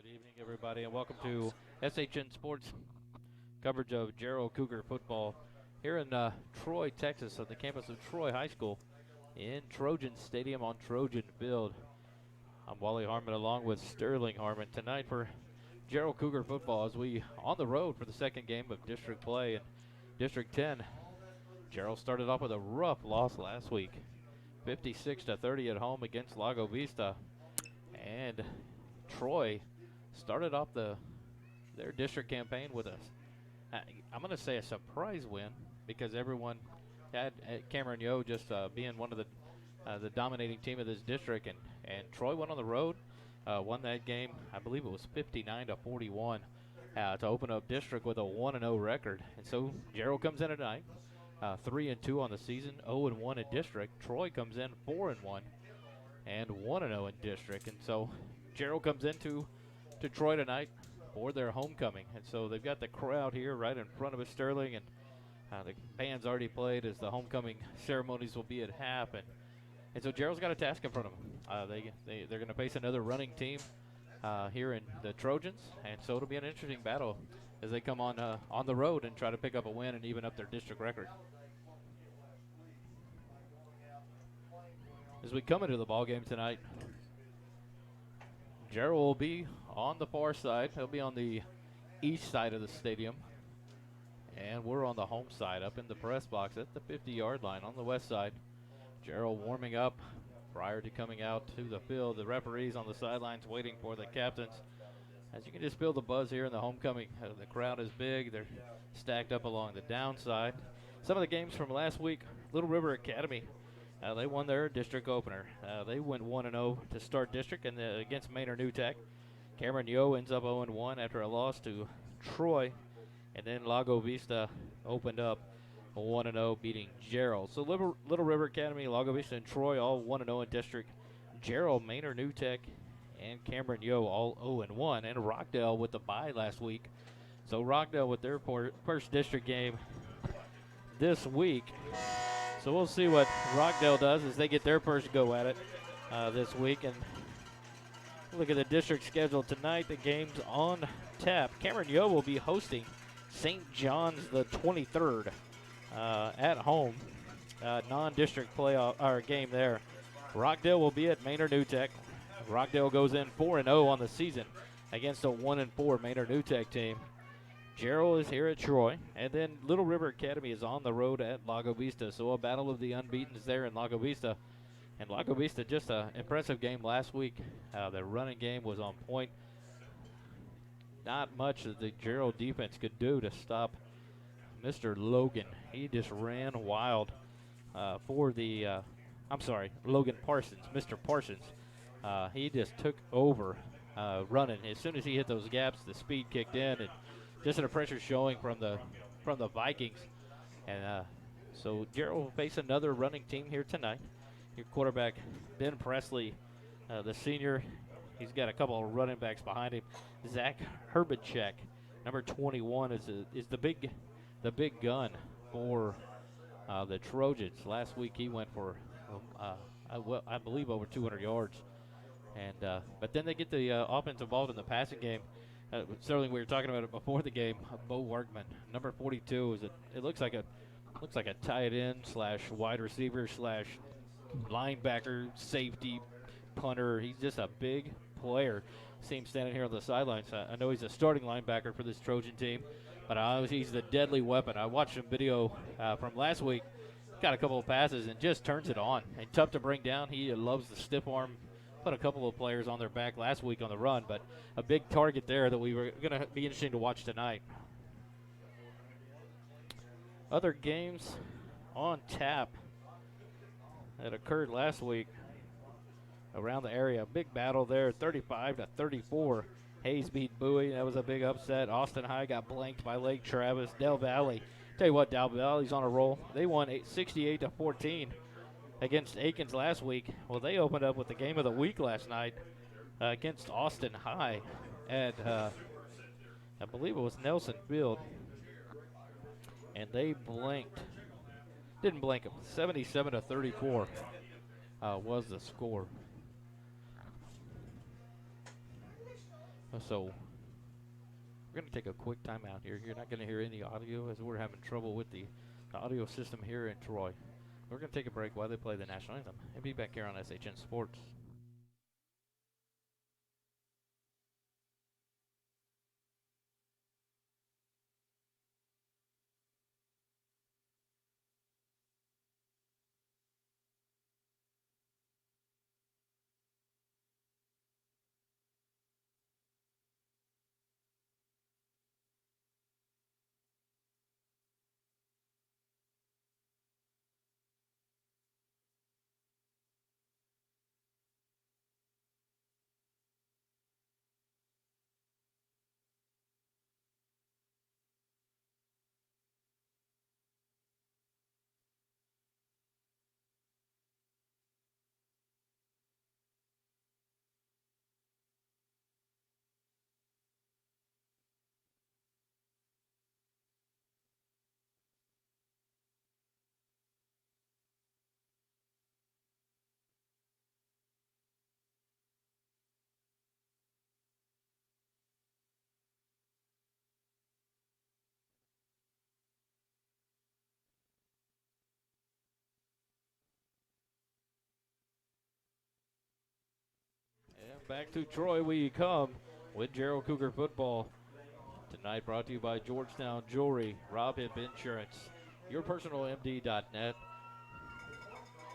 Good evening, everybody, and welcome to SHN Sports coverage of Jarrell Cougar football here in Troy, Texas, on the campus of Troy High School in Trojan Stadium on Trojan Field. I'm Wally Harmon along with Sterling Harmon tonight for Jarrell Cougar football as we on the road for the second game of district play in District 10. Jarrell started off with a rough loss last week, 56-30 at home against Lago Vista, and Troy started off their district campaign with I'm going to say a surprise win because everyone had Cameron Yo just being one of the dominating team of this district, and Troy went on the road, won that game. I believe it was 59-41 to open up district with a 1-0 record. And so Jarrell comes in tonight, 3-2 on the season, 0-1 in district. Troy comes in 4-1 and 1-0 in district, and so Jarrell comes into Troy tonight for their homecoming. And so they've got the crowd here right in front of us, Sterling, and the band's already played as the homecoming ceremonies will be at half. And so Jarrell's got a task in front of them. They're going to face another running team here in the Trojans, and so it'll be an interesting battle as they come on the road and try to pick up a win and even up their district record. As we come into the ball game tonight, Jarrell will be on the far side. He'll be on the east side of the stadium. And we're on the home side up in the press box at the 50-yard line on the west side. Jarrell warming up prior to coming out to the field. The referees on the sidelines waiting for the captains. As you can just feel the buzz here in the homecoming. The crowd is big. They're stacked up along the downside. Some of the games from last week, Little River Academy, they won their district opener. They went 1-0 to start district and against Maynard New Tech. Cameron Yo ends up 0-1 after a loss to Troy. And then Lago Vista opened up 1-0, beating Jarrell. So Little River Academy, Lago Vista, and Troy all 1-0 in district. Jarrell, Maynard New Tech, and Cameron Yo all 0-1. And Rockdale with the bye last week. So Rockdale with their first district game this week. So we'll see what Rockdale does as they get their first go at it this week. And look at the district schedule tonight. The game's on tap. Cameron Yo will be hosting St. John's the 23rd at home. Non-district playoff or game there. Rockdale will be at Maynard New Tech. Rockdale goes in 4-0 on the season against a 1-4 Maynard New Tech team. Jarrell is here at Troy, and then Little River Academy is on the road at Lago Vista. So a battle of the unbeatens there in Lago Vista. And Lago Vista, just an impressive game last week. The running game was on point. Not much that the Jarrell defense could do to stop Mr. Logan. He just ran wild Logan Parsons, Mr. Parsons. He just took over running. As soon as he hit those gaps, the speed kicked in, and just a pressure showing from the Vikings. And so Jarrell will face another running team here tonight. Your quarterback, Ben Presley, the senior, he's got a couple of running backs behind him. Zach Herbachek, number 21, is the big gun for the Trojans. Last week he went for I believe over 200 yards. And but then they get the offense involved in the passing game. Sterling, we were talking about it before the game. Bo Workman, number 42, it looks like a tight end slash wide receiver slash linebacker, safety, punter. He's just a big player. See him standing here on the sidelines. I know he's a starting linebacker for this Trojan team, but he's the deadly weapon. I watched some video from last week. Got a couple of passes and just turns it on. And tough to bring down. He loves the stiff arm. Put a couple of players on their back last week on the run, but a big target there that we were going to be interesting to watch tonight. Other games on tap that occurred last week around the area. Big battle there, 35-34. Hayes beat Bowie. That was a big upset. Austin High got blanked by Lake Travis. Del Valley. Tell you what, Del Valley's on a roll. They won 68-14. Against Aikens last week. Well, they opened up with the game of the week last night against Austin High at, I believe it was Nelson Field. And they didn't blank them. 77-34 was the score. So we're going to take a quick timeout here. You're not going to hear any audio as we're having trouble with the audio system here in Troy. We're going to take a break while they play the national anthem and be back here on SHN Sports. And back to Troy we come with Jarrell Cougar football. Tonight brought to you by Georgetown Jewelry, Rob Hip Insurance, YourPersonalMD.net,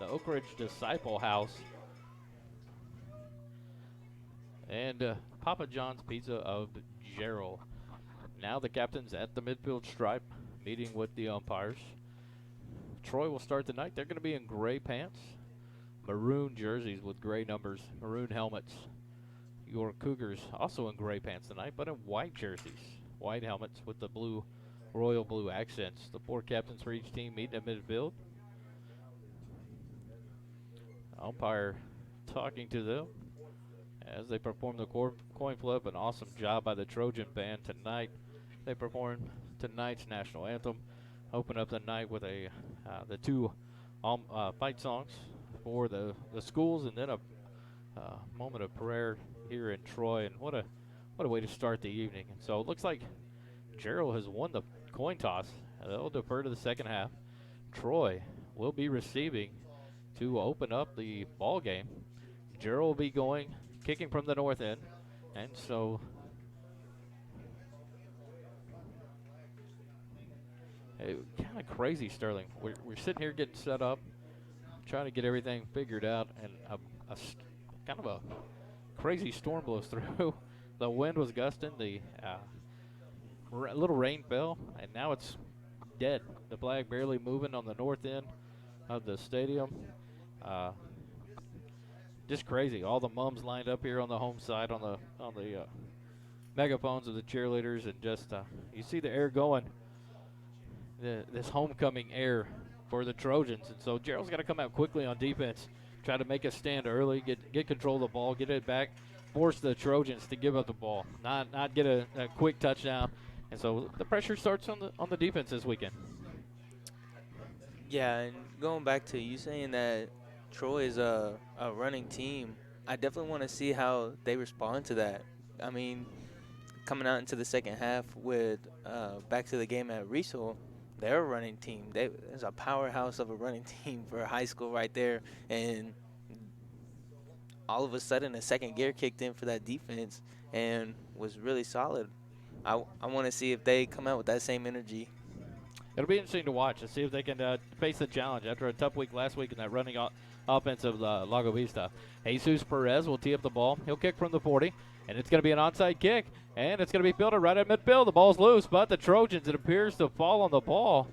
the Oak Ridge Disciple House, and Papa John's Pizza of Jarrell. Now the captains at the midfield stripe, meeting with the umpires. Troy will start the night. They're going to be in gray pants, maroon jerseys with gray numbers, maroon helmets. Your Cougars also in gray pants tonight, but in white jerseys, white helmets with the blue, royal blue accents. The 4 captains for each team meeting at midfield. Umpire talking to them as they perform the coin flip. An awesome job by the Trojan band tonight. They perform tonight's national anthem. Open up the night with the 2 fight songs for the schools, and then a moment of prayer here in Troy. And what a way to start the evening. And so it looks like Jarrell has won the coin toss. They'll defer to the second half. Troy will be receiving to open up the ball game. Jarrell will be kicking from the north end. And so kind of crazy, Sterling. We're sitting here getting set up, trying to get everything figured out, and kind of a crazy storm blows through. The wind was gusting, the little rain fell, and now it's dead. The flag barely moving on the north end of the stadium. Just crazy. All the mums lined up here on the home side on the megaphones of the cheerleaders, and just you see the air going. This homecoming air for the Trojans, and so Jarrell's got to come out quickly on defense, try to make a stand early, get control of the ball, get it back, force the Trojans to give up the ball, not get a quick touchdown, and so the pressure starts on the defense this weekend. Yeah, and going back to you saying that Troy is a running team, I definitely want to see how they respond to that. I mean, coming out into the second half with back to the game at Riesel, they're a running team. There's a powerhouse of a running team for high school right there. And all of a sudden, a second gear kicked in for that defense and was really solid. I want to see if they come out with that same energy. It'll be interesting to watch and see if they can face the challenge after a tough week last week in that running offense of Lago Vista. Jesus Perez will tee up the ball. He'll kick from the 40, and it's going to be an onside kick, and it's going to be fielded right at midfield. The ball's loose, but the Trojans, it appears to fall on the ball.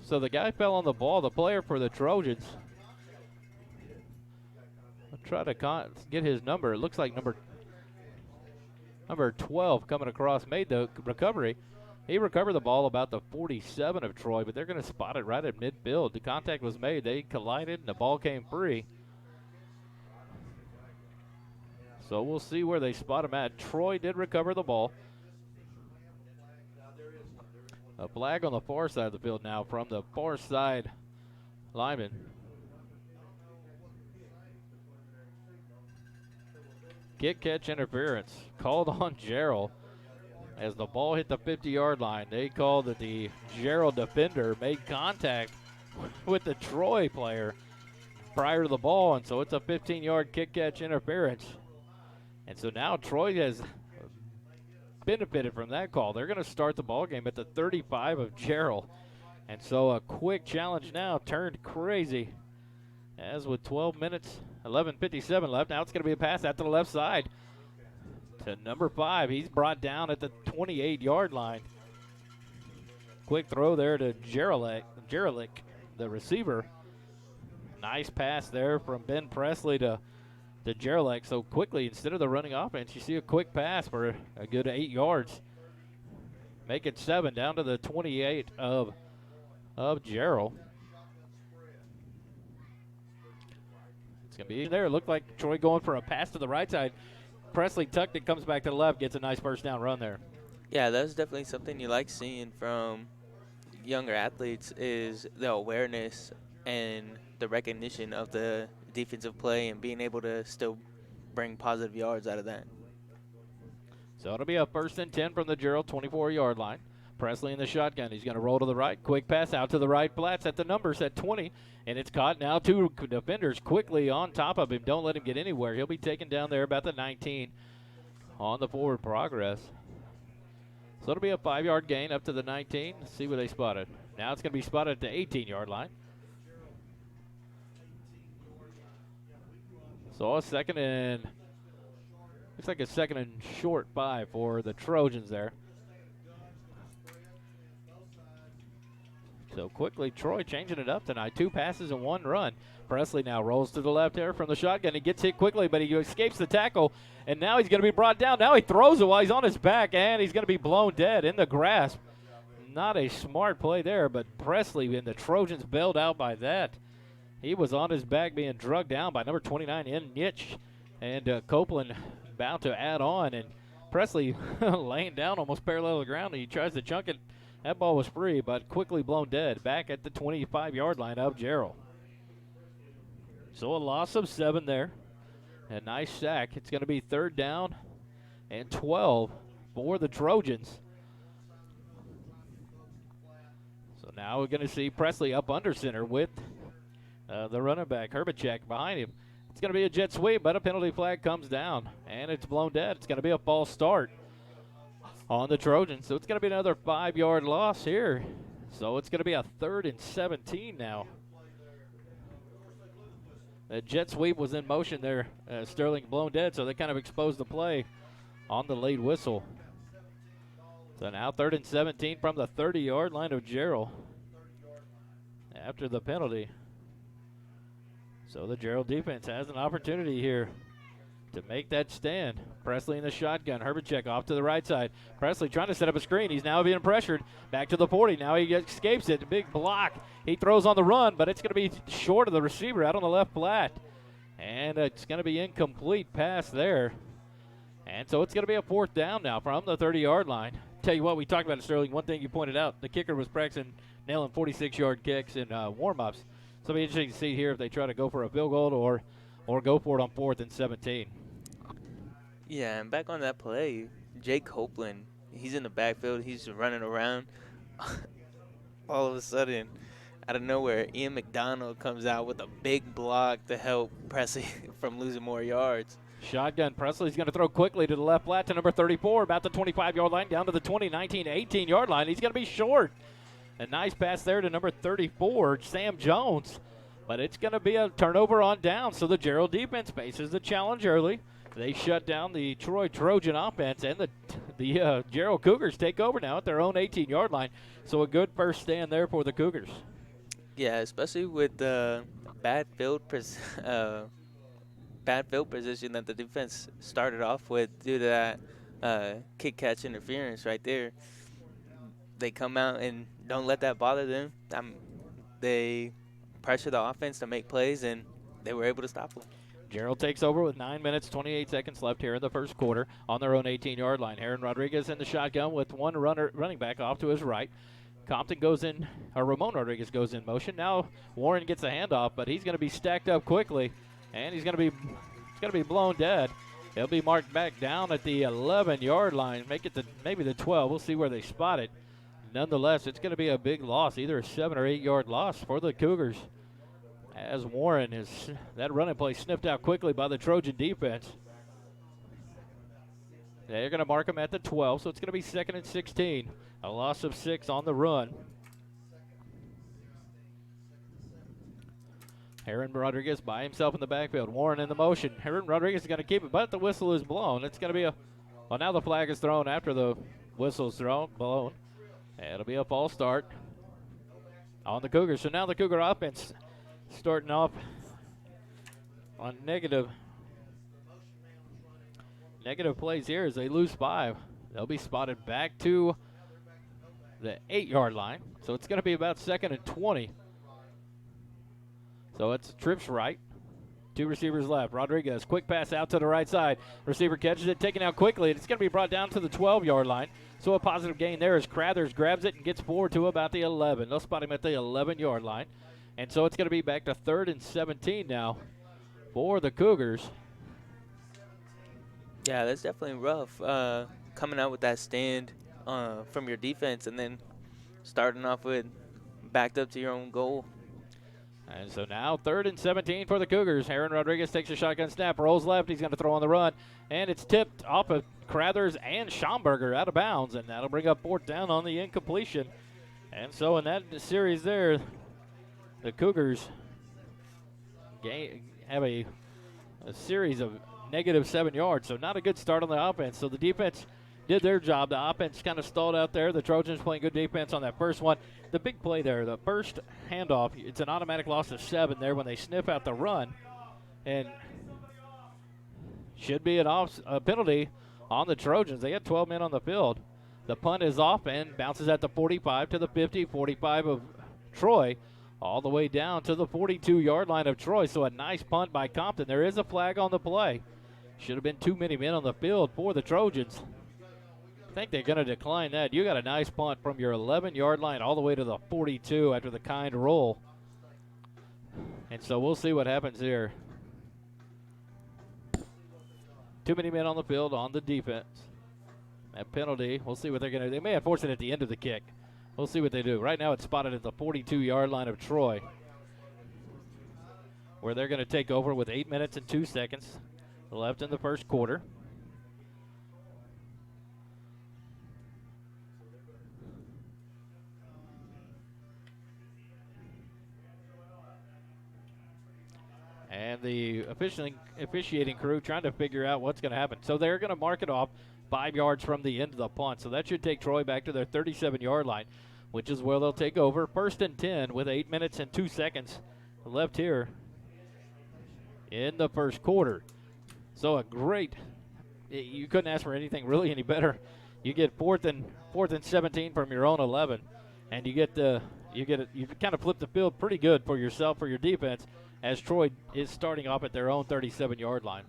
So the guy fell on the ball, the player for the Trojans. I'll try to get his number. It looks like number 12 coming across made the recovery. He recovered the ball about the 47 of Troy, but they're going to spot it right at midfield. The contact was made. They collided, and the ball came free. So we'll see where they spot him at. Troy did recover the ball. A flag on the far side of the field now from the far side lineman. kick catch interference called on Jarrell. As the ball hit the 50-yard line, they called that the Jarrell defender made contact with the Troy player prior to the ball, and so it's a 15-yard kick catch interference. And so now Troy has benefited from that call. They're going to start the ball game at the 35 of Jarrell. And so a quick challenge now turned crazy. As with 12 minutes, 11:57 left, now it's going to be a pass out to the left side to number 5. He's brought down at the 28-yard line. Quick throw there to Jarrell, the receiver. Nice pass there from Ben Presley to Jarrell. So quickly, instead of the running offense, you see a quick pass for a good 8 yards. Make it 7 down to the 28 of Jarrell. It's going to be there. It looked like Troy going for a pass to the right side. Presley tucked it, comes back to the left, gets a nice first down run there. Yeah, that's definitely something you like seeing from younger athletes is the awareness and the recognition of the defensive play and being able to still bring positive yards out of that. So it'll be a 1st and 10 from the Jarrell 24-yard line. Presley in the shotgun. He's going to roll to the right. Quick pass out to the right. Flats at the numbers at 20. And it's caught now. 2 defenders quickly on top of him. Don't let him get anywhere. He'll be taken down there about the 19 on the forward progress. So it'll be a 5-yard gain up to the 19. Let's see where they spotted. Now it's going to be spotted at the 18-yard line. So a second and, looks like a second and short 5 for the Trojans there. So quickly, Troy changing it up tonight. 2 passes and 1 run. Presley now rolls to the left here from the shotgun. He gets hit quickly, but he escapes the tackle, and now he's going to be brought down. Now he throws it while he's on his back, and he's going to be blown dead in the grasp. Not a smart play there, but Presley and the Trojans bailed out by that. He was on his back being drugged down by number 29, Nitch, and Copeland bound to add on, and Presley laying down almost parallel to the ground. He tries to chunk it. That ball was free, but quickly blown dead back at the 25-yard line of Jarrell. So a loss of 7 there. A nice sack. It's going to be 3rd down and 12 for the Trojans. So now we're going to see Presley up under center with the running back, Herbacek, behind him. It's going to be a jet sweep, but a penalty flag comes down, and it's blown dead. It's going to be a false start on the Trojans. So it's going to be another 5-yard loss here. So it's going to be a 3rd and 17 now. The jet sweep was in motion there. Sterling blown dead, so they kind of exposed the play on the late whistle. So now 3rd and 17 from the 30-yard line of Jarrell after the penalty. So the Jarrell defense has an opportunity here to make that stand. Presley in the shotgun. Herbacek off to the right side. Presley trying to set up a screen. He's now being pressured. Back to the 40. Now he escapes it. Big block. He throws on the run, but it's going to be short of the receiver out on the left flat. And it's going to be incomplete pass there. And so it's going to be a 4th down now from the 30-yard line. Tell you what, we talked about it, Sterling. One thing you pointed out, the kicker was practicing nailing 46-yard kicks in warm-ups. So it'll be interesting to see here if they try to go for a field goal or go for it on 4th and 17. Yeah, and back on that play, Jake Copeland, he's in the backfield. He's running around. All of a sudden, out of nowhere, Ian McDonald comes out with a big block to help Presley from losing more yards. Shotgun. Presley's going to throw quickly to the left flat to number 34, about the 25-yard line, down to the 20, 19, 18-yard line. He's going to be short. A nice pass there to number 34, Sam Jones. But it's going to be a turnover on down, so the Jarrell defense faces the challenge early. They shut down the Troy Trojan offense, and the Jarrell Cougars take over now at their own 18-yard line. So a good first stand there for the Cougars. Yeah, especially with the bad field position that the defense started off with due to that kick-catch interference right there. They come out and don't let that bother them. They pressure the offense to make plays, and they were able to stop them. Jarrell takes over with 9 minutes, 28 seconds left here in the first quarter on their own 18-yard line. Heron Rodriguez in the shotgun with one running back off to his right. Compton goes in, or Ramon Rodriguez goes in motion. Now Warren gets a handoff, but he's going to be stacked up quickly, and he's going to be blown dead. He'll be marked back down at the 11-yard line, make it maybe the 12. We'll see where they spot it. Nonetheless, it's going to be a big loss, either a 7 or 8-yard loss for the Cougars, as Warren is that running play sniffed out quickly by the Trojan defense. They're going to mark him at the 12, so it's going to be 2nd and 16. A loss of 6 on the run. Aaron Rodriguez by himself in the backfield. Warren in the motion. Aaron Rodriguez is going to keep it, but the whistle is blown. It's going to be well, now the flag is thrown after the whistle is blown. It'll be a false start on the Cougars. So now the Cougar offense starting off on negative plays here as they lose 5. They'll be spotted back to the 8-yard line. So it's going to be about 2nd and 20. So it's trips right. 2 receivers left. Rodriguez, quick pass out to the right side. Receiver catches it, taken out quickly. It's going to be brought down to the 12-yard line. So a positive gain there as Crathers grabs it and gets forward to about the 11. They'll spot him at the 11-yard line. And so it's going to be back to 3rd and 17 now for the Cougars. Yeah, that's definitely rough. Coming out with that stand from your defense and then starting off with backed up to your own goal. And so now 3rd and 17 for the Cougars. Aaron Rodriguez takes a shotgun snap, rolls left. He's going to throw on the run, and it's tipped off of Crathers and Schomburger out of bounds, and that'll bring up 4th down on the incompletion. And so in that series there, the Cougars have a series of negative 7 yards, so not a good start on the offense. So the defense did their job. The offense kind of stalled out there. The Trojans playing good defense on that first one. The big play there, the first handoff, it's an automatic loss of 7 there when they sniff out the run. And should be a penalty on the Trojans. They had 12 men on the field. The punt is off and bounces at the 45 to the 50, 45 of Troy, all the way down to the 42-yard line of Troy. So a nice punt by Compton. There is a flag on the play. Should have been too many men on the field for the Trojans. I think they're going to decline that. You got a nice punt from your 11-yard line all the way to the 42 after the kind roll. And so we'll see what happens here. Too many men on the field on the defense. That penalty, we'll see what they're going to do. They may enforce it at the end of the kick. We'll see what they do. Right now it's spotted at the 42-yard line of Troy, where they're going to take over with 8 minutes and 2 seconds left in the first quarter. And the officiating crew trying to figure out what's going to happen. So they're going to mark it off 5 yards from the end of the punt. So that should take Troy back to their 37-yard line, which is where they'll take over. 1st and 10 with 8 minutes and 2 seconds left here in the first quarter. So a great, you couldn't ask for anything really any better. You get 4th and 17 from your own 11, and you kind of flip the field pretty good for yourself, for your defense, as Troy is starting off at their own 37-yard line.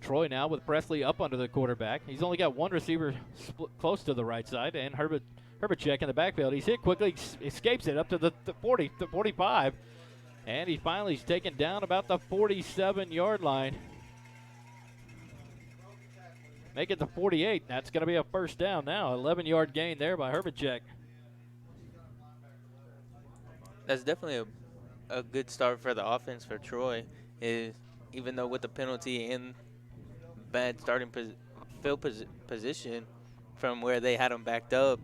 Troy now with Presley up under the quarterback. He's only got one receiver close to the right side, and Herbacek in the backfield. He's hit quickly, escapes it up to the 40, the 45, and he finally is taken down about the 47-yard line. Make it the 48. That's going to be a 1st down now. 11-yard gain there by Herbacek. That's definitely a good start for the offense for Troy. Even though with the penalty and bad starting field position from where they had them backed up,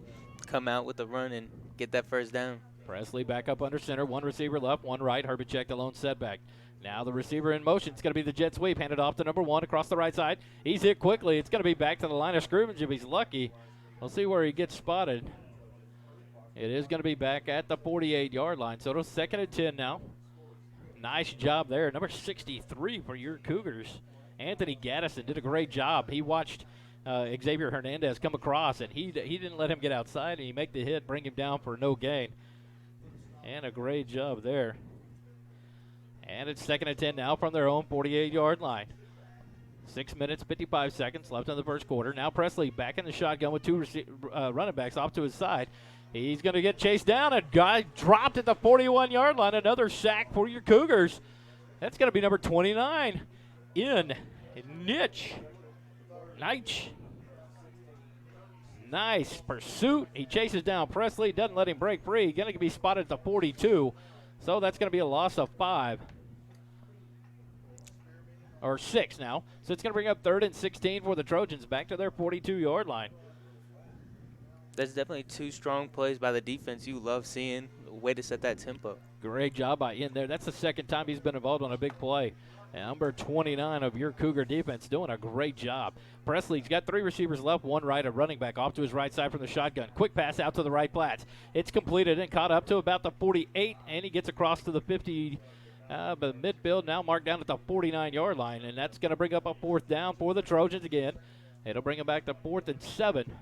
come out with a run and get that 1st down. Presley back up under center. One receiver left, one right. Herbacek the lone setback. Now the receiver in motion. It's going to be the jet sweep. Handed off to number 1 across the right side. He's hit quickly. It's going to be back to the line of scrimmage if he's lucky. We'll see where he gets spotted. It is going to be back at the 48-yard line. So it's 2nd and 10 now. Nice job there. Number 63 for your Cougars. Anthony Gaddison did a great job. He watched Xavier Hernandez come across, and he didn't let him get outside, and he make the hit, bring him down for no gain. And a great job there. And it's 2nd and 10 now from their own 48-yard line. 6 minutes, 55 seconds left in the first quarter. Now Presley back in the shotgun with 2 running backs off to his side. He's going to get chased down. A guy dropped at the 41-yard line. Another sack for your Cougars. That's going to be number 29 in Nitch. Nice pursuit. He chases down Presley, doesn't let him break free. Going to be spotted at the 42. So that's going to be a loss of 5. Or 6 now. So it's going to bring up 3rd and 16 for the Trojans back to their 42-yard line. That's definitely 2 strong plays by the defense. You love seeing a way to set that tempo. Great job by in there. That's the second time he's been involved on a big play. And number 29 of your Cougar defense doing a great job. Presley's got 3 receivers left, 1 right, a running back off to his right side from the shotgun. Quick pass out to the right flats. It's completed and caught up to about the 48, and he gets across to the 50. But midfield now marked down at the 49-yard line, and that's going to bring up a 4th down for the Trojans again. It'll bring him back to 4th and 7.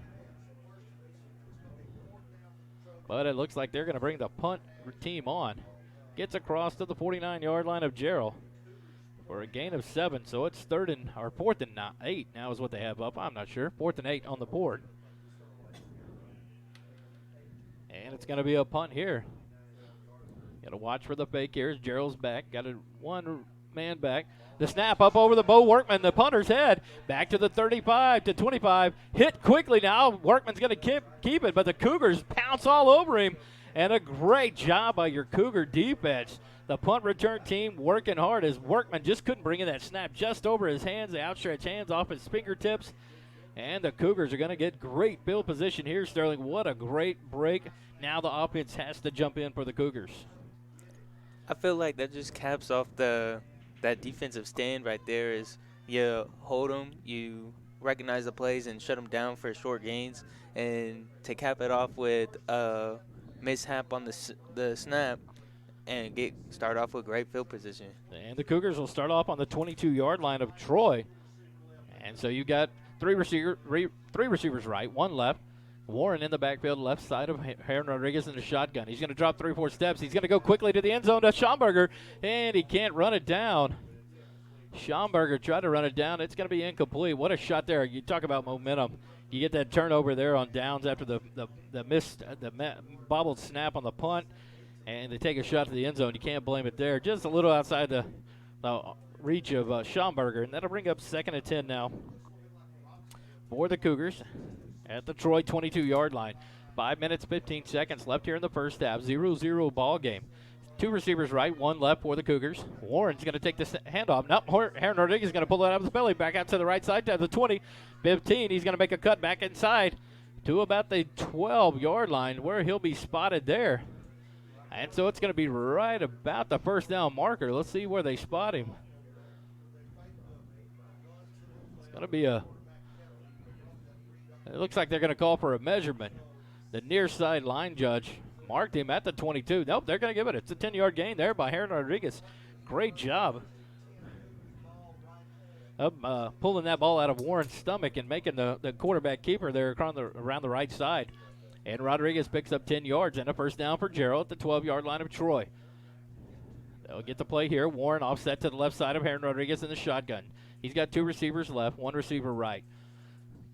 But it looks like they're going to bring the punt team on. Gets across to the 49-yard line of Jarrell for a gain of 7. So it's 4th and 8 now is what they have up. I'm not sure. 4th and 8 on the board. And it's going to be a punt here. Got to watch for the fake here as Jarrell's back. Got a 1 man back. The snap up over the Bo Workman, the punter's head. Back to the 35 to 25. Hit quickly now. Workman's going to keep it, but the Cougars pounce all over him. And a great job by your Cougar defense. The punt return team working hard as Workman just couldn't bring in that snap just over his hands, the outstretched hands off his fingertips. And the Cougars are going to get great field position here, Sterling. What a great break. Now the offense has to jump in for the Cougars. I feel like that just caps off that defensive stand right there. Is you hold them, you recognize the plays and shut them down for short gains, and to cap it off with a mishap on the snap and start off with great field position. And the Cougars will start off on the 22-yard line of Troy. And so you got 3 receivers right, 1 left. Warren in the backfield, left side of Heron Rodriguez in the shotgun. He's going to drop 3-4 steps. He's going to go quickly to the end zone to Schomburger, and he can't run it down. Schomburger tried to run it down. It's going to be incomplete. What a shot there. You talk about momentum. You get that turnover there on downs after the bobbled snap on the punt, and they take a shot to the end zone. You can't blame it there. Just a little outside the reach of Schomburger, and that'll bring up 2nd and 10 now for the Cougars at the Troy 22-yard line. 5 minutes, 15 seconds left here in the first half. 0-0 ball game. 2 receivers right, 1 left for the Cougars. Warren's going to take this handoff. Nope, Heron Rodriguez is going to pull it out of his belly. Back out to the right side to the 20, 15. He's going to make a cut back inside to about the 12-yard line where he'll be spotted there. And so it's going to be right about the first down marker. Let's see where they spot him. It's going to be it looks like they're going to call for a measurement. The near side line judge marked him at the 22. Nope, they're going to give it. It's a 10-yard gain there by Heron Rodriguez. Great job of pulling that ball out of Warren's stomach and making the quarterback keeper there around the right side. And Rodriguez picks up 10 yards and a first down for Jarrell at the 12-yard line of Troy. They'll get the play here. Warren offset to the left side of Heron Rodriguez in the shotgun. He's got 2 receivers left, 1 receiver right.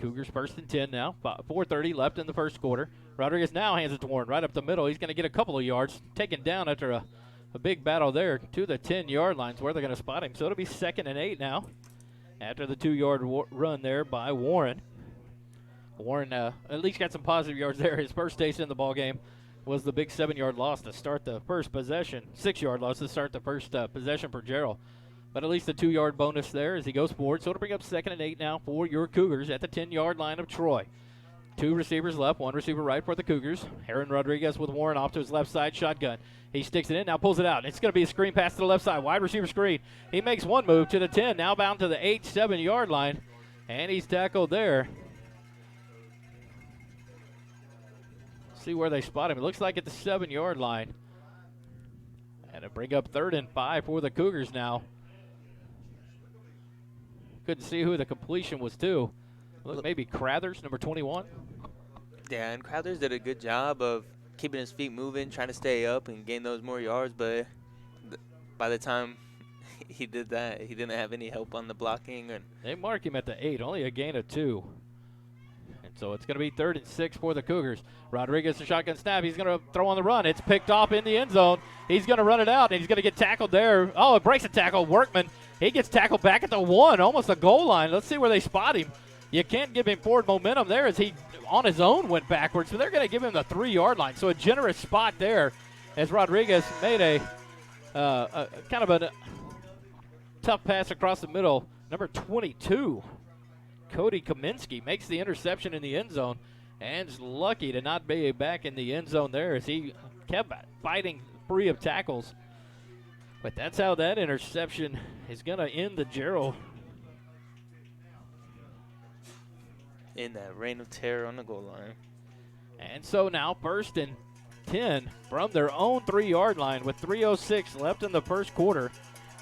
Cougars 1st and 10 now. 4:30 left in the first quarter. Rodriguez now hands it to Warren right up the middle. He's going to get a couple of yards, taken down after a big battle there to the 10-yard lines where they're going to spot him. So it'll be 2nd and 8 now after the 2-yard run there by Warren. Warren at least got some positive yards there. His first taste in the ball game was the big 7-yard loss to start the first possession. 6-yard loss to start the first possession for Jarrell. But at least a 2-yard bonus there as he goes forward. So it'll bring up 2nd and 8 now for your Cougars at the 10-yard line of Troy. 2 receivers left, 1 receiver right for the Cougars. Heron Rodriguez with Warren off to his left side shotgun. He sticks it in, now pulls it out. It's going to be a screen pass to the left side, wide receiver screen. He makes one move to the 10, now bound to the 7-yard line, and he's tackled there. See where they spot him. It looks like at the 7-yard line. And it'll bring up 3rd and 5 for the Cougars now. Couldn't see who the completion was to. Look, maybe Crathers, number 21. Yeah, and Crathers did a good job of keeping his feet moving, trying to stay up and gain those more yards. But by the time he did that, he didn't have any help on the blocking. And they mark him at the 8, only a gain of 2. And so it's going to be 3rd and 6 for the Cougars. Rodriguez, the shotgun snap. He's going to throw on the run. It's picked off in the end zone. He's going to run it out, and he's going to get tackled there. Oh, it breaks a tackle. Workman, he gets tackled back at the 1, almost the goal line. Let's see where they spot him. You can't give him forward momentum there as he on his own went backwards, but they're going to give him the 3-yard line. So a generous spot there as Rodriguez made a kind of a tough pass across the middle. Number 22, Cody Kaminsky, makes the interception in the end zone and is lucky to not be back in the end zone there as he kept fighting free of tackles. But that's how that interception is going to end the Jarrell. In that reign of terror on the goal line. And so now 1st and 10 from their own 3-yard line with 3:06 left in the first quarter.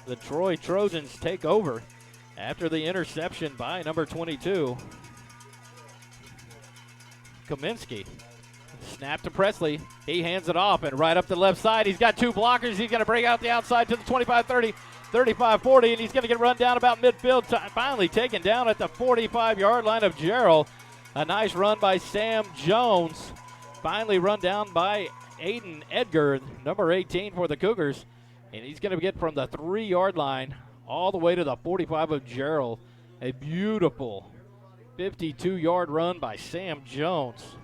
The Troy Trojans take over after the interception by number 22, Kaminsky. Snap to Presley. He hands it off and right up the left side. He's got 2 blockers. He's going to bring out the outside to the 25-30, 35-40, and he's going to get run down about midfield. Finally taken down at the 45-yard line of Jarrell. A nice run by Sam Jones. Finally run down by Aiden Edgar, number 18 for the Cougars. And he's going to get from the 3-yard line all the way to the 45 of Jarrell. A beautiful 52-yard run by Sam Jones.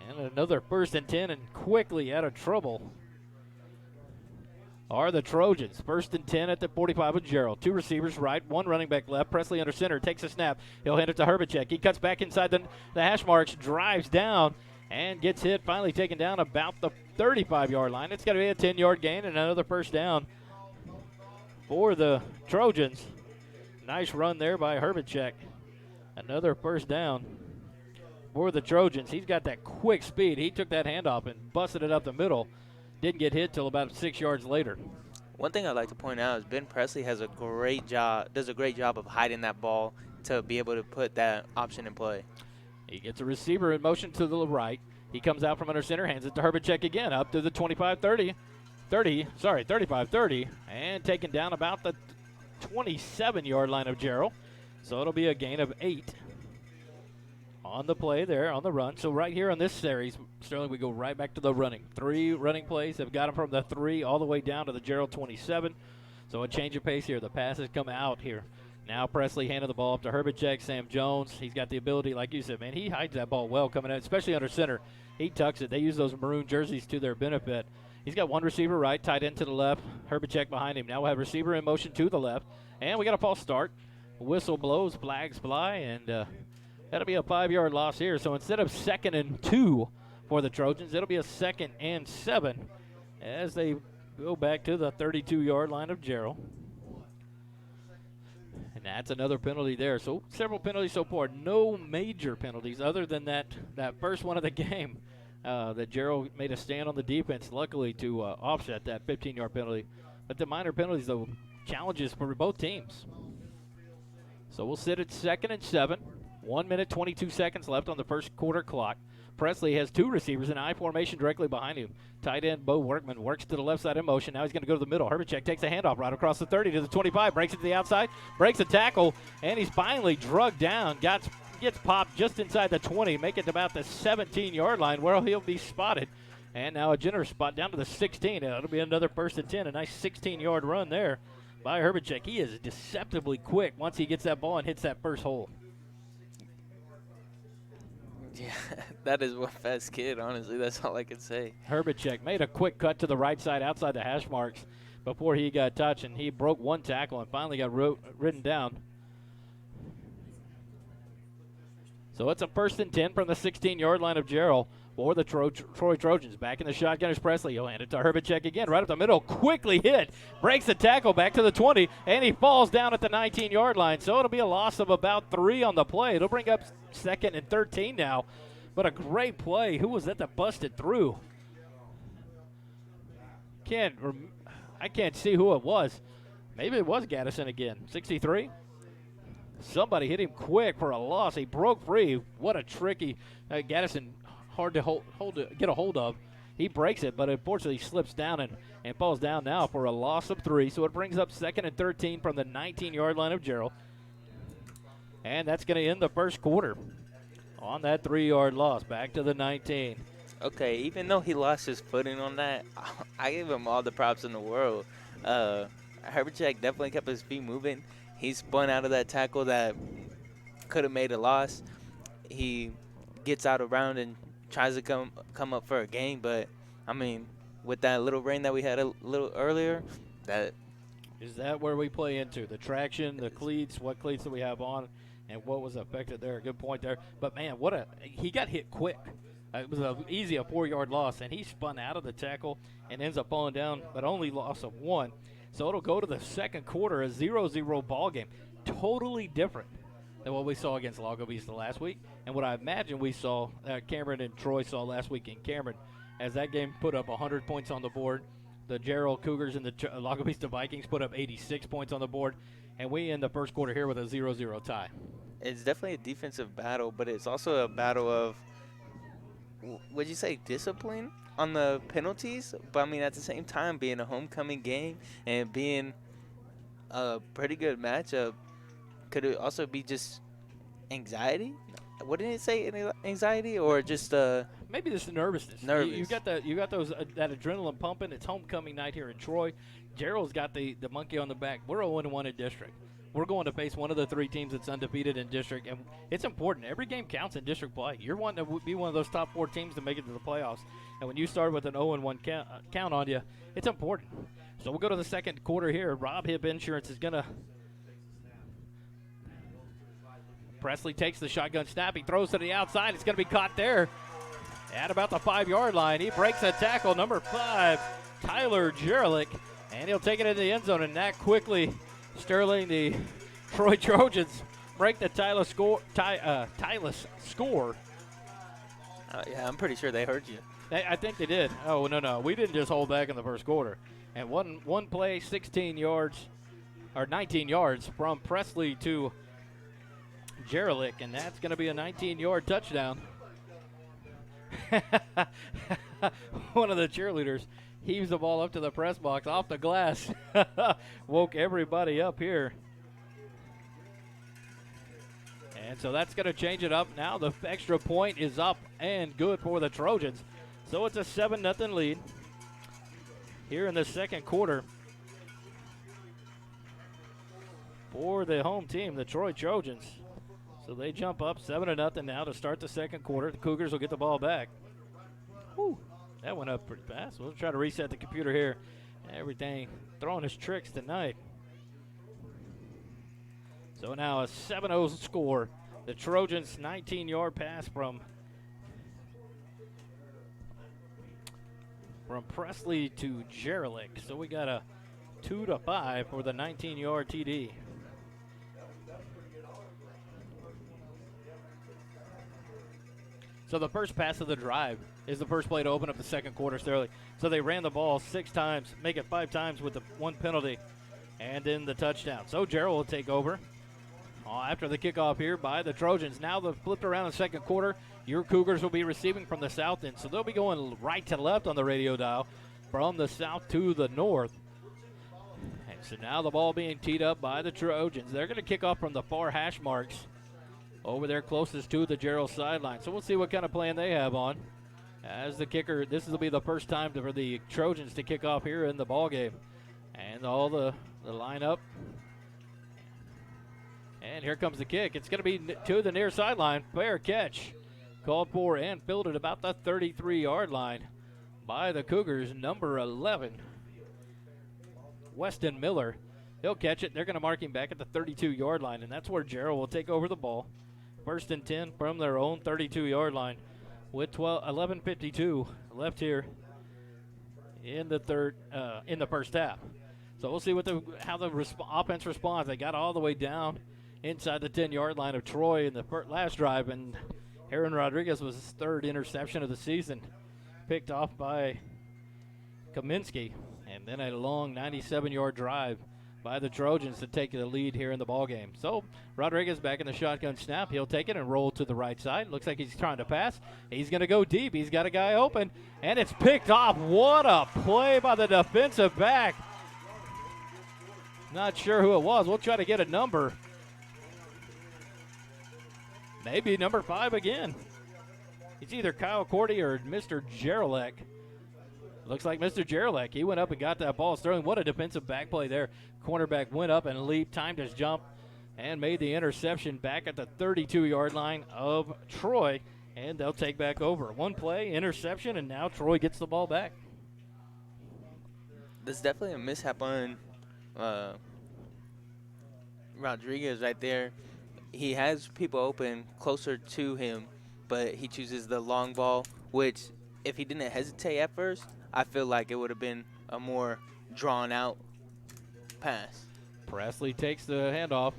And another 1st and 10, and quickly out of trouble are the Trojans. 1st and 10 at the 45 of Jarrell. 2 receivers right, 1 running back left. Presley under center, takes a snap. He'll hand it to Herbacek. He cuts back inside the hash marks, drives down, and gets hit. Finally taken down about the 35-yard line. It's going to be a 10-yard gain and another 1st down for the Trojans. Nice run there by Herbacek. Another 1st down for the Trojans. He's got that quick speed. He took that handoff and busted it up the middle. Didn't get hit till about 6 yards later. One thing I'd like to point out is Ben Presley does a great job of hiding that ball to be able to put that option in play. He gets a receiver in motion to the right. He comes out from under center, hands it to Herbacek again, up to the 35-30, and taken down about the 27-yard line of Jarrell. So it'll be a gain of 8 on the play there, on the run. So right here on this series, Sterling, we go right back to the running. 3 running plays have got him from the 3 all the way down to the Jarrell 27. So a change of pace here. The passes come out here. Now Presley handed the ball up to Herbacek. Sam Jones, he's got the ability, like you said, man, he hides that ball well coming out, especially under center. He tucks it. They use those maroon jerseys to their benefit. He's got 1 receiver right, tight end to the left. Herbacek behind him. Now we'll have receiver in motion to the left. And we got a false start. Whistle blows, flags fly, and that'll be a 5-yard loss here. So instead of 2nd and 2 for the Trojans, it'll be a 2nd and 7 as they go back to the 32-yard line of Jarrell. And that's another penalty there. So several penalties so far. No major penalties other than that first one of the game that Jarrell made a stand on the defense, luckily, to offset that 15-yard penalty. But the minor penalties, though, challenges for both teams. So we'll sit at 2nd and 7. 1 minute, 22 seconds left on the first quarter clock. Presley has 2 receivers in I formation directly behind him. Tight end Bo Workman works to the left side in motion. Now he's going to go to the middle. Herbacek takes a handoff right across the 30 to the 25, breaks it to the outside, breaks a tackle, and he's finally drugged down. Gets popped just inside the 20, make it about the 17-yard line where he'll be spotted. And now a generous spot down to the 16. It'll be another 1st and 10, a nice 16-yard run there by Herbacek. He is deceptively quick once he gets that ball and hits that first hole. Yeah, that is one fast kid, honestly. That's all I can say. Herbacek made a quick cut to the right side outside the hash marks before he got touched, and he broke 1 tackle and finally got ridden down. So it's a 1st and 10 from the 16-yard line of Jarrell for the Troy Trojans. Back in the shotgun is Presley. He'll hand it to Herbacek again, right up the middle. Quickly hit, breaks the tackle back to the 20, and he falls down at the 19-yard line. So it'll be a loss of about 3 on the play. It'll bring up 2nd and 13 now. But a great play. Who was that busted through? I can't see who it was. Maybe it was Gaddison again. 63. Somebody hit him quick for a loss. He broke free. What a tricky Gaddison, hard to get a hold of. He breaks it, but unfortunately slips down and falls down now for a loss of 3. So it brings up 2nd and 13 from the 19-yard line of Jarrell. And that's going to end the first quarter on that 3-yard loss. Back to the 19. Okay, even though he lost his footing on that, I give him all the props in the world. Herbacek definitely kept his feet moving. He spun out of that tackle that could have made a loss. He gets out around and tries to come up for a gain, but I mean, with that little rain that we had a little earlier, that Is that where we play into the traction, the cleats, what cleats do we have on, and what was affected there? Good point there. But man, he got hit quick. It was a 4-yard loss, and he spun out of the tackle and ends up falling down, but only loss of 1. So it'll go to the second quarter, a 0-0 ball game. Totally different than what we saw against Lago Vista last week, and what I imagine we saw, Cameron and Troy saw last week in Cameron, as that game put up 100 points on the board. The Jarrell Cougars and the Lago Vista Vikings put up 86 points on the board, and we end the first quarter here with a 0-0 tie. it's definitely a defensive battle, but it's also a battle of, would you say, discipline on the penalties? But I mean, at the same time, being a homecoming game and being a pretty good matchup, could it also be just anxiety? Wouldn't it say anxiety or just maybe this is nervousness? Nervous. You got those that adrenaline pumping. It's homecoming night here in Troy. Gerald's got the monkey on the back. We're 0-1 in district. We're going to face one of the 3 teams that's undefeated in district, and it's important. Every game counts in district play. You're wanting to be one of those top 4 teams to make it to the playoffs, and when you start with an 0-1 count on you, it's important. So we'll go to the second quarter here. Rob Hip Insurance is going to – Presley takes the shotgun snap. He throws to the outside. It's going to be caught there at about the 5-yard line. He breaks a tackle, number 5, Tyler Jarrell, and he'll take it into the end zone, and that quickly – Sterling, the Troy Trojans, break the Tylus score. Yeah, I'm pretty sure they heard you. I think they did. Oh, no. We didn't just hold back in the first quarter. And one play, 16 yards, or 19 yards from Presley to Jarrell, and that's going to be a 19-yard touchdown. One of the cheerleaders heaves the ball up to the press box off the glass. Woke everybody up here. And so that's going to change it up. Now the extra point is up and good for the Trojans. So it's a 7-0 lead here in the second quarter for the home team, the Troy Trojans. So they jump up 7-0 now to start the second quarter. The Cougars will get the ball back. Whew. That went up pretty fast. We'll try to reset the computer here. Everything throwing us tricks tonight. So now a 7-0 score. The Trojans 19-yard pass from Presley to Jarrell. So we got a 2-5 for the 19-yard TD. So the first pass of the drive is the first play to open up the second quarter, Sterling. So they ran the ball 6 times, make it 5 times with the 1 penalty, and then the touchdown. So Jarrell will take over after the kickoff here by the Trojans. Now they've flipped around in the second quarter. Your Cougars will be receiving from the south end, so they'll be going right to left on the radio dial from the south to the north. And so now the ball being teed up by the Trojans. They're going to kick off from the far hash marks over there closest to the Jarrell sideline. So we'll see what kind of plan they have on. As the kicker, this will be the first time for the Trojans to kick off here in the ball game. And all the lineup. And here comes the kick. It's going to be to the near sideline. Fair catch. Called for and fielded about the 33-yard line by the Cougars, number 11, Weston Miller. He'll catch it. They're going to mark him back at the 32-yard line, and that's where Jarrell will take over the ball. 1st and 10 from their own 32-yard line with 11:52 left here in the first half. So we'll see how the offense responds. They got all the way down inside the 10-yard line of Troy in the last drive, and Aaron Rodriguez was his 3rd interception of the season, picked off by Kaminsky, and then a long 97-yard drive by the Trojans to take the lead here in the ballgame. So Rodriguez back in the shotgun snap. He'll take it and roll to the right side. Looks like he's trying to pass. He's going to go deep. He's got a guy open, and it's picked off. What a play by the defensive back. Not sure who it was. We'll try to get a number. Maybe number 5 again. It's either Kyle Cordy or Mr. Jarrell. Looks like Mr. Jarrell. He went up and got that ball. Sterling, what a defensive back play there. Cornerback went up and leaped, timed his jump, and made the interception back at the 32-yard line of Troy, and they'll take back over. One play, interception, and now Troy gets the ball back. There's definitely a mishap on Rodriguez right there. He has people open closer to him, but he chooses the long ball, which if he didn't hesitate at first, I feel like it would have been a more drawn-out pass. Presley takes the handoff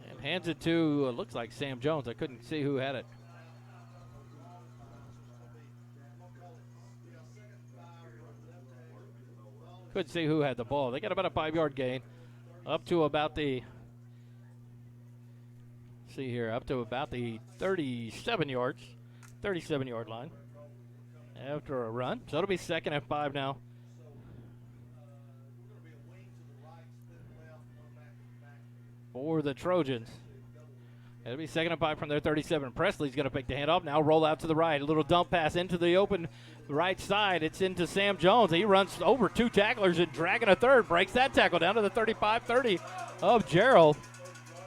and hands it to, looks like Sam Jones. I couldn't see who had it. Couldn't see who had the ball. They got about a 5-yard gain up to about the, see here, up to about the 37-yard line after a run. So it'll be 2nd and 5 now. For the Trojans. It'll be 2nd and 5 from their 37. Presley's going to pick the handoff. Now roll out to the right. A little dump pass into the open right side. It's into Sam Jones. He runs over 2 tacklers and dragging a third. Breaks that tackle down to the 35-30 of Jarrell.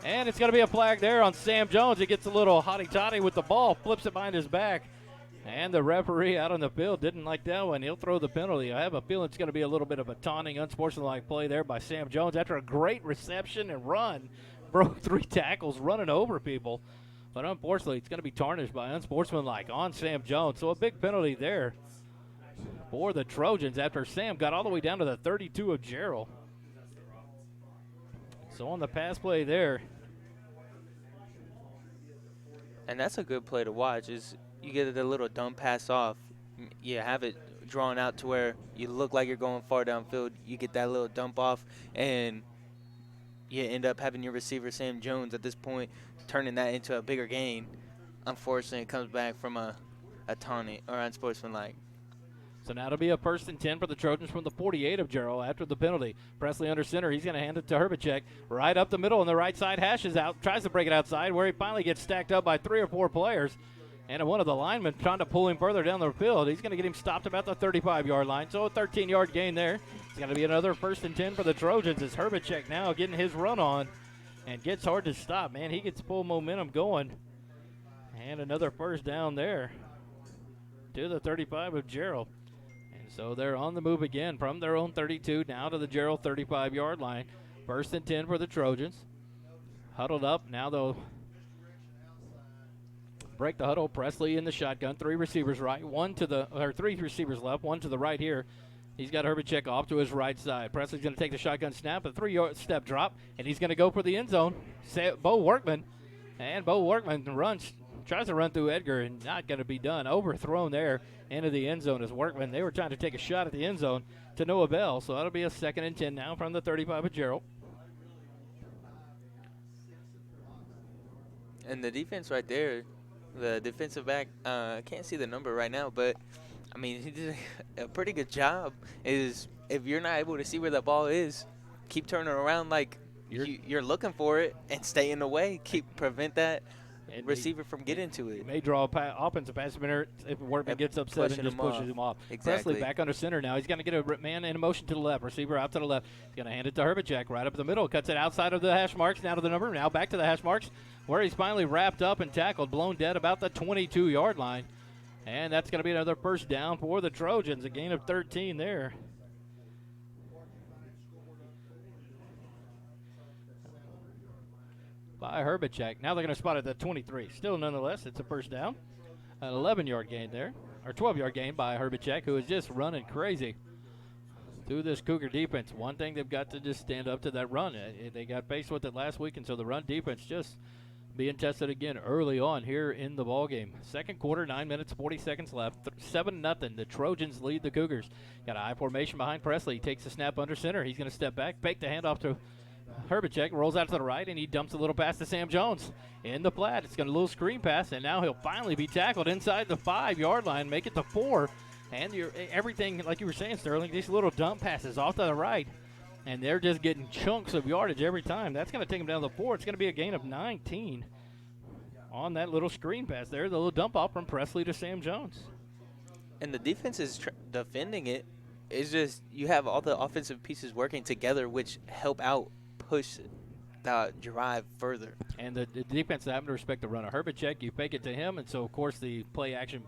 And it's going to be a flag there on Sam Jones. He gets a little hotty-toddy with the ball. Flips it behind his back. And the referee out on the field didn't like that one. He'll throw the penalty. I have a feeling it's going to be a little bit of a taunting, unsportsmanlike play there by Sam Jones after a great reception and run. Broke 3 tackles running over people. But unfortunately, it's going to be tarnished by unsportsmanlike on Sam Jones. So a big penalty there for the Trojans after Sam got all the way down to the 32 of Jarrell. So on the pass play there. And that's a good play to watch is you get a little dump pass off. You have it drawn out to where you look like you're going far downfield. You get that little dump off, and you end up having your receiver, Sam Jones, at this point, turning that into a bigger gain. Unfortunately, it comes back from a taunting or unsportsmanlike. So now it'll be a 1st and 10 for the Trojans from the 48 of Jarrell after the penalty. Presley under center. He's going to hand it to Herbacek. Right up the middle on the right side. Hashes out. Tries to break it outside where he finally gets stacked up by 3 or 4 players. And one of the linemen trying to pull him further down the field. He's going to get him stopped about the 35-yard line. So a 13-yard gain there. It's going to be another 1st and 10 for the Trojans as Herbacek now getting his run on and gets hard to stop. Man, he gets full momentum going. And another 1st down there to the 35 of Jarrell. And so they're on the move again from their own 32 now to the Jarrell 35-yard line. 1st and 10 for the Trojans. Huddled up. Now they'll break the huddle. Presley in the shotgun. 3 receivers right. 3 receivers left. 1 to the right here. He's got Herbacek off to his right side. Presley's going to take the shotgun snap, a 3-step drop, and he's going to go for the end zone. Bo Workman. And Bo Workman tries to run through Edgar, and not going to be done. Overthrown there into the end zone as Workman. They were trying to take a shot at the end zone to no avail. So that'll be a 2nd and 10 now from the 35 of Jarrell. And the defense right there, the defensive back, I can't see the number right now, but, I mean, he did a pretty good job. Is if you're not able to see where the ball is, keep turning around like you're looking for it and stay in the way. Prevent that receiver from getting to it. He may draw offensive pass if Workman gets upset and just pushes him off. Exactly. Presley back under center now. He's going to get a man in motion to the left. Receiver out to the left. He's going to hand it to Herbacek right up the middle. Cuts it outside of the hash marks. Now to the number. Now back to the hash marks where he's finally wrapped up and tackled. Blown dead about the 22-yard line. And that's going to be another 1st down for the Trojans. A gain of 13 there. By Herbacek. Now they're going to spot it at 23. Still, nonetheless, it's a 1st down. An 11-yard gain there. Or 12-yard gain by Herbacek, who is just running crazy through this Cougar defense. One thing they've got to just stand up to that run. They got faced with it last week, and so the run defense just being tested again early on here in the ballgame. 2nd quarter, 9 minutes, 40 seconds left. 7-0. The Trojans lead the Cougars. Got a high formation behind Presley. He takes the snap under center. He's going to step back, fake the handoff to Herbacek, rolls out to the right, and he dumps a little pass to Sam Jones in the flat. It's going to a little screen pass, and now he'll finally be tackled inside the 5-yard line, make it to 4. And everything, like you were saying, Sterling, these little dump passes off to the right, and they're just getting chunks of yardage every time. That's going to take them down to the 4. It's going to be a gain of 19 on that little screen pass there, the little dump off from Presley to Sam Jones. And the defense is defending it. It's just you have all the offensive pieces working together, which help out push the drive further. And the defense having to respect the run. A Herbert check, you fake it to him, and so, of course, the play action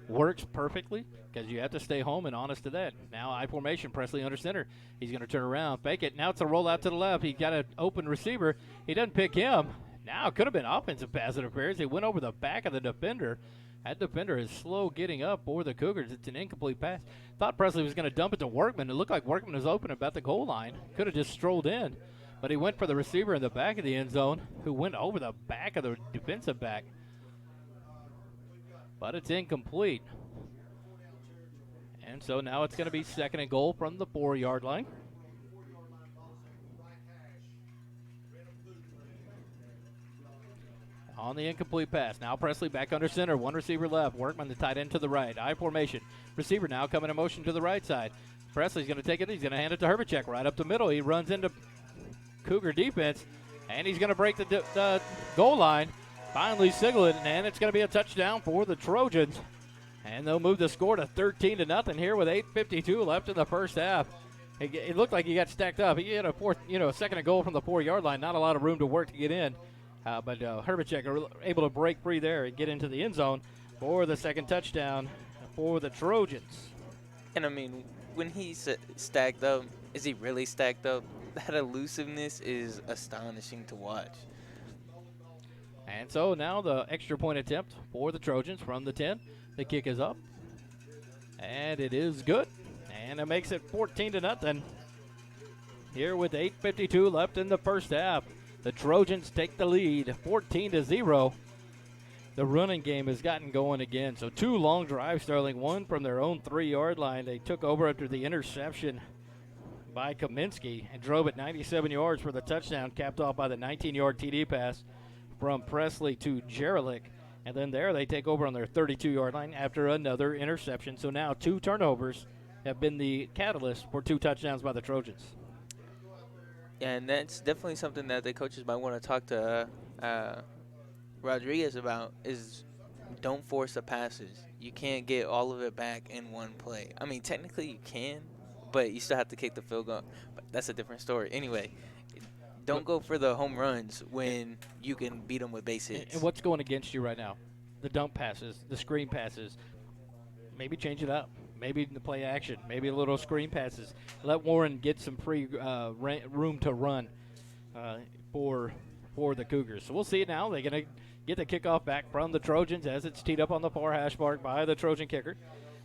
works perfectly because you have to stay home and honest to that. Now I formation, Presley under center. He's going to turn around, fake it. Now it's a rollout to the left. He got an open receiver. He doesn't pick him. Now it could have been offensive pass interference. He went over the back of the defender. That defender is slow getting up for the Cougars. It's an incomplete pass. Thought Presley was going to dump it to Workman. It looked like Workman was open about the goal line. Could have just strolled in. But he went for the receiver in the back of the end zone who went over the back of the defensive back. But it's incomplete. And so now it's going to be 2nd and goal from the 4-yard line. On the incomplete pass. Now Presley back under center. One receiver left. Workman the tight end to the right. I formation. Receiver now coming in motion to the right side. Presley's going to take it. He's going to hand it to Herbacek right up the middle. He runs into Cougar defense, and he's going to break the goal line. Finally signal it, and it's going to be a touchdown for the Trojans. And they'll move the score to 13-0 here with 8:52 left in the first half. It looked like he got stacked up. He had a 2nd and goal from the 4-yard line. Not a lot of room to work to get in. But Herbacek are able to break free there and get into the end zone for the 2nd touchdown for the Trojans. And, I mean, when he's stacked up, is he really stacked up? That elusiveness is astonishing to watch. And so now the extra point attempt for the Trojans from the 10. The kick is up. And it is good. And it makes it 14-0 here with 8:52 left in the first half. The Trojans take the lead, 14-0. The running game has gotten going again. So 2 long drives, Sterling, one from their own 3-yard line. They took over after the interception by Kaminsky and drove it 97 yards for the touchdown, capped off by the 19-yard TD pass from Presley to Jarrell. And then there they take over on their 32-yard line after another interception. So now 2 turnovers have been the catalyst for 2 touchdowns by the Trojans. And that's definitely something that the coaches might want to talk to Rodriguez about is don't force the passes. You can't get all of it back in one play. I mean, technically you can, but you still have to kick the field goal. But that's a different story. Anyway, don't go for the home runs when you can beat them with base hits. And what's going against you right now? The dump passes, the screen passes. Maybe change it up. Maybe the play action. Maybe a little screen passes. Let Warren get some free room to run for the Cougars. So we'll see it now. They're going to get the kickoff back from the Trojans as it's teed up on the far hash mark by the Trojan kicker.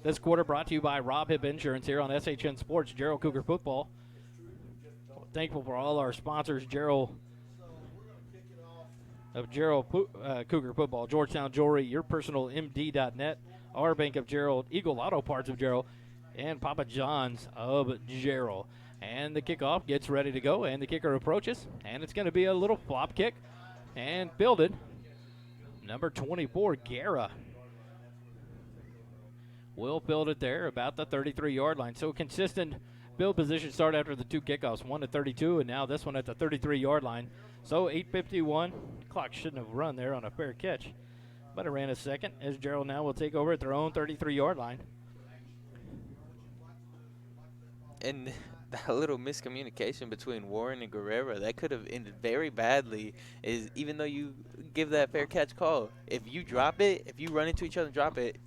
This quarter brought to you by Rob Hibb Insurance here on SHN Sports, Jarrell Cougar Football. Thankful for all our sponsors, Jarrell Cougar Football, Georgetown Jewelry, YourPersonalMD.net, Our Bank of Jarrell, Eagle Auto Parts of Jarrell, and Papa John's of Jarrell. And the kickoff gets ready to go, and the kicker approaches, and it's going to be a little flop kick, and fielded. Number 24, Guerra, will field it there about the 33-yard line. So consistent field position start after the 2 kickoffs, one at 32, and now this one at the 33-yard line. So 8:51. Clock shouldn't have run there on a fair catch, but it ran a second as Jarrell now will take over at their own 33-yard line. And that little miscommunication between Warren and Guerrero, that could have ended very badly, is even though you give that fair catch call, if you drop it, if you run into each other and drop it,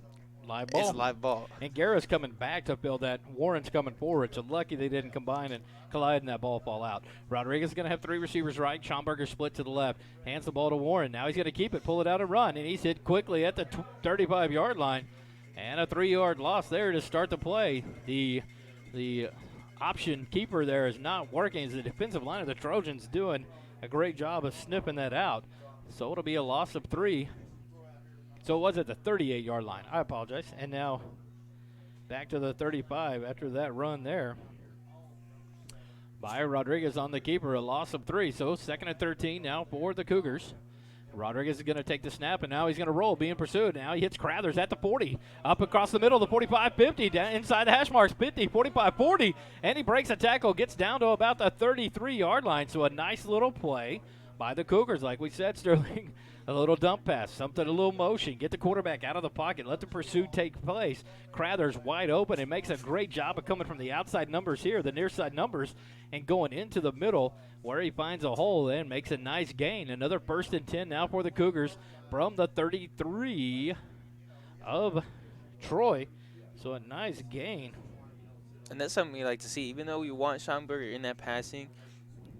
live ball. It's a live ball. And Guerra's coming back to field that. Warren's coming forward, so lucky they didn't combine and collide and that ball fall out. Rodriguez is going to have 3 receivers right. Schomburger split to the left. Hands the ball to Warren. Now he's going to keep it, pull it out and run. And he's hit quickly at the 35-yard line. And a 3-yard loss there to start the play. The option keeper there is not working as the defensive line of the Trojans doing a great job of sniffing that out. So it'll be a loss of 3. So it was at the 38-yard line. I apologize. And now back to the 35 after that run there by Rodriguez on the keeper, a loss of 3. So 2nd and 13 now for the Cougars. Rodriguez is going to take the snap, and now he's going to roll, being pursued. Now he hits Crathers at the 40, up across the middle, the 45-50, down inside the hash marks, 50, 45-40, and he breaks a tackle, gets down to about the 33-yard line. So a nice little play by the Cougars, like we said, Sterling. A little dump pass, something, a little motion. Get the quarterback out of the pocket. Let the pursuit take place. Crowther's wide open and makes a great job of coming from the outside numbers here, the near side numbers, and going into the middle where he finds a hole and makes a nice gain. Another 1st and 10 now for the Cougars from the 33 of Troy. So a nice gain. And that's something we like to see. Even though we want Schomburger in that passing,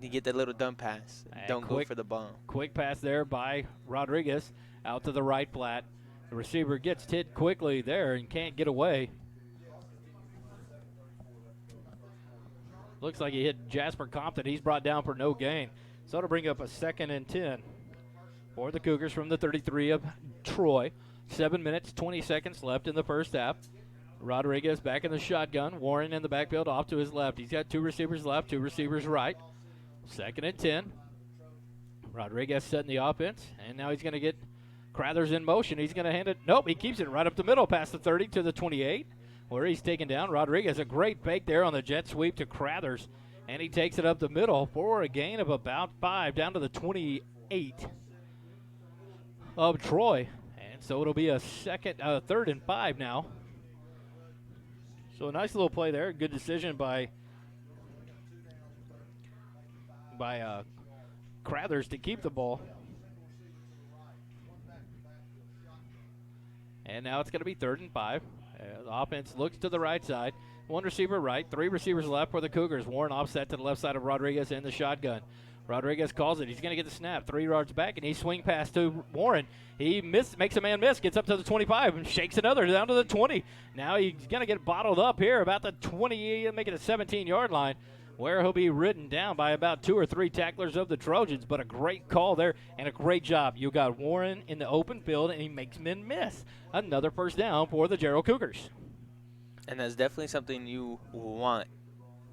you get that little dump pass. And Don't go for the bomb. Quick pass there by Rodriguez out to the right flat. The receiver gets hit quickly there and can't get away. Looks like he hit Jasper Compton. He's brought down for no gain. So it'll bring up a 2nd and 10 for the Cougars from the 33 of Troy. 7 minutes, 20 seconds left in the first half. Rodriguez back in the shotgun. Warren in the backfield off to his left. He's got 2 receivers left, 2 receivers right. 2nd and 10. Rodriguez setting the offense, and now he's going to get Crothers in motion. He's going to hand it. Nope, he keeps it right up the middle past the 30 to the 28, where he's taken down. Rodriguez, a great fake there on the jet sweep to Crothers, and he takes it up the middle for a gain of about 5 down to the 28 of Troy. And so it'll be a 3rd and 5 now. So a nice little play there. Good decision by Crothers to keep the ball. And now it's going to be 3rd and 5. The offense looks to the right side. 1 receiver right, 3 receivers left for the Cougars. Warren offset to the left side of Rodriguez in the shotgun. Rodriguez calls it. He's going to get the snap. 3 yards back, and he swing pass to Warren. He makes a man miss, gets up to the 25, and shakes another down to the 20. Now he's going to get bottled up here about the 20, making a 17-yard line, where he'll be ridden down by about 2 or 3 tacklers of the Trojans. But a great call there and a great job. You got Warren in the open field, and he makes men miss. Another first down for the Jarrell Cougars. And that's definitely something you want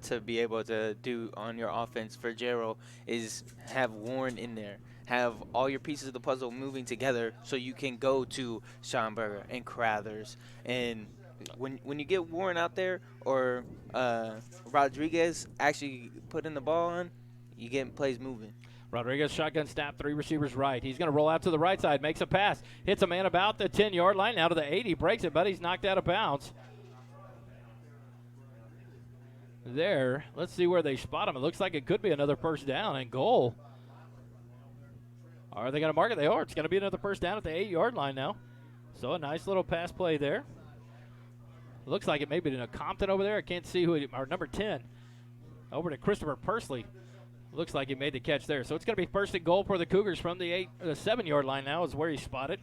to be able to do on your offense for Jarrell, is have Warren in there. Have all your pieces of the puzzle moving together so you can go to Schomburger and Crothers. And when you get Warren out there, or Rodriguez actually putting the ball on, you get plays moving. Rodriguez shotgun snap, 3 receivers right. He's going to roll out to the right side, makes a pass, hits a man about the 10-yard line, out to the 80, breaks it, but he's knocked out of bounds. There, let's see where they spot him. It looks like it could be another first down and goal. Are they going to mark it? They are. It's going to be another first down at the 8-yard line now. So a nice little pass play there. Looks like it may be in a Compton over there. I can't see who, or number 10, over to Christopher Pursley. Looks like he made the catch there. So it's going to be 1st and goal for the Cougars from the 7-yard line now is where he spotted.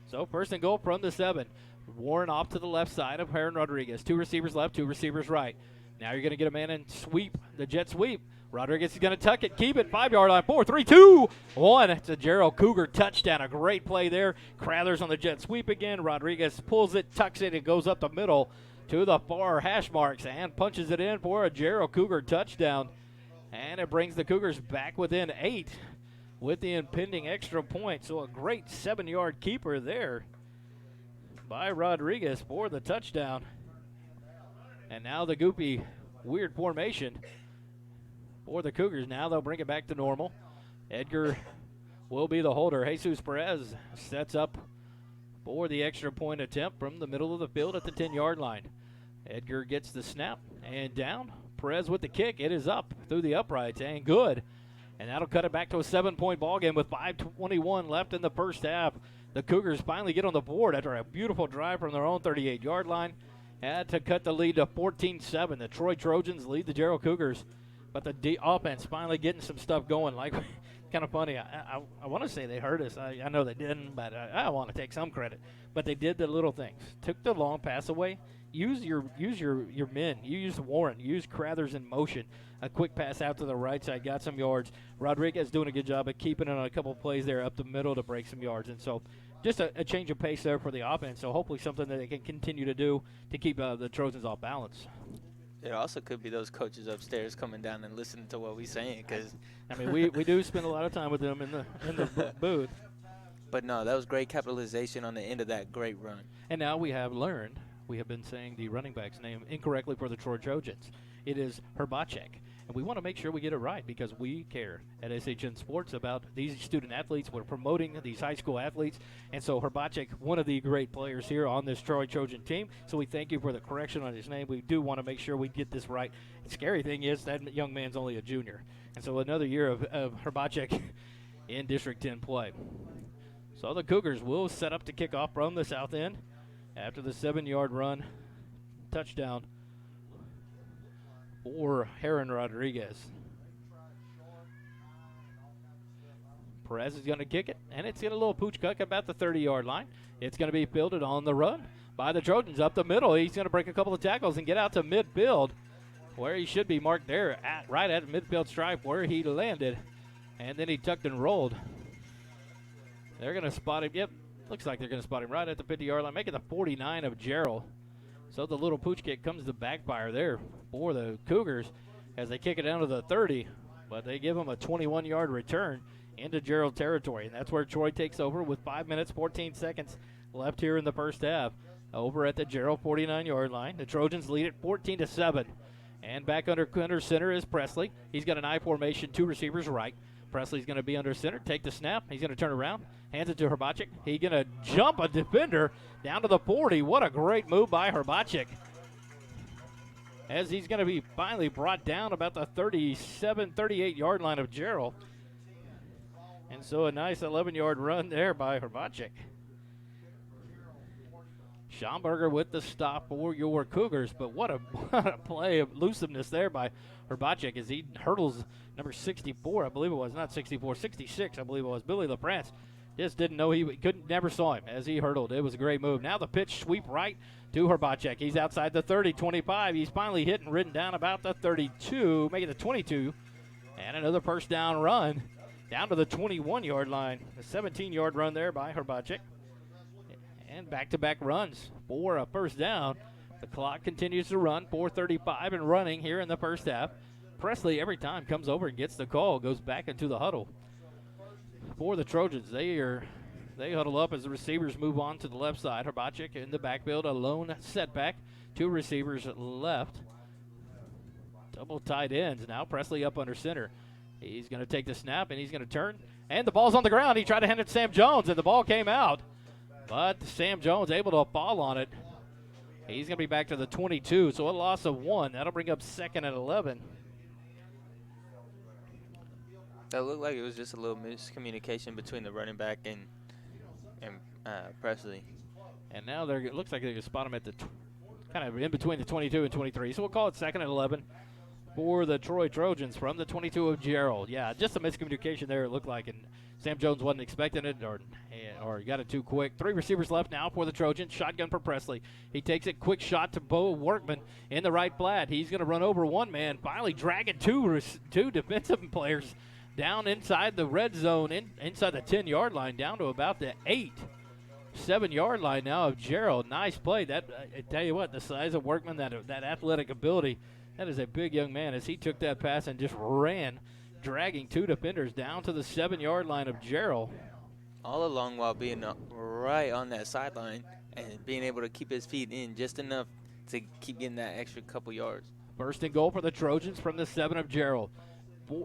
So 1st and goal from the 7. Warren off to the left side of Heron Rodriguez. 2 receivers left, 2 receivers right. Now you're going to get a man in sweep, the jet sweep. Rodriguez is going to tuck it, keep it, 5-yard line, 4, 3, 2, 1. It's a Jarrell Cougar touchdown. A great play there. Crothers on the jet sweep again. Rodriguez pulls it, tucks it, and goes up the middle to the far hash marks and punches it in for a Jarrell Cougar touchdown. And it brings the Cougars back within 8 with the impending extra point. So a great 7-yard keeper there by Rodriguez for the touchdown. And now the goopy, weird formation for the Cougars. Now they'll bring it back to normal. Edgar will be the holder. Jesus Perez sets up for the extra point attempt from the middle of the field at the 10-yard line. Edgar gets the snap and down. Perez with the kick. It is up through the uprights and good. And that'll cut it back to a 7-point ball game with 5:21 left in the first half. The Cougars finally get on the board after a beautiful drive from their own 38-yard line. Had to cut the lead to 14-7. The Troy Trojans lead the Jarrell Cougars. But the offense finally getting some stuff going. Like, kind of funny. I want to say they hurt us. I know they didn't, but I want to take some credit. But they did the little things. Took the long pass away. Use your men. You use Warren. Use Crothers in motion. A quick pass out to the right side. Got some yards. Rodriguez doing a good job of keeping it on a couple of plays there up the middle to break some yards. And so just a change of pace there for the offense. So hopefully something that they can continue to do to keep the Trojans off balance. It also could be those coaches upstairs coming down and listening to what we're saying. Cause I mean, we do spend a lot of time with them in the booth. But no, that was great capitalization on the end of that great run. And now we have learned, we have been saying the running back's name incorrectly for the Troy Trojans. It is Herbacek. And we want to make sure we get it right because we care at SHN Sports about these student athletes. We're promoting these high school athletes. And so Herbacek, one of the great players here on this Troy Trojan team. So we thank you for the correction on his name. We do want to make sure we get this right. The scary thing is that young man's only a junior. And so another year of Herbacek in District 10 play. So the Cougars will set up to kick off from the south end after the 7-yard run. Touchdown for Heron Rodriguez. Perez is going to kick it, and it's got a little pooch cuck about the 30-yard line. It's going to be fielded on the run by the Trojans up the middle. He's going to break a couple of tackles and get out to midfield, where he should be marked there, right at midfield stripe where he landed. And then he tucked and rolled. They're going to spot him. Yep, looks like they're going to spot him right at the 50-yard line, making the 49 of Jarrell. So the little pooch kick comes to backfire there for the Cougars as they kick it down to the 30. But they give him a 21-yard return into Jarrell territory. And that's where Troy takes over with 5 minutes, 14 seconds left here in the first half. Over at the Jarrell 49-yard line. The Trojans lead it 14-7. And back under center is Presley. He's got an I formation, 2 receivers right. Presley's going to be under center, take the snap. He's going to turn around, hands it to Herbacek. He's going to jump a defender down to the 40. What a great move by Herbacek. As he's going to be finally brought down about the 37, 38-yard line of Jarrell. And so a nice 11-yard run there by Herbacek. Schomburger with the stop for your Cougars, but what a play of elusiveness there by Herbacek as he hurdles number 64, I believe it was, not 64, 66, I believe it was. Billy LaPrance just didn't know never saw him as he hurdled. It was a great move. Now the pitch sweep right to Herbacek. He's outside the 30, 25. He's finally hit and ridden down about the 32, making the 22. And another first down run down to the 21-yard line. A 17-yard run there by Herbacek. And back-to-back runs for a first down. The clock continues to run, 4:35 and running here in the first half. Presley every time comes over and gets the call, goes back into the huddle. For the Trojans, they huddle up as the receivers move on to the left side. Herbacek in the backfield, a lone setback. 2 receivers left. Double tight ends. Now Presley up under center. He's going to take the snap, and he's going to turn. And the ball's on the ground. He tried to hand it to Sam Jones, and the ball came out. But Sam Jones able to fall on it. He's going to be back to the 22, so a loss of 1. That'll bring up 2nd and 11. That looked like it was just a little miscommunication between the running back and Presley. And now it looks like they're going to spot him at the kind of in between the 22 and 23. So we'll call it 2nd and 11 for the Troy Trojans from the 22 of Jarrell. Yeah, just a miscommunication there, it looked like, and Sam Jones wasn't expecting it or got it too quick. 3 receivers left now for the Trojans. Shotgun for Presley. He takes it, quick shot to Bo Workman in the right flat. He's going to run over one man, finally dragging two defensive players down inside the red zone, inside the 10-yard line, down to about the 7-yard line now of Jarrell. Nice play. That I tell you what, the size of Workman, that athletic ability, that is a big young man as he took that pass and just ran, dragging 2 defenders down to the 7-yard line of Jarrell. All along while being right on that sideline and being able to keep his feet in just enough to keep getting that extra couple yards. First and goal for the Trojans from the 7 of Jarrell.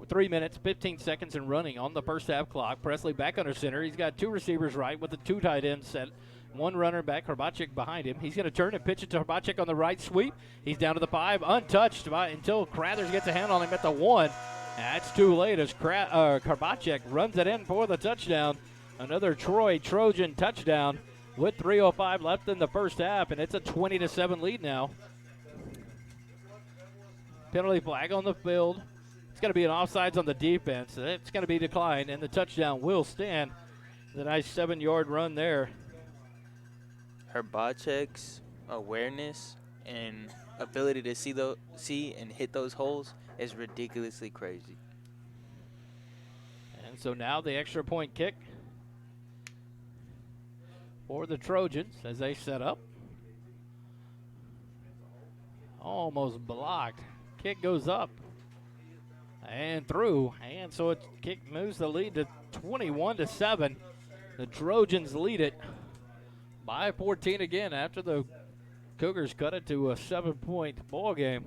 3 minutes, 15 seconds and running on the first half clock. Presley back under center. He's got 2 receivers right with the 2 tight ends set. 1 runner back, Herbacek behind him. He's going to turn and pitch it to Herbacek on the right sweep. He's down to the 5, untouched until Crathers gets a hand on him at the 1. That's too late as Herbacek runs it in for the touchdown. Another Troy Trojan touchdown with 3:05 left in the first half, and it's a 20-7 lead now. Penalty flag on the field. It's going to be an offsides on the defense. It's going to be declined, and the touchdown will stand. The nice 7-yard run there. Herbacek's awareness and ability to see and hit those holes is ridiculously crazy. And so now the extra point kick for the Trojans as they set up. Almost blocked. Kick goes up and through. And so it kick moves the lead to 21-7. The Trojans lead it by 14 again after the Cougars cut it to a 7-point ball game.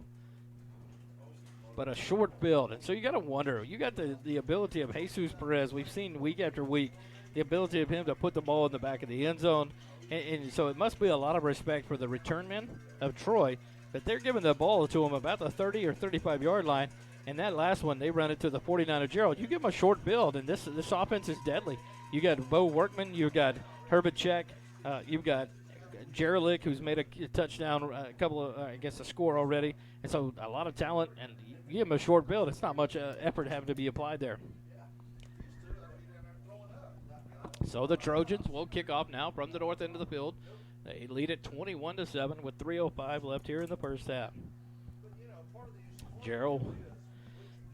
but a short build. And so you got to wonder, you got the ability of Jesus Perez. We've seen week after week the ability of him to put the ball in the back of the end zone. And so it must be a lot of respect for the return men of Troy that they're giving the ball to him about the 30 or 35-yard line. And that last one, they run it to the 49 of Jarrell. You give him a short build, and this offense is deadly. You got Bo Workman, you got Herbert Check, you've got Jarrell, who's made a touchdown, a couple of, I guess, a score already. And so a lot of talent, and you give him a short build. It's not much effort having to be applied there. So the Trojans will kick off now from the north end of the field. They lead it 21-7 with 3:05 left here in the first half. Jarrell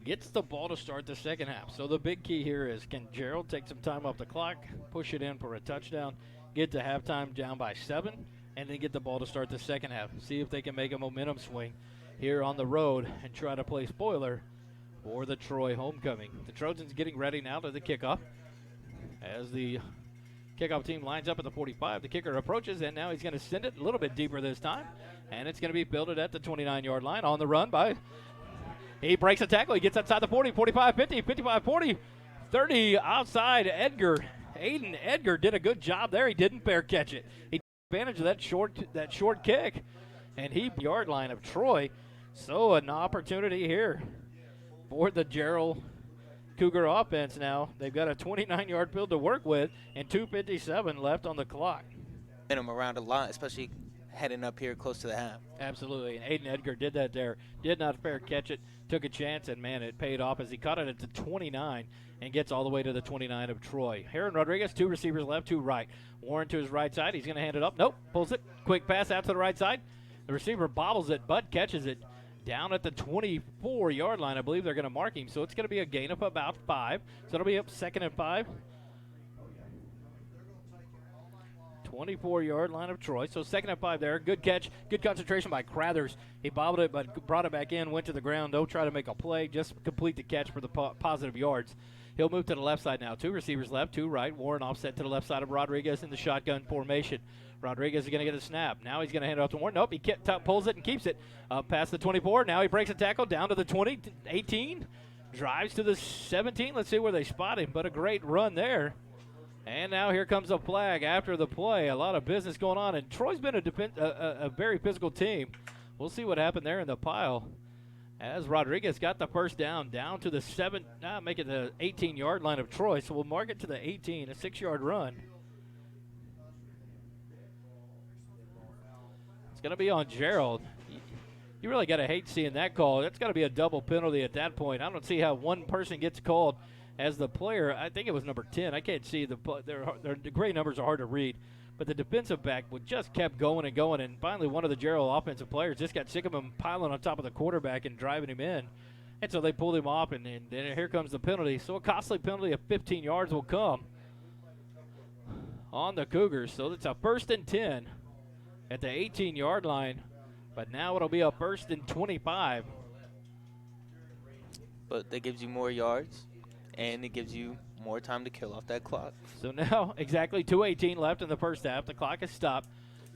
gets the ball to start the second half. So the big key here is, can Jarrell take some time off the clock, push it in for a touchdown, get to halftime down by 7, and then get the ball to start the second half. See if they can make a momentum swing here on the road and try to play spoiler for the Troy homecoming. The Trojans getting ready now to the kickoff. As the kickoff team lines up at the 45, the kicker approaches, and now he's going to send it a little bit deeper this time. And it's going to be fielded at the 29-yard line on the run by... He breaks a tackle. He gets outside the 40, 45, 50, 55, 40, 30, outside Edgar. Aiden Edgar did a good job there. He didn't fair catch it. He took advantage of that short kick, and he yard line of Troy. So an opportunity here for the Jarrell Cougar offense now. They've got a 29-yard field to work with and 2:57 left on the clock. And him around a lot, especially heading up here close to the half. Absolutely, and Aiden Edgar did that there. Did not fair catch it, took a chance, and, man, it paid off as he caught it at the 29 and gets all the way to the 29 of Troy. Heron Rodriguez, 2 receivers left, 2 right. Warren to his right side. He's going to hand it up. Nope, pulls it. Quick pass out to the right side. The receiver bobbles it, but catches it down at the 24-yard line. I believe they're going to mark him, so it's going to be a gain of about 5. So it'll be up 2nd and 5. 24-yard line of Troy. So 2nd and 5 there. Good catch. Good concentration by Crathers. He bobbled it but brought it back in, went to the ground. Don't try to make a play. Just complete the catch for the positive yards. He'll move to the left side now. 2 receivers left, 2 right. Warren offset to the left side of Rodriguez in the shotgun formation. Rodriguez is going to get a snap. Now he's going to hand it off to Warren. Nope, he pulls it and keeps it up past the 24. Now he breaks a tackle down to the 20, 18. Drives to the 17. Let's see where they spot him, but a great run there. And now here comes a flag after the play. A lot of business going on, and Troy's been a very physical team. We'll see what happened there in the pile as Rodriguez got the first down to the make it the 18-yard line of Troy. So we'll mark it to the 18, a 6-yard run. It's going to be on Jarrell. You really got to hate seeing that call. That's got to be a double penalty at that point. I don't see how one person gets called as the player. I think it was number 10. I can't see. The gray numbers are hard to read. But the defensive back just kept going and going. And finally, one of the Jarrell offensive players just got sick of him piling on top of the quarterback and driving him in. And so they pulled him off, and then here comes the penalty. So a costly penalty of 15 yards will come on the Cougars. So it's a 1st and 10 at the 18-yard line. But now it'll be a 1st and 25. But that gives you more yards, and it gives you more time to kill off that clock. So now exactly 2:18 left in the first half. The clock is stopped.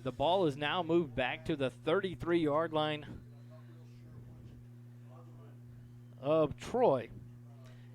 The ball is now moved back to the 33-yard line of Troy.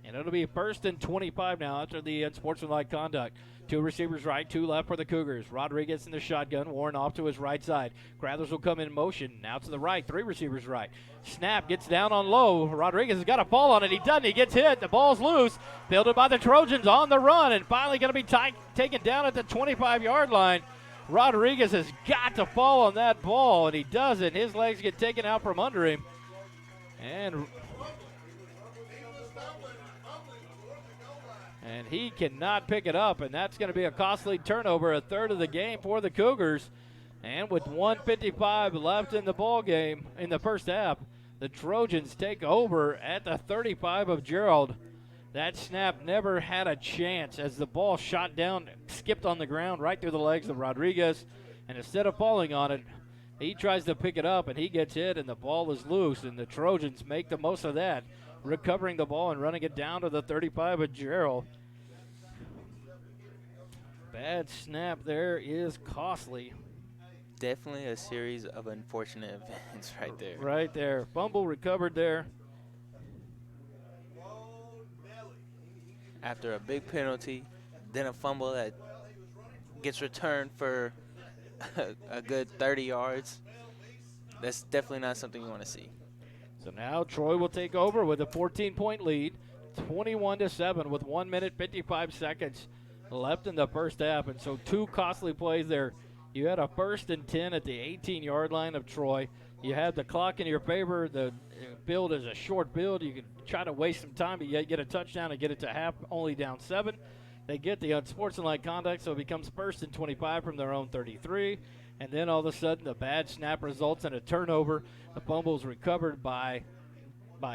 And it'll be 1st and 25 now after the unsportsmanlike conduct. 2 receivers right, 2 left for the Cougars. Rodriguez in the shotgun, Warren off to his right side. Crathers will come in motion. Now to the right, 3 receivers right. Snap, gets down on low. Rodriguez has got a fall on it. He doesn't. He gets hit. The ball's loose. Fielded by the Trojans on the run, and finally going to be taken down at the 25-yard line. Rodriguez has got to fall on that ball, and he doesn't. His legs get taken out from under him. And he cannot pick it up, and that's going to be a costly turnover, a third of the game for the Cougars. And with 1:55 left in the ball game in the first half, the Trojans take over at the 35 of Jarrell. That snap never had a chance as the ball shot down, skipped on the ground right through the legs of Rodriguez. And instead of falling on it, he tries to pick it up, and he gets hit, and the ball is loose. And the Trojans make the most of that, recovering the ball and running it down to the 35 of Jarrell. Bad snap there is costly. Definitely a series of unfortunate events right there. Right there. Fumble recovered there. after a big penalty, then a fumble that gets returned for a good 30 yards. That's definitely not something you want to see. So now Troy will take over with a 14-point lead, 21-7 with 1 minute 55 seconds left in the first half. And so 2 costly plays there. You had a 1st and 10 at the 18-yard line of Troy. You had the clock in your favor. The build is a short build. You can try to waste some time, but yet get a touchdown and get it to half, only down 7. They get the unsportsmanlike conduct, so it becomes 1st and 25 from their own 33. And then all of a sudden, the bad snap results in a turnover. The fumble is recovered by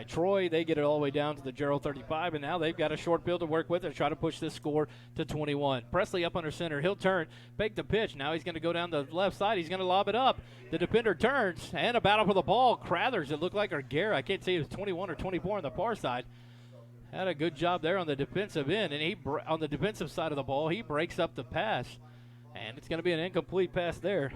Troy. They get it all the way down to the Jarrell 35, and now they've got a short field to work with and try to push this score to 21. Presley up under center. He'll turn, fake the pitch. Now he's going to go down the left side. He's going to lob it up. The defender turns, and a battle for the ball. Crathers, it looked like, or Gare, I can't say it was 21 or 24 on the far side. Had a good job there on the defensive end, and on the defensive side of the ball, he breaks up the pass. And it's going to be an incomplete pass there.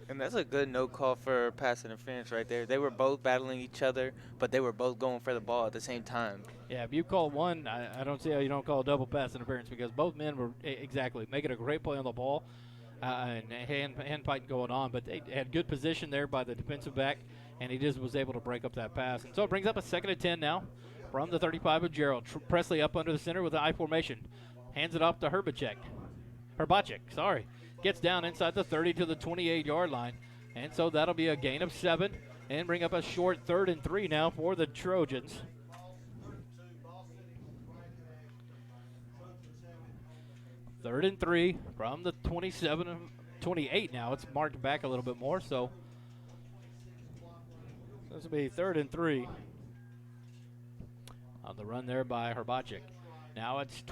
And that's a good no call for pass interference right there. They were both battling each other, but they were both going for the ball at the same time. Yeah, if you call one, I don't see how you don't call a double pass interference, because both men were exactly making a great play on the ball and hand fighting going on. But they had good position there by the defensive back, and he just was able to break up that pass. And so it brings up a 2nd and 10 now from the 35 of Jarrell. Presley up under the center with the I formation. Hands it off to Herbacek, sorry. Gets down inside the 30 to the 28-yard line. And so that'll be a gain of 7 and bring up a short 3rd and 3 now for the Trojans. Third and 3 from the 28 now. It's marked back a little bit more, so this will be 3rd and 3 on the run there by Herbacek. Now it's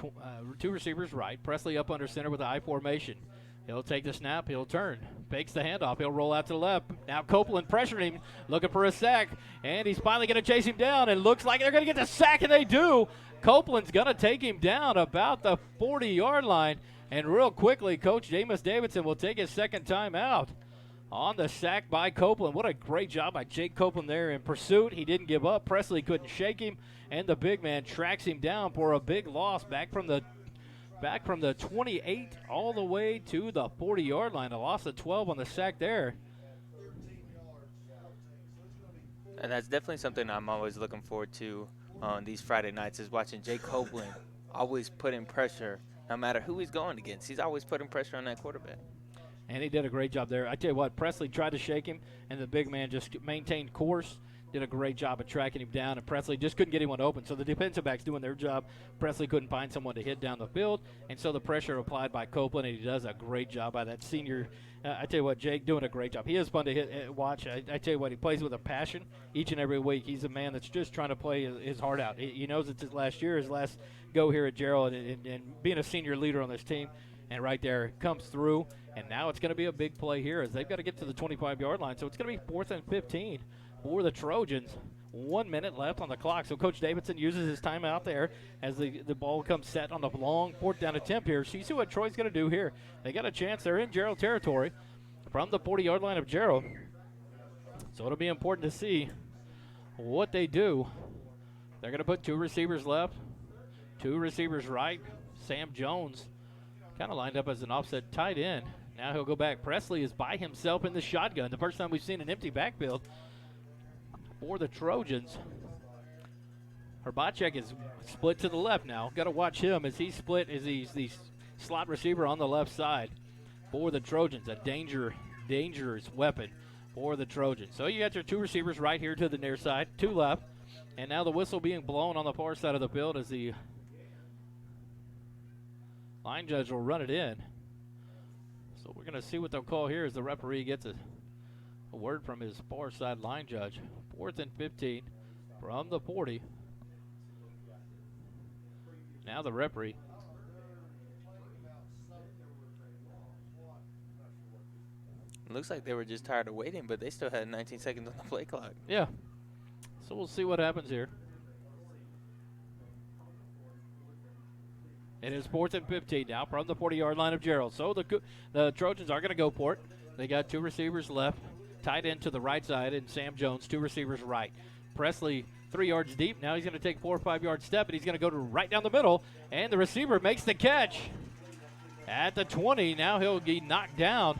2 receivers right. Presley up under center with the I formation. He'll take the snap. He'll turn. Fakes the handoff. He'll roll out to the left. Now Copeland pressuring him, looking for a sack. And he's finally going to chase him down. It looks like they're going to get the sack, and they do. Copeland's going to take him down about the 40-yard line. And real quickly, Coach Jameis Davidson will take his 2nd time out on the sack by Copeland. What a great job by Jake Copeland there in pursuit. He didn't give up. Presley couldn't shake him. And the big man tracks him down for a big loss back from the 28 all the way to the 40-yard line. A loss of 12 on the sack there. And that's definitely something I'm always looking forward to on these Friday nights, is watching Jake Copeland always putting pressure. No matter who he's going against, he's always putting pressure on that quarterback. And he did a great job there. I tell you what, Presley tried to shake him, and the big man just maintained course. Did a great job of tracking him down, and Presley just couldn't get anyone open. So the defensive backs doing their job. Presley couldn't find someone to hit down the field, and so the pressure applied by Copeland, and he does a great job by that senior. I tell you what, Jake doing a great job. He is fun to watch. I tell you what, he plays with a passion each and every week. He's a man that's just trying to play his heart out. He knows it's his last year, his last go here at Jarrell, and being a senior leader on this team. And right there, comes through. And now it's going to be a big play here as they've got to get to the 25-yard line. So it's going to be 4th and 15 for the Trojans. 1 minute left on the clock. So Coach Davidson uses his timeout there as the ball comes set on the long 4th down attempt here. So you see what Troy's going to do here. They got a chance. They're in Jarrell territory from the 40-yard line of Jarrell. So it'll be important to see what they do. They're going to put 2 receivers left, 2 receivers right. Sam Jones kind of lined up as an offset tight end. Now he'll go back. Presley is by himself in the shotgun. The first time we've seen an empty backfield for the Trojans. Herbacek is split to the left now. Got to watch him as he's split as he's the slot receiver on the left side for the Trojans. A dangerous weapon for the Trojans. So you got your 2 receivers right here to the near side, 2 left. And now the whistle being blown on the far side of the field as the line judge will run it in. So we're going to see what they'll call here as the referee gets a word from his far side line judge. 4th and 15 from the 40. Now the referee. It looks like they were just tired of waiting, but they still had 19 seconds on the play clock. Yeah. So we'll see what happens here. It is 4th and 15 now from the 40-yard line of Jarrell. So the Trojans are going to go for it. They got 2 receivers left. Tight end to the right side, and Sam Jones, 2 receivers right. Presley 3 yards deep. Now he's going to take 4 or 5 yard step, and he's going to go to right down the middle, and the receiver makes the catch at the 20. Now he'll be knocked down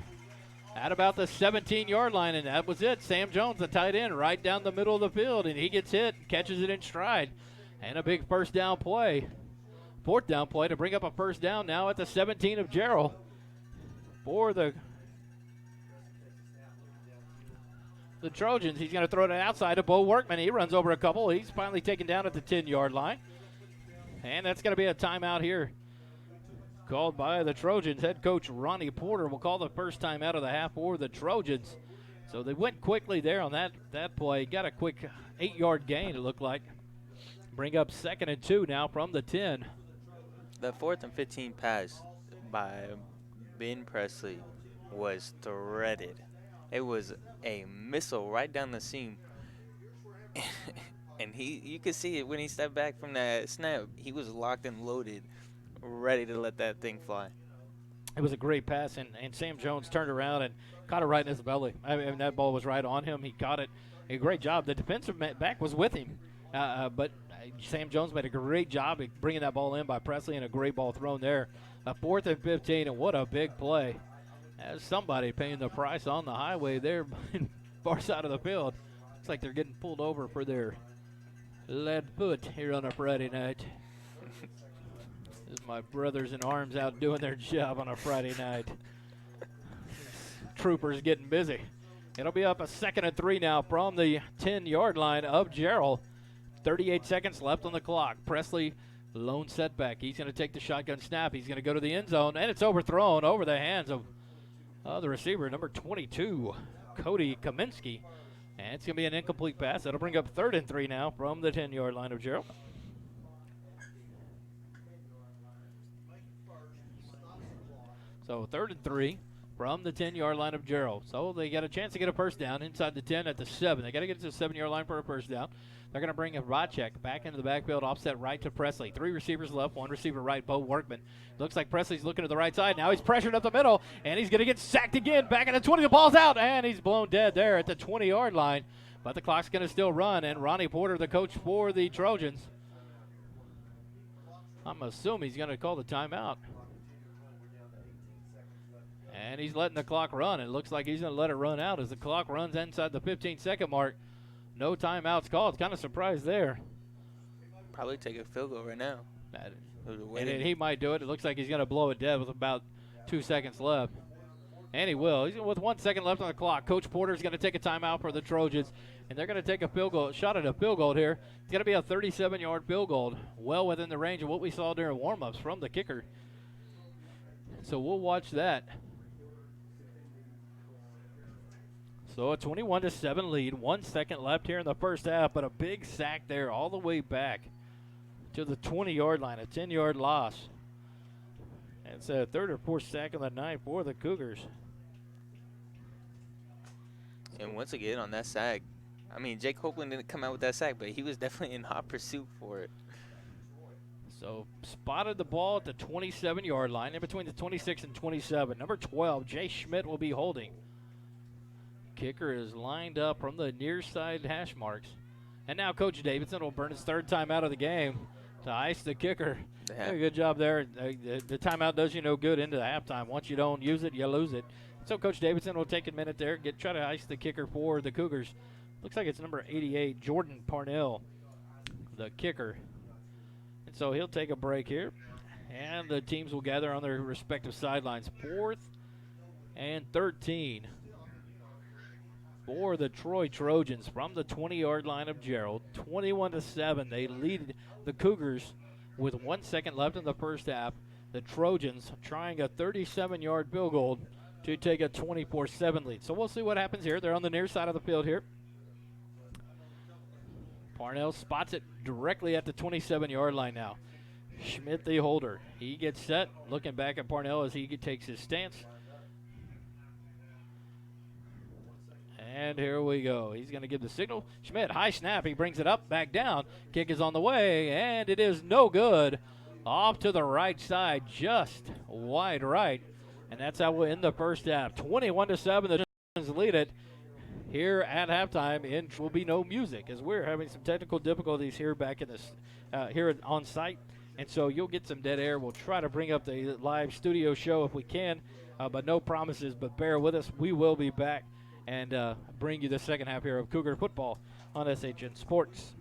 at about the 17-yard line, and that was it. Sam Jones, the tight end, right down the middle of the field, and he gets hit, catches it in stride, and a big first down play. 4th down play to bring up a first down now at the 17 of Jarrell for the Trojans. He's going to throw it outside to Bo Workman. He runs over a couple. He's finally taken down at the 10-yard line, and that's going to be a timeout here called by the Trojans. Head coach Ronnie Porter will call the first time out of the half for the Trojans. So they went quickly there on that play. Got a quick 8-yard gain, it looked like. Bring up 2nd and 2 now from the 10. The 4th and 15 pass by Ben Presley was threaded. It was a missile right down the seam. And you could see it when he stepped back from that snap. He was locked and loaded, ready to let that thing fly. It was a great pass, and Sam Jones turned around and caught it right in his belly. I mean, that ball was right on him. He caught it. A great job. The defensive back was with him, but Sam Jones made a great job of bringing that ball in by Presley, and a great ball thrown there. A 4th and 15, and what a big play. As somebody paying the price on the highway there, far side of the field. Looks like they're getting pulled over for their lead foot here on a Friday night. This is my brothers in arms out doing their job on a Friday night. Troopers getting busy. It'll be up a 2nd and 3 now from the 10-yard line of Jarrell. 38 seconds left on the clock. Presley, lone setback. He's going to take the shotgun snap. He's going to go to the end zone, and it's overthrown over the hands of the receiver, number 22, Cody Kaminsky. And it's going to be an incomplete pass. That'll bring up 3rd and 3 now from the 10-yard line of Jarrell. So 3rd and 3 from the 10-yard line of Jarrell. So they got a chance to get a first down inside the 10 at the 7. They got to get to the 7-yard line for a first down. They're going to bring a Rodcheck back into the backfield, offset right to Presley. 3 receivers left, 1 receiver right, Bo Workman. Looks like Presley's looking to the right side. Now he's pressured up the middle, and he's going to get sacked again. Back at the 20, the ball's out, and he's blown dead there at the 20-yard line. But the clock's going to still run, and Ronnie Porter, the coach for the Trojans, I'm assuming he's going to call the timeout. And he's letting the clock run. It looks like he's going to let it run out as the clock runs inside the 15-second mark. No timeouts called. Kind of surprised there. Probably take a field goal right now. And he might do it. It looks like he's going to blow it dead with about 2 seconds left. And he will. He's with 1 second left on the clock. Coach Porter's going to take a timeout for the Trojans. And they're going to take a field goal, shot at a field goal here. It's going to be a 37-yard field goal, well within the range of what we saw during warm-ups from the kicker. So we'll watch that. So a 21-7 lead, 1 second left here in the first half, but a big sack there all the way back to the 20-yard line, a 10-yard loss. It's a 3rd or 4th sack of the night for the Cougars. And once again on that sack, I mean, Jake Copeland didn't come out with that sack, but he was definitely in hot pursuit for it. So spotted the ball at the 27-yard line, in between the 26 and 27. Number 12, Jay Schmidt will be holding. Kicker is lined up from the near side hash marks. And now Coach Davidson will burn his 3rd time out of the game to ice the kicker. Yeah. Good job there. The timeout does you no good into the halftime. Once you don't use it, you lose it. So Coach Davidson will take a minute there, try to ice the kicker for the Cougars. Looks like it's number 88, Jordan Parnell, the kicker. And so he'll take a break here. And the teams will gather on their respective sidelines. 4th and 13. For the Troy Trojans from the 20-yard line of Jarrell, 21-7. They lead the Cougars with 1 second left in the first half. The Trojans trying a 37-yard field goal to take a 24-7 lead. So we'll see what happens here. They're on the near side of the field here. Parnell spots it directly at the 27-yard line now. Schmidt, the holder. He gets set, looking back at Parnell as he takes his stance. And here we go. He's going to give the signal. Schmidt, high snap. He brings it up, back down. Kick is on the way, and it is no good. Off to the right side, just wide right. And that's how we'll end the first half. 21-7, the Trojans lead it. here at halftime, and will be no music as we're having some technical difficulties here back in this here on site, and so you'll get some dead air. We'll try to bring up the live studio show if we can, but no promises. But bear with us. We will be back and bring you the second half here of Cougar football on SHN Sports.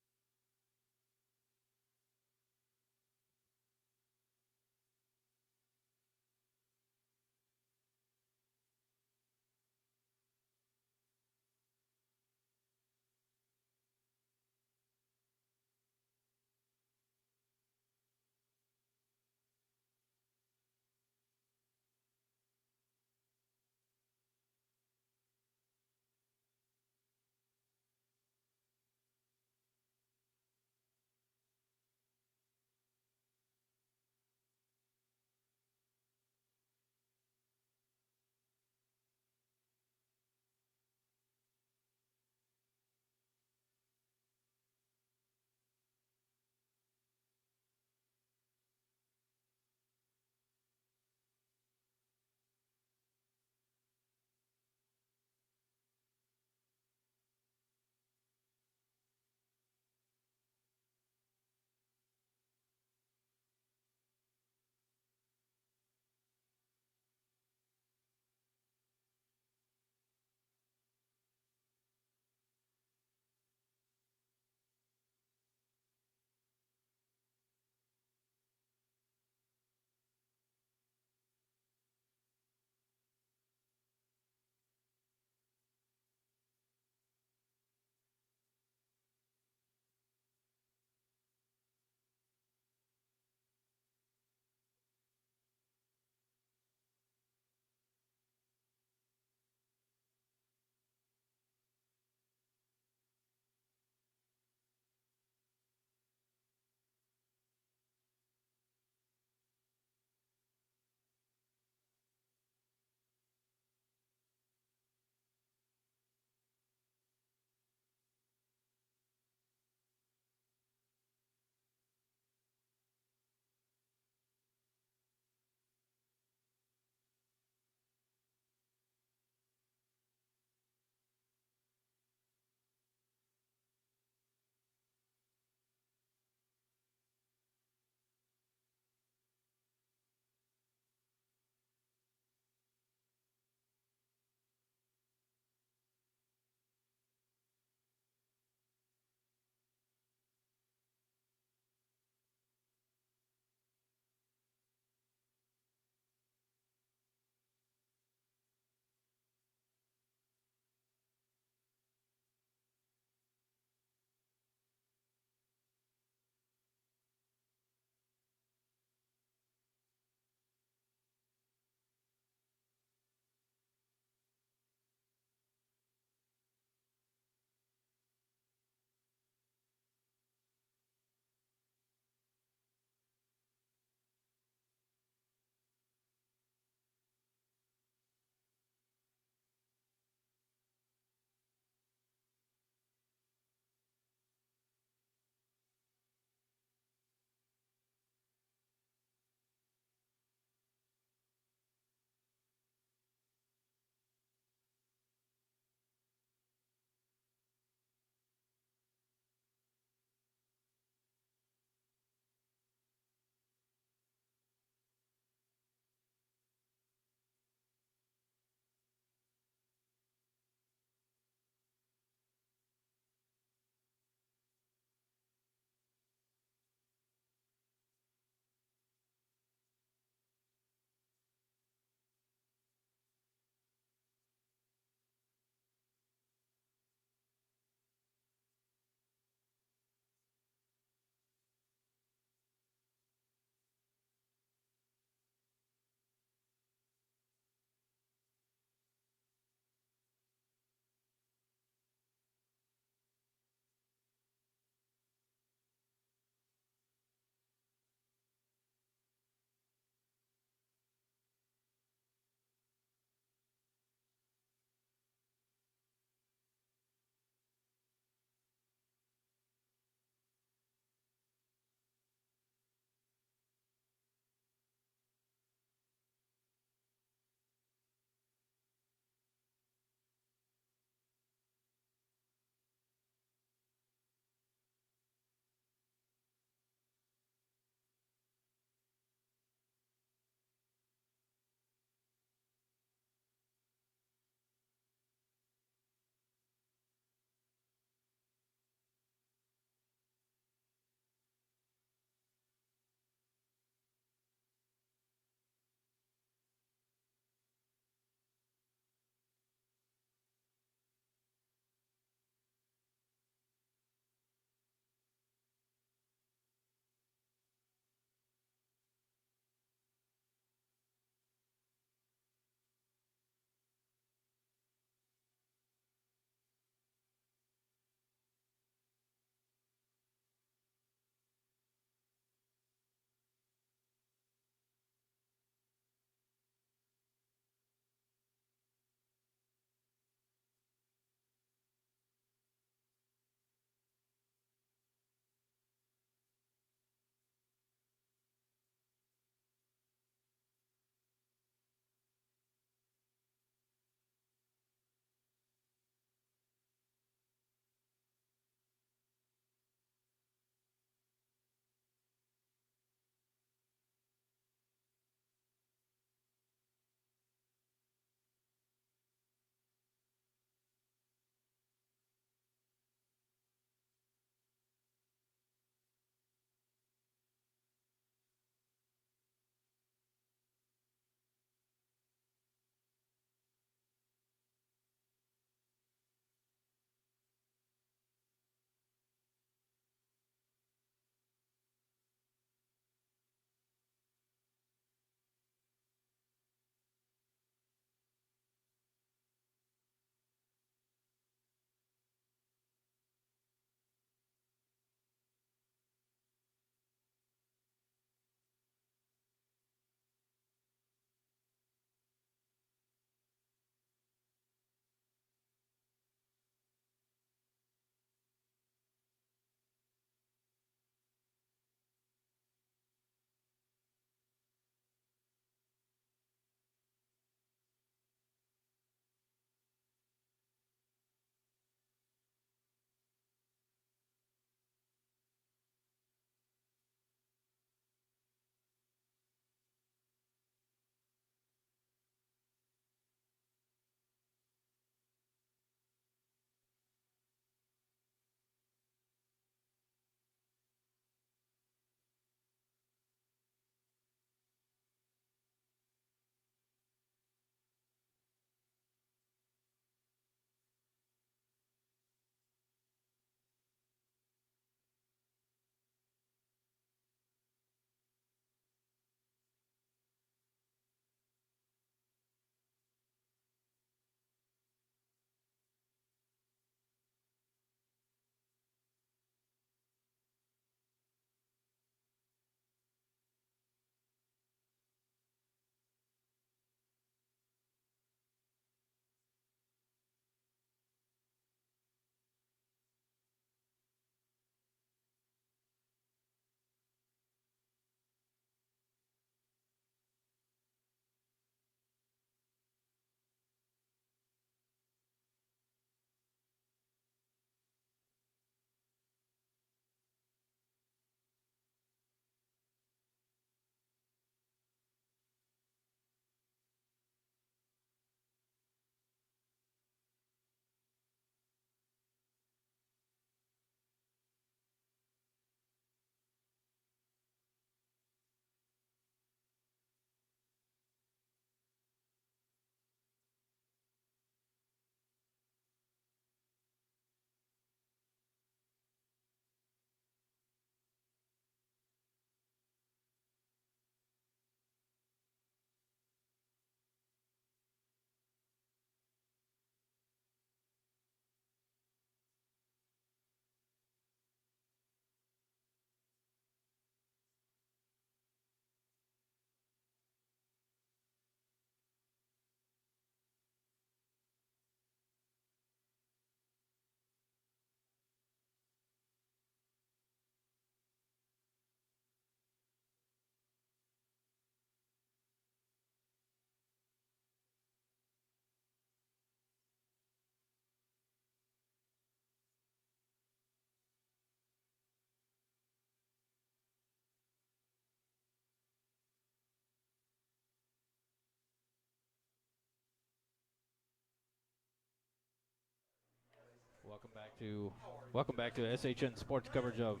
Welcome back to SHN Sports coverage of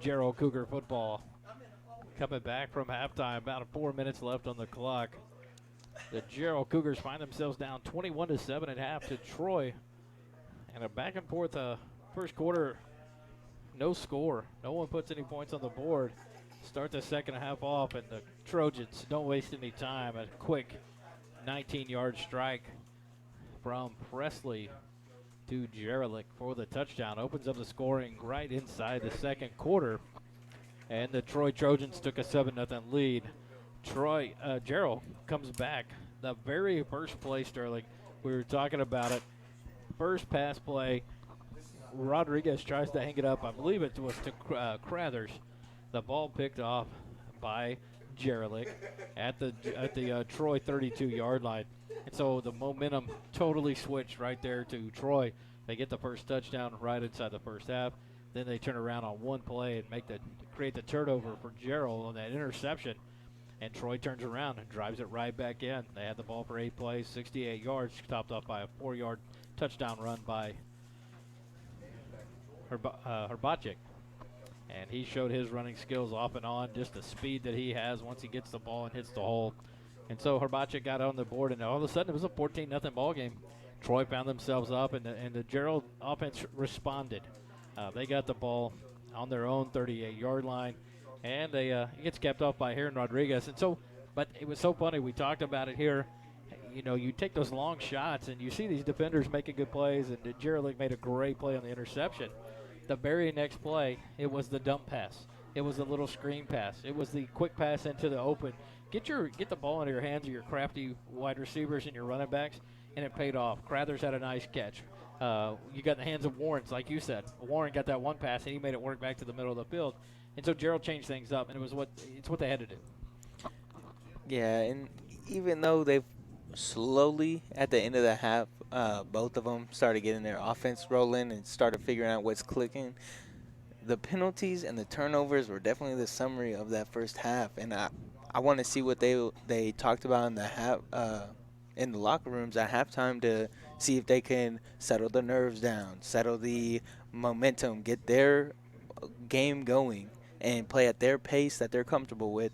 Jarrell Cougar football. Coming back from halftime, about 4 minutes left on the clock. The Jarrell Cougars find themselves down 21-7 at half to Troy. And a back and forth first quarter, no score. No one puts any points on the board. Start the second half off, and the Trojans don't waste any time. A quick 19-yard strike from Presley to Jarrell for the touchdown. Opens up the scoring right inside the second quarter. And the Troy Trojans took a 7-0 lead. Jarrell comes back. The very first play, Sterling, we were talking about it. First pass play, Rodriguez tries to hang it up. I believe it was to Crathers. The ball picked off by Jarrell at the Troy 32-yard line. And so the momentum totally switched right there to Troy. They get the first touchdown right inside the first half. Then they turn around on one play and create the turnover for Jarrell on that interception. And Troy turns around and drives it right back in. They had the ball for 8 plays, 68 yards, topped off by a 4-yard touchdown run by Herbacek. And he showed his running skills off and on, just the speed that he has once he gets the ball and hits the hole. And so Herbacek got on the board, and all of a sudden it was a 14-0 ball game. Troy found themselves up, and the Jarrell offense responded. They got the ball on their own 38-yard line, and it gets kept off by Heron Rodriguez. And so, but it was so funny. We talked about it here. You know, you take those long shots, and you see these defenders making good plays, and Jarrell made a great play on the interception. The very next play, it was the dump pass. It was the little screen pass. It was the quick pass into the open. Get the ball into your hands of your crafty wide receivers and your running backs, and it paid off. Crathers had a nice catch. You got in the hands of Warren's, like you said. Warren got that one pass, and he made it work back to the middle of the field. And so Jarrell changed things up, and it's what they had to do. Yeah, and even though they've slowly, at the end of the half, both of them started getting their offense rolling and started figuring out what's clicking, the penalties and the turnovers were definitely the summary of that first half. And I want to see what they talked about in the locker rooms at halftime to see if they can settle the nerves down, settle the momentum, get their game going, and play at their pace that they're comfortable with,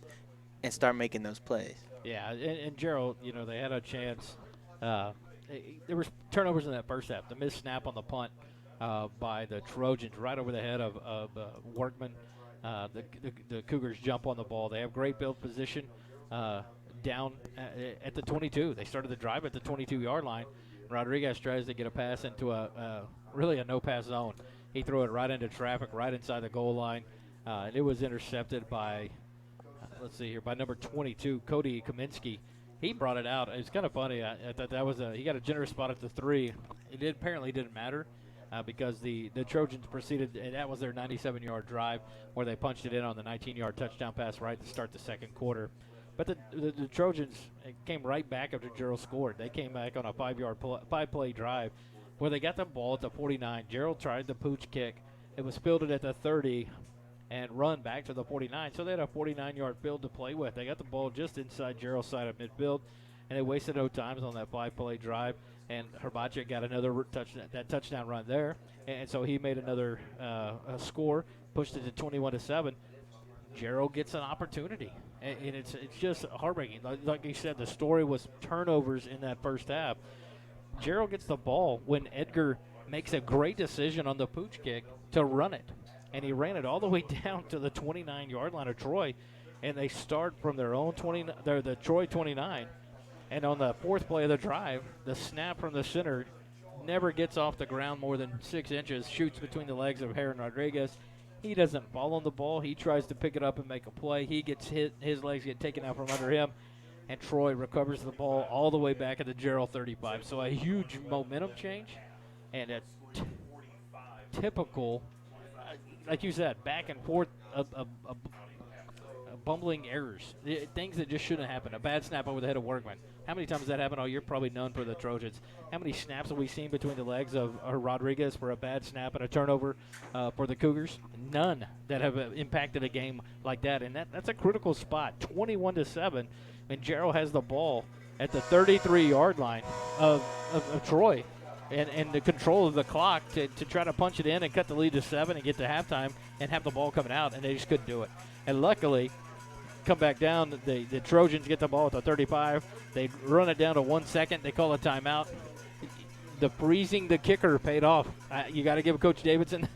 and start making those plays. Yeah, and Jarrell, they had a chance. There was turnovers in that first half. The missed snap on the punt by the Trojans right over the head of Workman. The Cougars jump on the ball. They have great field position down at the 22. They started the drive at the 22-yard line. Rodriguez tries to get a pass into really a no-pass zone. He threw it right into traffic, right inside the goal line, and it was intercepted by, by number 22, Cody Kaminsky. He brought it out. It's kind of funny. I thought that was he got a generous spot at the 3. It apparently didn't matter because the Trojans proceeded, and that was their 97-yard drive where they punched it in on the 19-yard touchdown pass right to start the second quarter. But the Trojans came right back after Jarrell scored. They came back on a 5-play drive where they got the ball at the 49. Jarrell tried the pooch kick. It was fielded at the 30 and run back to the 49. So they had a 49-yard field to play with. They got the ball just inside Jarrell's side of midfield, and they wasted no times on that 5-play drive. And Herbacek got another touchdown run there, and so he made another score, pushed it to 21-7. Jarrell gets an opportunity, and it's just heartbreaking. Like you said, the story was turnovers in that first half. Jarrell gets the ball when Edgar makes a great decision on the pooch kick to run it, and he ran it all the way down to the 29-yard line of Troy, and they start from their own the Troy 29. And on the fourth play of the drive, the snap from the center never gets off the ground more than 6 inches, shoots between the legs of Heron Rodriguez. He doesn't fall on the ball. He tries to pick it up and make a play. He gets hit. His legs get taken out from under him, and Troy recovers the ball all the way back at the Jarrell 35. So a huge momentum change and a typical, like you said, back and forth bumbling errors, things that just shouldn't happen. A bad snap over the head of Workman. How many times has that happened all year? Probably none for the Trojans. How many snaps have we seen between the legs of Rodriguez for a bad snap and a turnover for the Cougars? None that have impacted a game like that, and that's a critical spot. 21-7, and Jarrell has the ball at the 33-yard line of Troy, and the control of the clock to try to punch it in and cut the lead to 7 and get to halftime and have the ball coming out, and they just couldn't do it. And luckily, come back down, the Trojans get the ball at the 35. They run it down to 1 second. They call a timeout. The freezing the kicker paid off. You got to give Coach Davidson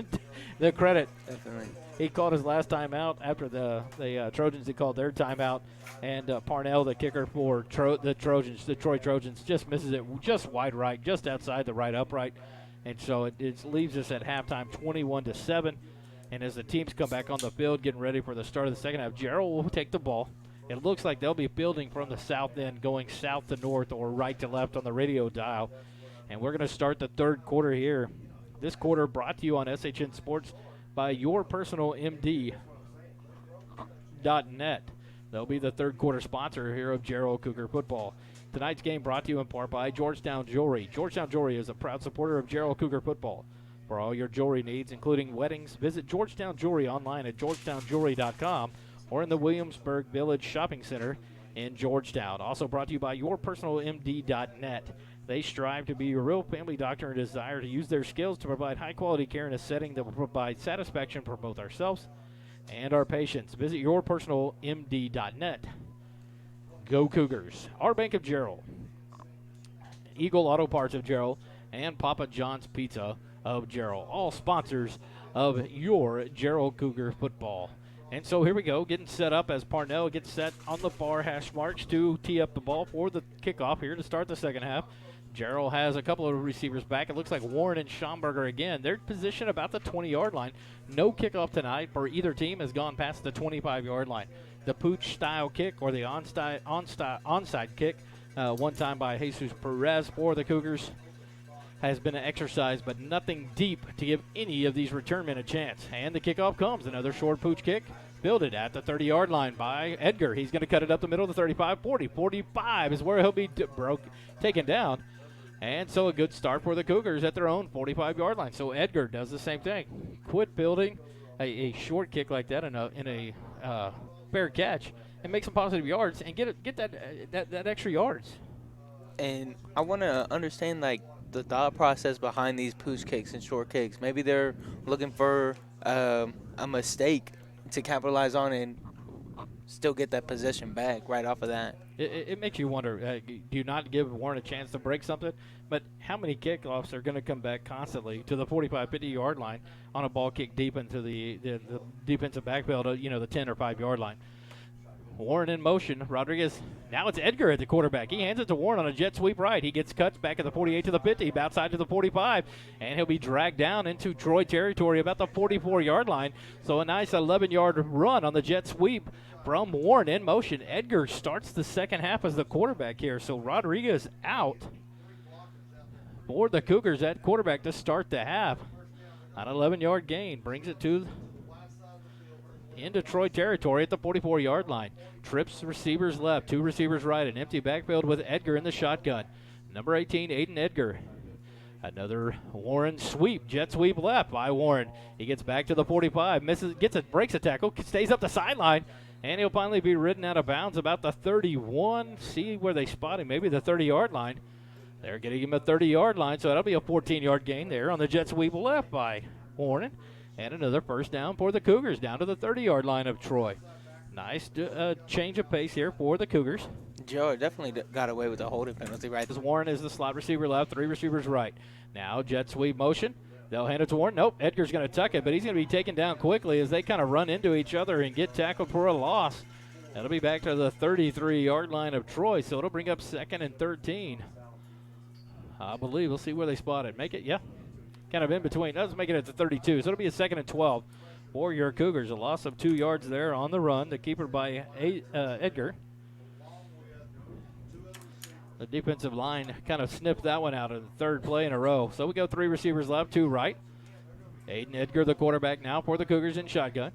the credit. Definitely. He called his last timeout after the Trojans. He called their timeout, and Parnell, the kicker for the Trojans, the Troy Trojans, just misses it just wide right, just outside the right upright, and so it leaves us at halftime 21-7. And as the teams come back on the field, getting ready for the start of the second half, Jarrell will take the ball. It looks like they'll be building from the south end, going south to north or right to left on the radio dial. And we're going to start the third quarter here. This quarter brought to you on SHN Sports by yourpersonalmd.net. They'll be the third quarter sponsor here of Jarrell Cougar football. Tonight's game brought to you in part by Georgetown Jewelry. Georgetown Jewelry is a proud supporter of Jarrell Cougar football. For all your jewelry needs, including weddings, visit Georgetown Jewelry online at georgetownjewelry.com or in the Williamsburg Village Shopping Center in Georgetown. Also brought to you by yourpersonalmd.net. They strive to be your real family doctor and desire to use their skills to provide high-quality care in a setting that will provide satisfaction for both ourselves and our patients. Visit yourpersonalmd.net. Go Cougars. Our Bank of Jarrell, Eagle Auto Parts of Jarrell, and Papa John's Pizza of Jarrell, all sponsors of your Jarrell Cougar football. And so here we go, getting set up as Parnell gets set on the far hash marks to tee up the ball for the kickoff here to start the second half. Jarrell has a couple of receivers back. It looks like Warren and Schomburger again. They're positioned about the 20-yard line. No kickoff tonight for either team has gone past the 25-yard line. The pooch-style kick or the onside kick, one time by Jesus Perez for the Cougars, has been an exercise, but nothing deep to give any of these return men a chance. And the kickoff comes. Another short pooch kick, fielded at the 30-yard line by Edgar. He's going to cut it up the middle of the 35, 40, 45 is where he'll be taken down. And so a good start for the Cougars at their own 45-yard line. So Edgar does the same thing. Quit building a short kick like that in a fair catch and make some positive yards and get that extra yards. And I want to understand, like, the thought process behind these pooch kicks and short kicks. Maybe they're looking for a mistake to capitalize on and still get that possession back right off of that. It makes you wonder, do you not give Warren a chance to break something? But how many kickoffs are going to come back constantly to the 45, 50-yard line on a ball kick deep into the defensive backfield, the 10 or 5-yard line? Warren in motion. Rodriguez. Now it's Edgar at the quarterback. He hands it to Warren on a jet sweep right. He gets cuts back at the 48 to the 50, outside to the 45, and he'll be dragged down into Troy territory about the 44-yard line. So a nice 11-yard run on the jet sweep from Warren in motion. Edgar starts the second half as the quarterback here. So Rodriguez out for the Cougars at quarterback to start the half. An 11-yard gain brings it into Troy territory at the 44-yard line. Trips receivers left, two receivers right, an empty backfield with Edgar in the shotgun. Number 18, Aiden Edgar. Another Warren sweep, jet sweep left by Warren. He gets back to the 45, breaks a tackle, stays up the sideline, and he'll finally be ridden out of bounds about the 31. See where they spot him, maybe the 30-yard line. They're getting him a 30-yard line, so that'll be a 14-yard gain there on the jet sweep left by Warren. And another first down for the Cougars down to the 30-yard line of Troy. Nice change of pace here for the Cougars. Joe definitely got away with a holding penalty right there. Warren is the slot receiver left, three receivers right. Now jet sweep motion. They'll hand it to Warren. Nope, Edgar's going to tuck it, but he's going to be taken down quickly as they kind of run into each other and get tackled for a loss. That'll be back to the 33-yard line of Troy, so it'll bring up 2nd and 13. I believe. We'll see where they spot it. Make it, yeah. Kind of in between. Let's make it at the 32. So it'll be a 2nd and 12 for your Cougars. A loss of 2 yards there on the run. The keeper by Edgar. The defensive line kind of sniffed that one out of the third play in a row. So we go 3 receivers left, 2 right. Aiden Edgar, the quarterback now for the Cougars in shotgun.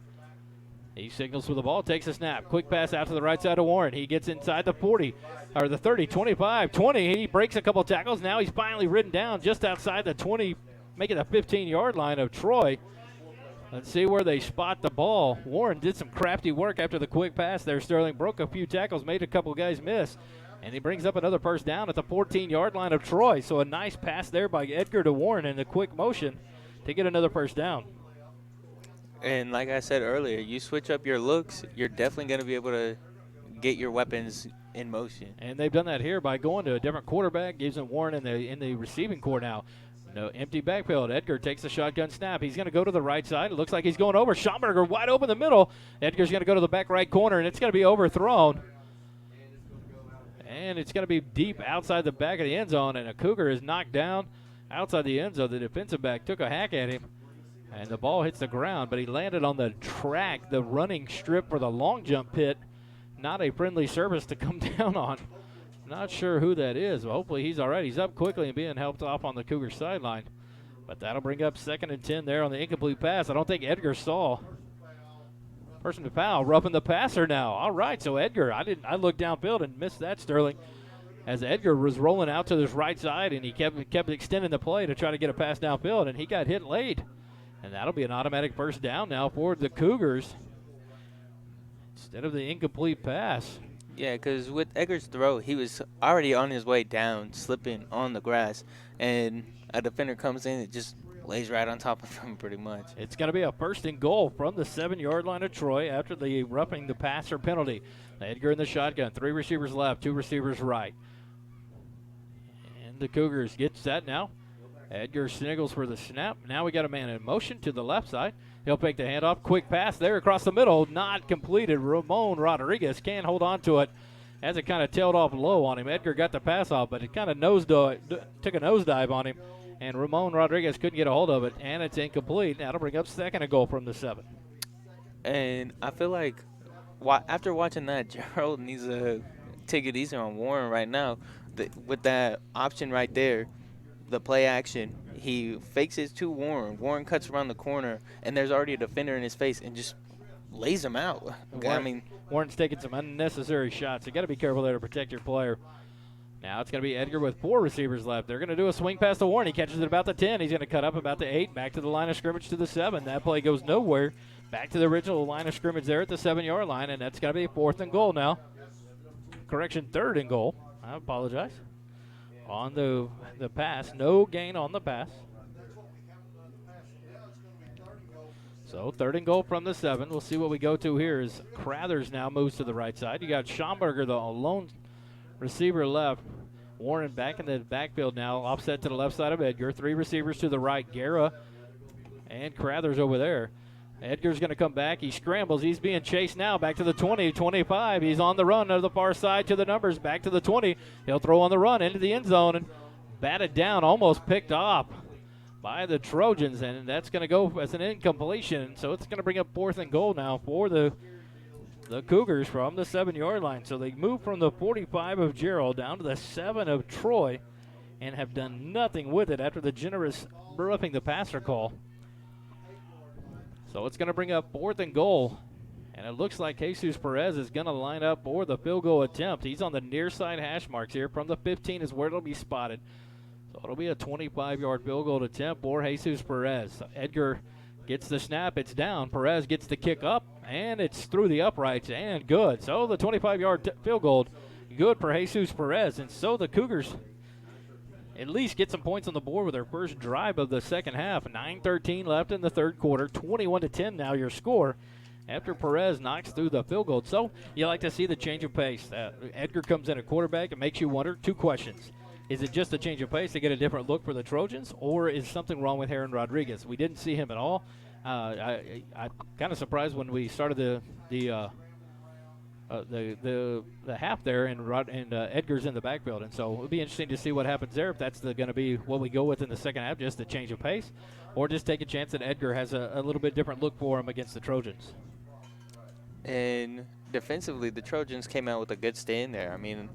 He signals for the ball, takes a snap. Quick pass out to the right side of Warren. He gets inside the 40, or the 30, 25, 20. He breaks a couple tackles. Now he's finally ridden down just outside the 20, making a 15-yard line of Troy. Let's see where they spot the ball. Warren did some crafty work after the quick pass there. Sterling broke a few tackles, made a couple guys miss. And he brings up another first down at the 14-yard line of Troy. So a nice pass there by Edgar to Warren in the quick motion to get another first down. And like I said earlier, you switch up your looks, you're definitely going to be able to get your weapons in motion. And they've done that here by going to a different quarterback, gives him Warren in the receiving core now. No empty backfield. Edgar takes the shotgun snap. He's going to go to the right side. It looks like he's going over. Schomburger wide open the middle. Edgar's going to go to the back right corner, and it's going to be overthrown. And it's going to be deep outside the back of the end zone, and a Cougar is knocked down outside the end zone. The defensive back took a hack at him, and the ball hits the ground, but he landed on the track, the running strip for the long jump pit. Not a friendly surface to come down on. Not sure who that is, but hopefully he's all right. He's up quickly and being helped off on the Cougar sideline. But that'll bring up 2nd and 10 there on the incomplete pass. I don't think Edgar saw. Person to foul, roughing the passer now. All right, so Edgar, I looked downfield and missed that, Sterling, as Edgar was rolling out to his right side, and he kept extending the play to try to get a pass downfield, and he got hit late. And that'll be an automatic first down now for the Cougars instead of the incomplete pass. Yeah, because with Edgar's throw, he was already on his way down, slipping on the grass, and a defender comes in and just lays right on top of him pretty much. It's going to be a 1st and goal from the 7-yard line of Troy after the roughing the passer penalty. Edgar in the shotgun, 3 receivers left, 2 receivers right. And the Cougars get set now. Edgar sniggles for the snap. Now we got a man in motion to the left side. He'll take the handoff. Quick pass there across the middle. Not completed. Ramon Rodriguez can't hold on to it as it kind of tailed off low on him. Edgar got the pass off, but it kind of took a nosedive on him. And Ramon Rodriguez couldn't get a hold of it, and it's incomplete. That'll bring up 2nd and goal from the 7. And I feel like after watching that, Jarrell needs to take it easy on Warren right now. With that option right there, the play action, he fakes it to Warren. Warren cuts around the corner, and there's already a defender in his face and just lays him out. Warren's taking some unnecessary shots. You got to be careful there to protect your player. Now it's going to be Edgar with 4 receivers left. They're going to do a swing pass to Warren. He catches it about the 10. He's going to cut up about the 8, back to the line of scrimmage to the 7. That play goes nowhere. Back to the original line of scrimmage there at the 7-yard line, and that's going to be 4th and goal now. Correction, 3rd and goal. I apologize. On the pass. No gain on the pass. So 3rd and goal from the 7. We'll see what we go to here as Crathers now moves to the right side. You got Schomburger, the lone receiver left. Warren back in the backfield now, offset to the left side of Edgar. 3 receivers to the right, Guerra and Crathers over there. Edgar's going to come back. He scrambles. He's being chased now. Back to the 20, 25. He's on the run to the far side to the numbers. Back to the 20. He'll throw on the run into the end zone and batted down, almost picked off by the Trojans. And that's going to go as an incompletion. So it's going to bring up 4th and goal now for the Cougars from the 7-yard line. So they move from the 45 of Jarrell down to the 7 of Troy and have done nothing with it after the generous roughing the passer call. So it's going to bring up 4th and goal. And it looks like Jesus Perez is going to line up for the field goal attempt. He's on the near side hash marks here. From the 15 is where it'll be spotted. So it'll be a 25-yard field goal attempt for Jesus Perez. Edgar gets the snap. It's down. Perez gets the kick up, and it's through the uprights, and good. So the 25-yard field goal, good for Jesus Perez. And so the Cougars at least get some points on the board with their first drive of the second half. 9:13 left in the 3rd quarter. 21-10 now your score after Perez knocks through the field goal. So you like to see the change of pace. Edgar comes in at quarterback. It makes you wonder 2 questions. Is it just a change of pace to get a different look for the Trojans, or is something wrong with Heron Rodriguez? We didn't see him at all. I'm kind of surprised when we started the half there, and Edgar's in the backfield, and so it'll be interesting to see what happens there. If that's going to be what we go with in the second half, just a change of pace, or just take a chance that Edgar has a little bit different look for him against the Trojans. And defensively, the Trojans came out with a good stand there. I mean,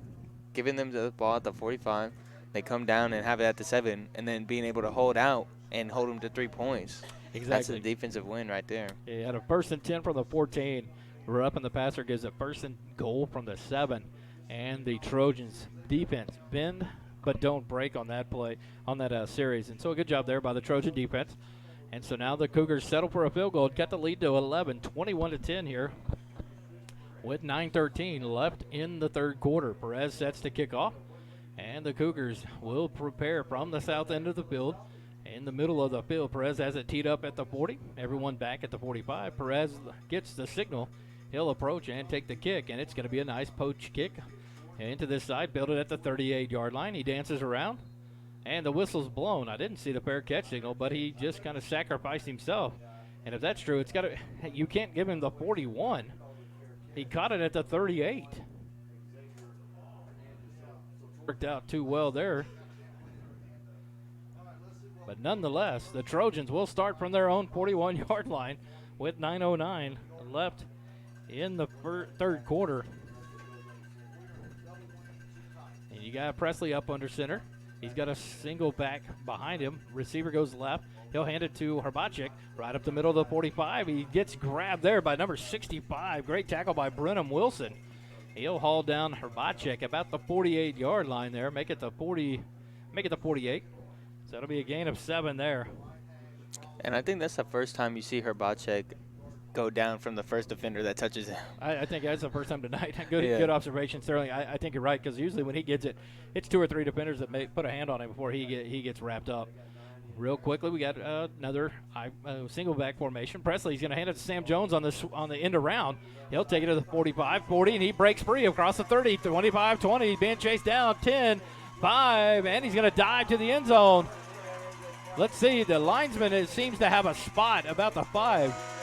giving them the ball at the 45, they come down and have it at the 7, and then being able to hold out and hold them to 3 points. Exactly. That's a defensive win right there. He had a 1st and 10 from the 14. We're up, and the passer gives a 1st and goal from the 7. And the Trojans defense bend but don't break on that play, on that series. And so a good job there by the Trojan defense. And so now the Cougars settle for a field goal, got the lead to 11, 21-10 here with 9:13 left in the third quarter. Perez sets to kick off, and the Cougars will prepare from the south end of the field. In the middle of the field, Perez has it teed up at the 40. Everyone back at the 45. Perez gets the signal. He'll approach and take the kick, and it's going to be a nice poach kick into this side. Build it at the 38-yard line. He dances around, and the whistle's blown. I didn't see the fair catch signal, but he just kind of sacrificed himself. And if that's true, you can't give him the 41. He caught it at the 38. Worked out too well there. But nonetheless, the Trojans will start from their own 41-yard line with 9:09 left in the third quarter. And you got Presley up under center. He's got a single back behind him. Receiver goes left. He'll hand it to Herbacek right up the middle of the 45. He gets grabbed there by number 65. Great tackle by Brenham Wilson. He'll haul down Herbacek about the 48-yard line there. Make it the 48. So that'll be a gain of 7 there. And I think that's the first time you see Herbacek go down from the first defender that touches him. I think that's the first time tonight. Good observation, Sterling. I think you're right, because usually when he gets it, it's 2 or 3 defenders that may put a hand on him before he gets wrapped up. Real quickly, we got another single back formation. Presley's going to hand it to Sam Jones on the end around. He'll take it to the 45, 40, and he breaks free across the 30, 25, 20. Being chased down, 10, 5, and he's going to dive to the end zone. Let's see. The linesman seems to have a spot about the 5.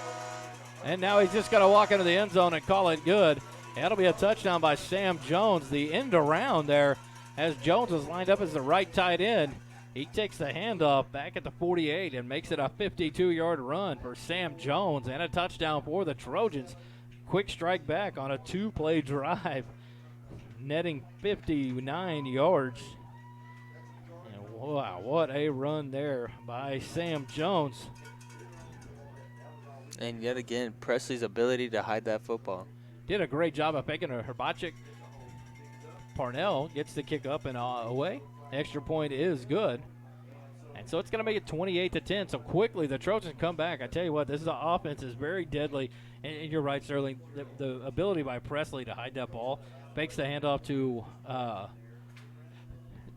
And now he's just got to walk into the end zone and call it good. That'll be a touchdown by Sam Jones. The end around there, as Jones was lined up as the right tight end. He takes the handoff back at the 48 and makes it a 52-yard run for Sam Jones and a touchdown for the Trojans. Quick strike back on a 2-play drive, netting 59 yards. And wow, what a run there by Sam Jones. And yet again, Presley's ability to hide that football. Did a great job of faking a Herbacek. Parnell gets the kick up and away. Extra point is good. And so it's going to make it 28-10. So quickly the Trojans come back. I tell you what, this offense is very deadly. And you're right, Sterling. The ability by Presley to hide that ball, fakes the handoff to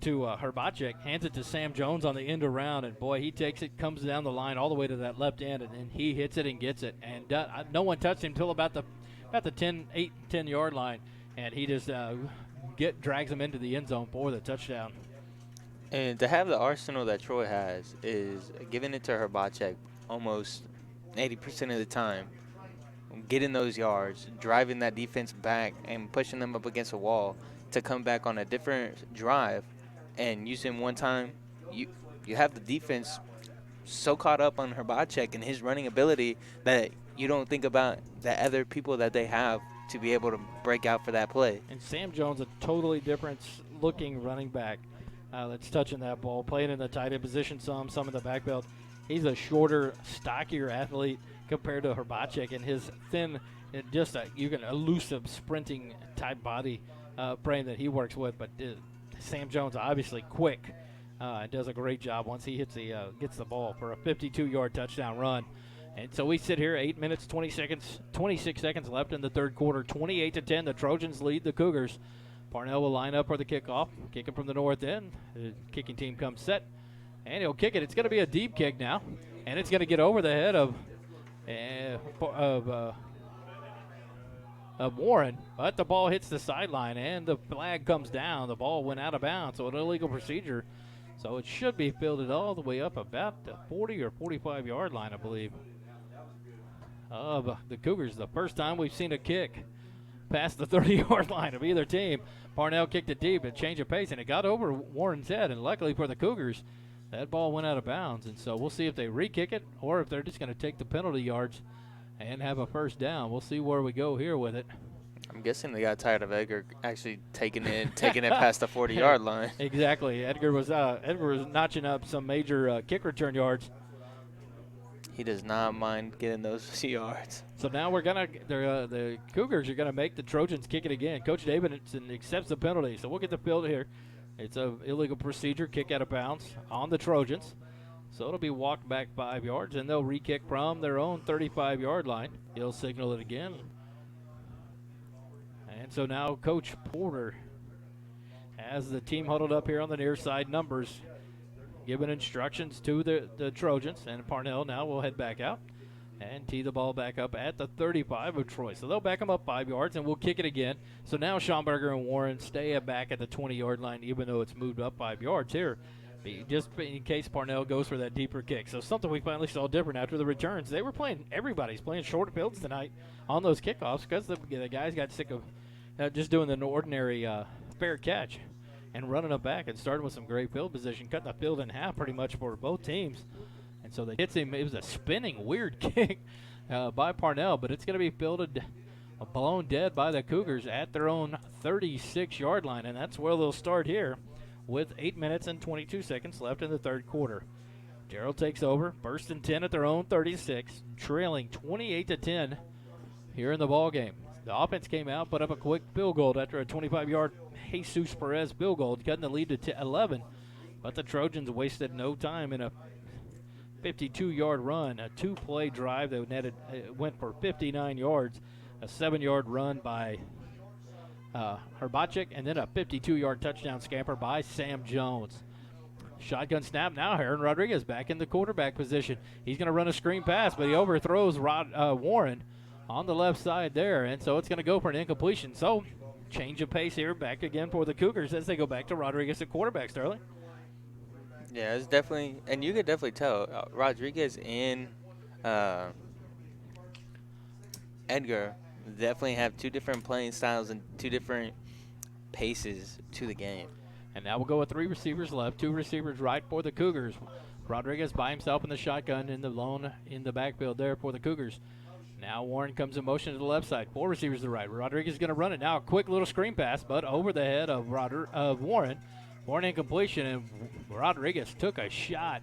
Herbacek, hands it to Sam Jones on the end around, and boy, he takes it, comes down the line all the way to that left end, and he hits it and gets it. And no one touched him until about the 10-yard line, and he just drags him into the end zone for the touchdown. And to have the arsenal that Troy has is giving it to Herbacek almost 80% of the time, getting those yards, driving that defense back and pushing them up against a wall to come back on a different drive and use him one time. You have the defense so caught up on Herbacek and his running ability that you don't think about the other people that they have to be able to break out for that play. And Sam Jones, a totally different looking running back. That's touching that ball, playing in the tight end position some in the backfield. He's a shorter, stockier athlete compared to Herbacek, and his thin, just elusive sprinting type body frame that he works with. But Sam Jones obviously quick and does a great job once he gets the ball for a 52-yard touchdown run. And so we sit here, 8 minutes, 26 seconds left in the third quarter, 28-10. The Trojans lead the Cougars. Parnell will line up for the kickoff, kicking from the north end. The kicking team comes set, and he'll kick it. It's going to be a deep kick now, and it's going to get over the head of Warren. But the ball hits the sideline, and the flag comes down. The ball went out of bounds, so an illegal procedure. So it should be fielded all the way up about the 40 or 45-yard line, I believe, of the Cougars. The first time we've seen a kick past the 30-yard line of either team. Parnell kicked it deep, a change of pace, and it got over Warren's head. And luckily for the Cougars, that ball went out of bounds. And so we'll see if they re-kick it or if they're just going to take the penalty yards and have a first down. We'll see where we go here with it. I'm guessing they got tired of Edgar actually taking it past the 40-yard line. Exactly. Edgar was notching up some major kick return yards. He does not mind getting those yards. So now the Cougars are gonna make the Trojans kick it again. Coach Davidson accepts the penalty, so we'll get the field here. It's an illegal procedure, kick out of bounds on the Trojans. So it'll be walked back 5 yards, and they'll re-kick from their own 35-yard line. He'll signal it again. And so now Coach Porter has the team huddled up here on the near side numbers, giving instructions to the Trojans. And Parnell now will head back out and tee the ball back up at the 35 of Troy. So they'll back them up 5 yards, and we'll kick it again. So now Schomburger and Warren stay back at the 20-yard line, even though it's moved up 5 yards here, just in case Parnell goes for that deeper kick. So something we finally saw different after the returns. They were playing, everybody's playing short fields tonight on those kickoffs because the guys got sick of just doing the ordinary fair catch and running them back, and starting with some great field position, cutting the field in half pretty much for both teams. And so they hits him. It was a spinning, weird kick by Parnell, but it's going to be fielded, blown dead by the Cougars at their own 36-yard line, and that's where they'll start here with 8 minutes and 22 seconds left in the third quarter. Jarrell takes over, 1st and 10 at their own 36, trailing 28-10 here in the ball game. The offense came out, put up a quick field goal after a 25-yard Jesus Perez field goal, cutting the lead to 11, but the Trojans wasted no time in a 52-yard run, a 2-play drive that went for 59 yards, a 7-yard run by Herbacek, and then a 52-yard touchdown scamper by Sam Jones. Shotgun snap now. Aaron Rodriguez back in the quarterback position. He's going to run a screen pass, but he overthrows Warren on the left side there, and so it's going to go for an incompletion. So change of pace here, back again for the Cougars as they go back to Rodriguez at quarterback, Sterling. Yeah, it's definitely, and you could definitely tell Rodriguez and Edgar definitely have two different playing styles and two different paces to the game. And now we'll go with 3 receivers left, 2 receivers right for the Cougars. Rodriguez by himself in the shotgun in the lone in the backfield there for the Cougars. Now Warren comes in motion to the left side, 4 receivers to the right. Rodriguez is going to run it now, a quick little screen pass, but over the head of Warren. Warren incompletion, and Rodriguez took a shot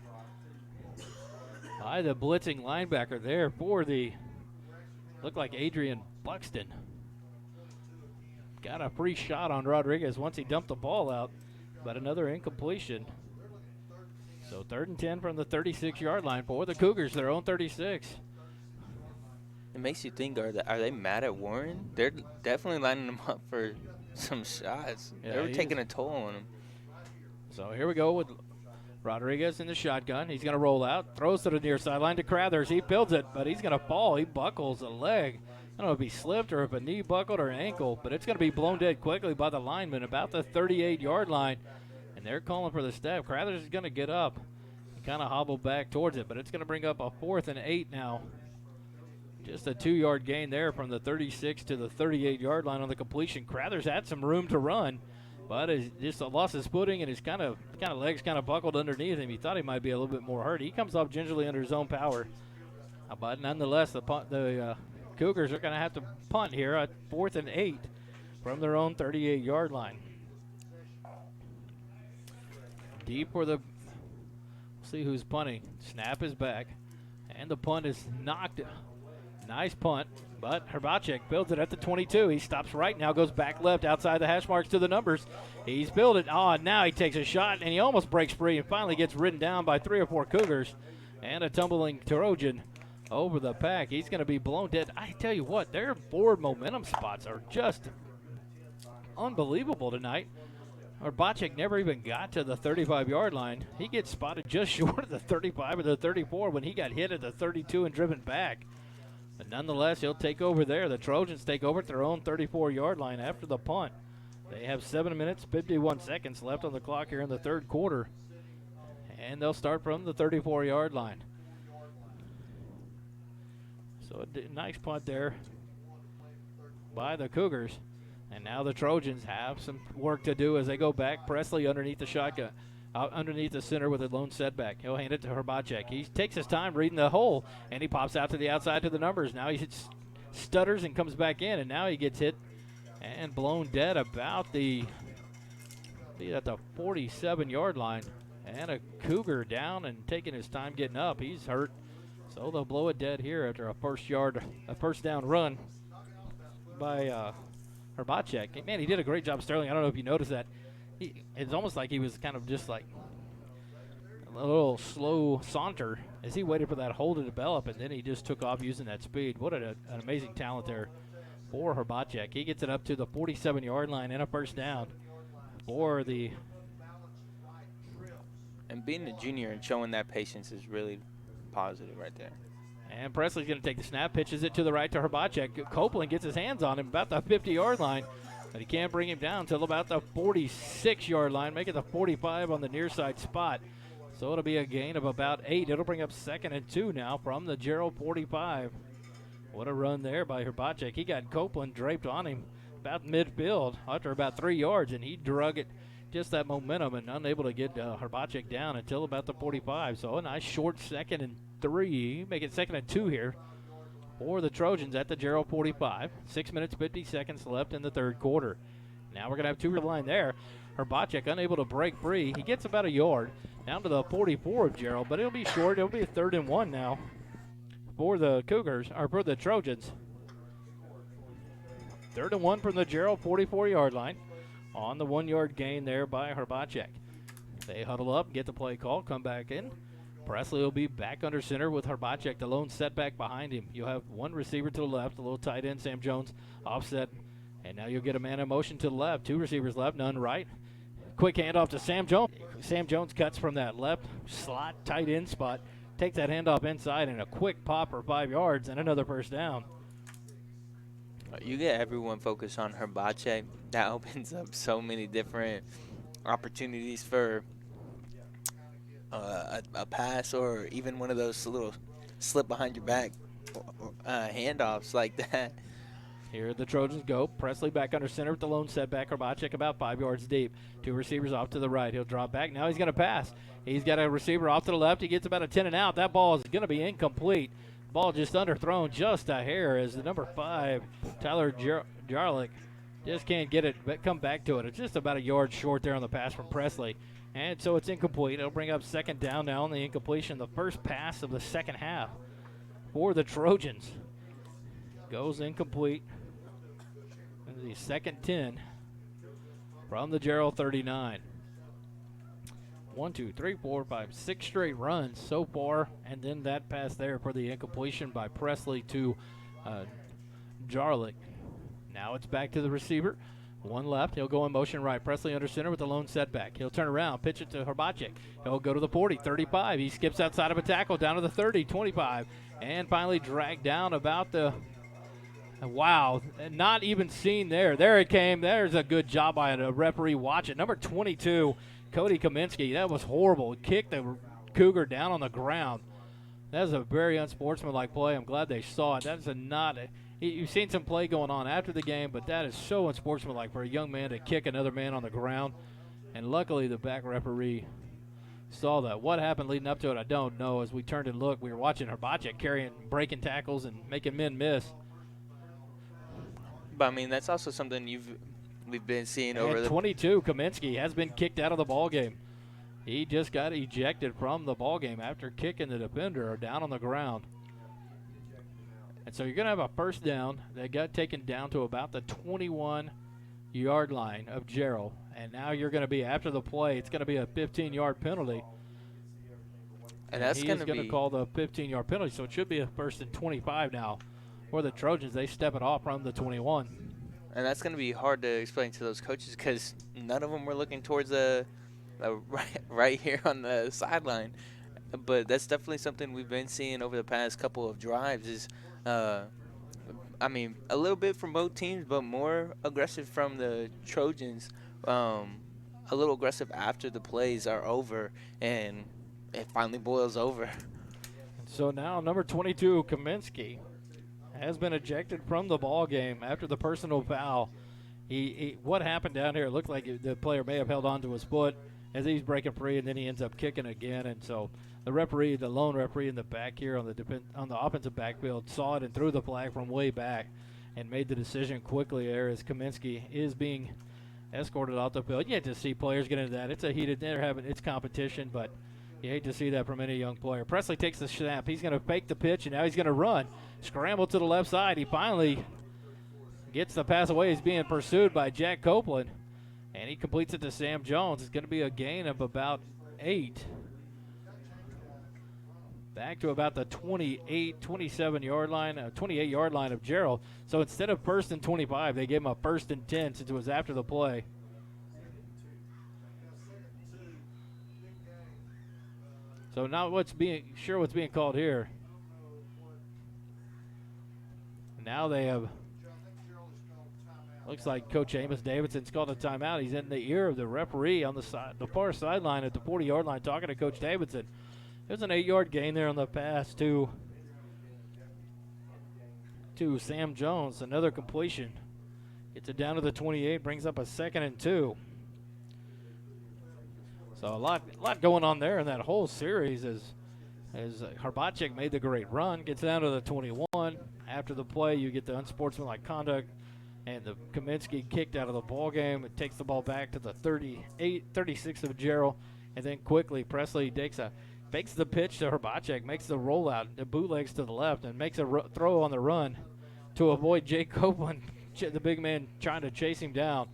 by the blitzing linebacker there for looked like Adrian Buxton. Got a free shot on Rodriguez once he dumped the ball out, but another incompletion. So 3rd and 10 from the 36-yard line for the Cougars, their own 36. It makes you think, are they mad at Warren? They're definitely lining him up for some shots. Yeah, they were taking a toll on him. So here we go with Rodriguez in the shotgun. He's going to roll out, throws to the near sideline to Crathers. He builds it, but he's going to fall. He buckles a leg. I don't know if he slipped or if a knee buckled or ankle, but it's going to be blown dead quickly by the lineman about the 38-yard line. And they're calling for the step. Crathers is going to get up and kind of hobble back towards it, but it's going to bring up a 4th and 8 now. Just a 2-yard gain there from the 36 to the 38-yard line on the completion. Crathers had some room to run, but he just lost his footing and his kind of legs kind of buckled underneath him. He thought he might be a little bit more hurt. He comes off gingerly under his own power. But nonetheless, the Cougars are going to have to punt here at 4th and 8 from their own 38-yard line. Deep for the, see who's punting. Snap is back, and the punt is knocked. Nice punt, but Herbacek builds it at the 22. He stops right now, goes back left outside the hash marks to the numbers. He's built it. Oh, now he takes a shot, and he almost breaks free and finally gets ridden down by 3 or 4 Cougars and a tumbling Trojan over the pack. He's going to be blown dead. I tell you what, their forward momentum spots are just unbelievable tonight. Herbacek never even got to the 35-yard line. He gets spotted just short of the 35 or the 34 when he got hit at the 32 and driven back. But nonetheless, he'll take over there. The Trojans take over at their own 34-yard line after the punt. They have 7 minutes, 51 seconds left on the clock here in the third quarter. And they'll start from the 34-yard line. So a nice punt there by the Cougars. And now the Trojans have some work to do as they go back. Presley underneath the shotgun. Out underneath the center with a lone setback. He'll hand it to Herbacek. He takes his time reading the hole, and he pops out to the outside to the numbers. Now he stutters and comes back in, and now he gets hit and blown dead about at the 47-yard line. And a Cougar down and taking his time getting up. He's hurt, so they'll blow it dead here after a first down run by Herbacek. Man, he did a great job, Sterling. I don't know if you noticed that. It's almost like he was kind of just like a little slow saunter as he waited for that hole to develop, and then he just took off using that speed. What an amazing talent there for Herbacek. He gets it up to the 47-yard line and a first down for the. And being a junior and showing that patience is really positive right there. And Presley's going to take the snap, pitches it to the right to Herbacek. Copeland gets his hands on him about the 50-yard line, but he can't bring him down until about the 46-yard line, make it the 45 on the near side spot. So it'll be a gain of about 8. It'll bring up 2nd and 2 now from the Jarrell 45. What a run there by Herbacek. He got Copeland draped on him about midfield after about 3 yards, and he drug it just that momentum and unable to get Herbacek down until about the 45. So a nice short 2nd and 3. Make it 2nd and 2 here for the Trojans at the Jarrell 45. 6 minutes, 50 seconds left in the third quarter. Now we're going to have 2 line there. Herbacek unable to break free. He gets about a yard down to the 44 of Jarrell, but it'll be short. It'll be a 3rd and 1 now for the Cougars, or for the Trojans. 3rd and 1 from the Jarrell 44-yard line on the 1-yard gain there by Herbacek. They huddle up, get the play call, come back in. Presley will be back under center with Herbacek, the lone setback behind him. You'll have one receiver to the left, a little tight end, Sam Jones, offset. And now you'll get a man in motion to the left. 2 receivers left, none right. Quick handoff to Sam Jones. Sam Jones cuts from that left slot tight end spot, takes that handoff inside, and a quick pop for 5 yards and another first down. You get everyone focused on Herbacek. That opens up so many different opportunities for a pass or even one of those little slip behind your back handoffs like that. Here the Trojans go. Presley back under center with the lone setback. Herbacek about 5 yards deep. 2 receivers off to the right. He'll drop back. Now he's going to pass. He's got a receiver off to the left. He gets about a 10 and out. That ball is going to be incomplete. Ball just underthrown just a hair as the number 5, Tyler Jarlick, just can't get it, but come back to it. It's just about a yard short there on the pass from Presley. And so it's incomplete. It'll bring up 2nd down now on the incompletion. The first pass of the second half for the Trojans goes incomplete. The 2nd 10 from the Jarrell 39. 1, 2, 3, 4, 5, 6 straight runs so far, and then that pass there for the incompletion by Presley to Jarlick. Now it's back to the receiver. 1 left. He'll go in motion right. Presley under center with the lone setback. He'll turn around, pitch it to Herbacek. He'll go to the 40, 35. He skips outside of a tackle down to the 30, 25, and finally dragged down about the. Wow, not even seen there. There it came. There's a good job by a referee. Watch it. Number 22, Cody Kaminsky. That was horrible. He kicked the Cougar down on the ground. That is a very unsportsmanlike play. I'm glad they saw it. That's you've seen some play going on after the game, but that is so unsportsmanlike for a young man to kick another man on the ground. And luckily the back referee saw that. What happened leading up to it, I don't know. As we turned and looked, we were watching Herbacek breaking tackles and making men miss. But I mean, that's also something we've been seeing over the 22. Kaminsky has been kicked out of the ball game. He just got ejected from the ball game after kicking the defender down on the ground. And so you're going to have a first down that got taken down to about the 21-yard line of Jarrell. And now you're going to be, after the play, it's going to be a 15-yard penalty. And that's going to call the 15-yard penalty, so it should be a 1st and 25 now. For the Trojans, they step it off from the 21. And that's going to be hard to explain to those coaches because none of them were looking towards right here on the sideline. But that's definitely something we've been seeing over the past couple of drives is, I mean, a little bit from both teams, but more aggressive from the Trojans. A little aggressive after the plays are over, and it finally boils over. So now number 22, Kaminsky, has been ejected from the ball game after the personal foul. What happened down here, it looked like the player may have held on to his foot as he's breaking free, and then he ends up kicking again. And so the referee, the lone referee in the back here on the offensive backfield, saw it and threw the flag from way back and made the decision quickly there as Kaminsky is being escorted off the field. You hate to see players get into that. It's it's competition, but you hate to see that from any young player. Presley takes the snap. He's going to fake the pitch, and now he's going to run. Scramble to the left side. He finally gets the pass away. He's being pursued by Jack Copeland, and he completes it to Sam Jones. It's going to be a gain of about 8. back to about the 28, 27-yard line, 28-yard line of Jarrell. So instead of first and 25, they gave him a first and 10 since it was after the play. So now what's being called here. Now they have, looks like Coach Amos Davidson's called a timeout. He's in the ear of the referee on the far sideline at the 40-yard line talking to Coach Davidson. There's an 8-yard gain there on the pass to Sam Jones. Another completion. Gets it down to the 28, brings up a 2nd and 2. So a lot going on there in that whole series as Hrbacek made the great run, gets down to the 21. After the play, you get the unsportsmanlike conduct, and the Kaminsky kicked out of the ball game. It takes the ball back to the 36 of Jarrell, and then quickly Presley fakes the pitch to Hrbacek, makes the rollout, the bootlegs to the left, and makes a throw on the run to avoid Jake Copeland, the big man trying to chase him down,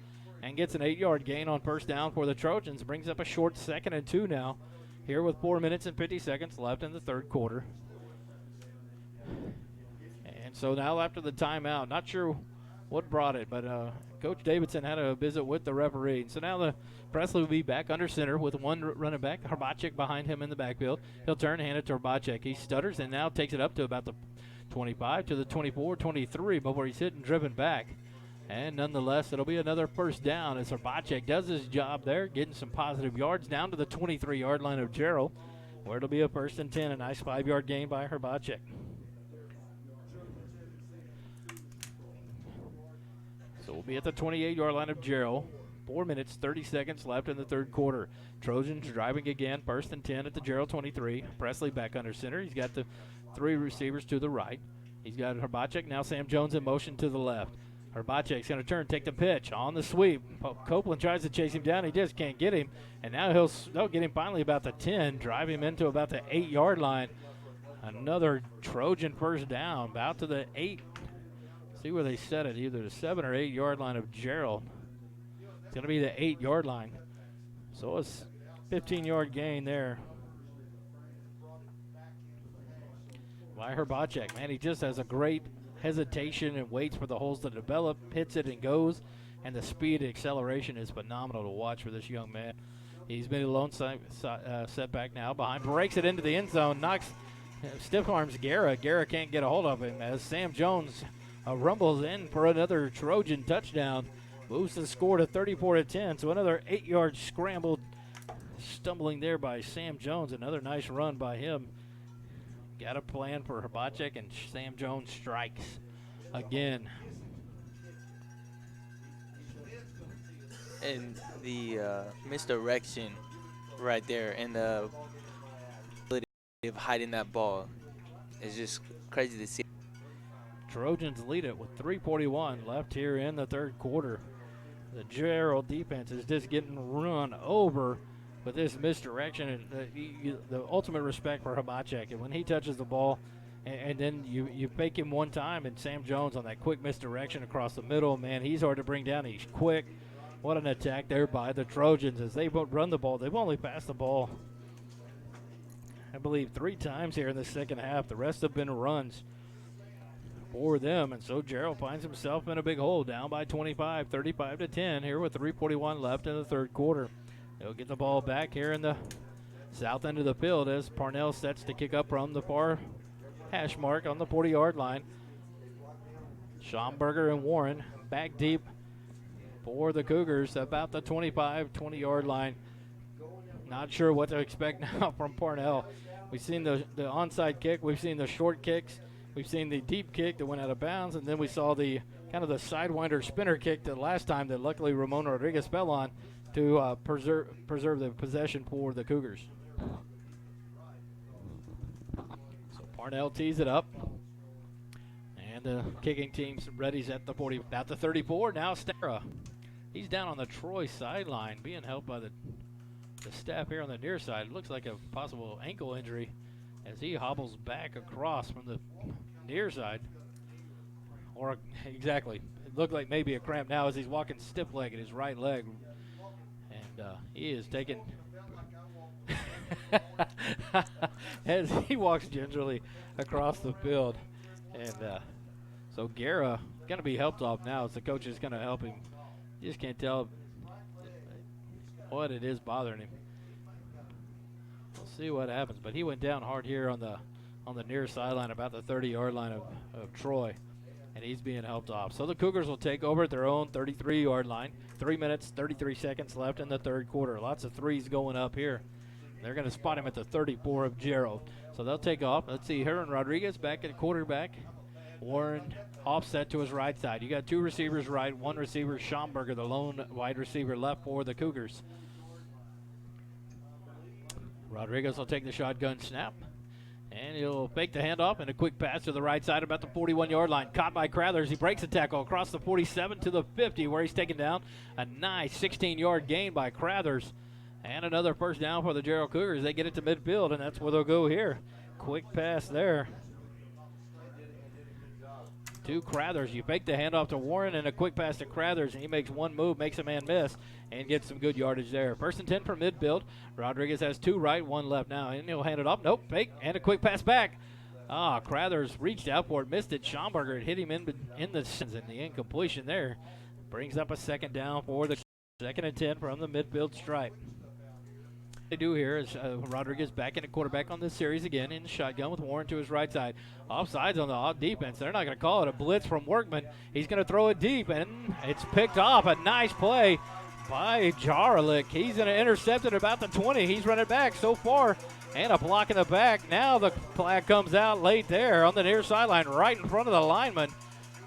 and gets an 8-yard gain on first down for the Trojans. Brings up a short 2nd and 2 now, here with 4 minutes and 50 seconds left in the third quarter. And so now after the timeout, not sure what brought it, but Coach Davidson had a visit with the referee. So now the Presley will be back under center with one running back, Hrbacek behind him in the backfield. He'll turn and hand it to Hrbacek. He stutters and now takes it up to about the 25 to the 24, 23 before he's hit and driven back. And nonetheless, it'll be another first down as Hrbacek does his job there, getting some positive yards down to the 23-yard line of Jarrell, where it'll be a 1st and 10, a nice 5-yard gain by Hrbacek. So we'll be at the 28-yard line of Jarrell. 4 minutes, 30 seconds left in the third quarter. Trojans driving again, 1st and 10 at the Jarrell 23. Presley back under center. He's got the 3 receivers to the right. He's got Hrbacek. Now Sam Jones in motion to the left. Hrbacek's going to turn, take the pitch on the sweep. Copeland tries to chase him down. He just can't get him. And now they'll get him finally about the 10, drive him into about the 8-yard line. Another Trojan first down, about to the 8. See where they set it, either the 7 or 8-yard line of Jarrell. It's going to be the 8-yard line. So it's 15-yard gain there by Hrbacek. Man, he just has a great hesitation and waits for the holes to develop, hits it and goes, and the speed and acceleration is phenomenal to watch for this young man. He's been a lone setback now behind, breaks it into the end zone, stiff arms Guerra. Guerra can't get a hold of him as Sam Jones rumbles in for another Trojan touchdown, moves the score to 34-10. So another 8-yard scramble, stumbling there by Sam Jones. Another nice run by him. Got a plan for Hrbacek, and Sam Jones strikes again. And the misdirection right there and the ability of hiding that ball is just crazy to see. Trojans lead it with 3:41 left here in the third quarter. The Jarrell defense is just getting run over with this misdirection, and the ultimate respect for Hrbacek. And when he touches the ball, and then you fake him one time, and Sam Jones on that quick misdirection across the middle, man, he's hard to bring down. He's quick. What an attack there by the Trojans as they run the ball. They've only passed the ball, I believe, 3 times here in the second half. The rest have been runs for them, and so Jarrell finds himself in a big hole, down by 25, 35-10 here with 3:41 left in the third quarter. They'll get the ball back here in the south end of the field as Parnell sets to kick up from the far hash mark on the 40-yard line. Schomburger and Warren back deep for the Cougars about the 25, 20-yard line. Not sure what to expect now from Parnell. We've seen the onside kick. We've seen the short kicks. We've seen the deep kick that went out of bounds, and then we saw the kind of the sidewinder spinner kick that last time that luckily Ramon Rodriguez fell on to preserve the possession for the Cougars. So Parnell tees it up, and the kicking team's ready's at the 40, at the 34. Now Stara, he's down on the Troy sideline, being helped by the staff here on the near side. It looks like a possible ankle injury as he hobbles back across from the near side. Or exactly, it looked like maybe a cramp now as he's walking stiff-legged, his right leg. And he is taking as he walks gingerly across the field. And so Guerra going to be helped off now as the coach is going to help him. You just can't tell what it is bothering him. We'll see what happens. But he went down hard here on the near sideline, about the 30-yard line of Troy. And he's being helped off. So the Cougars will take over at their own 33-yard line. 3 minutes, 33 seconds left in the third quarter. Lots of threes going up here. They're going to spot him at the 34 of Jarrell. So they'll take off. Let's see, Heron Rodriguez back at quarterback. Warren offset to his right side. You got two receivers right, one receiver, Schomburger, the lone wide receiver left for the Cougars. Rodriguez will take the shotgun snap. And he'll fake the handoff and a quick pass to the right side about the 41-yard line. Caught by Crathers. He breaks the tackle across the 47 to the 50 where he's taken down. A nice 16-yard gain by Crathers. And another first down for the Jarrell Cougars. They get it to midfield, and that's where they'll go here. Quick pass there to Crathers. You fake the handoff to Warren and a quick pass to Crathers, and he makes one move, makes a man miss, and gets some good yardage there. First and 10 from midfield. Rodriguez has two right, one left now, and he'll hand it off. Nope, fake, and a quick pass back. Crathers reached out for it, missed it. Schomburger hit him in the incompletion there. Brings up a second down for the second and 10 from the midfield stripe. They do here is Rodriguez back in the quarterback on this series again in the shotgun with Warren to his right side. Offsides on the defense. They're not going to call it a blitz from Workman. He's going to throw it deep, and it's picked off. A nice play by Jarrell. He's going to intercept it about the 20. He's running back so far, and a block in the back. Now the flag comes out late there on the near sideline right in front of the lineman.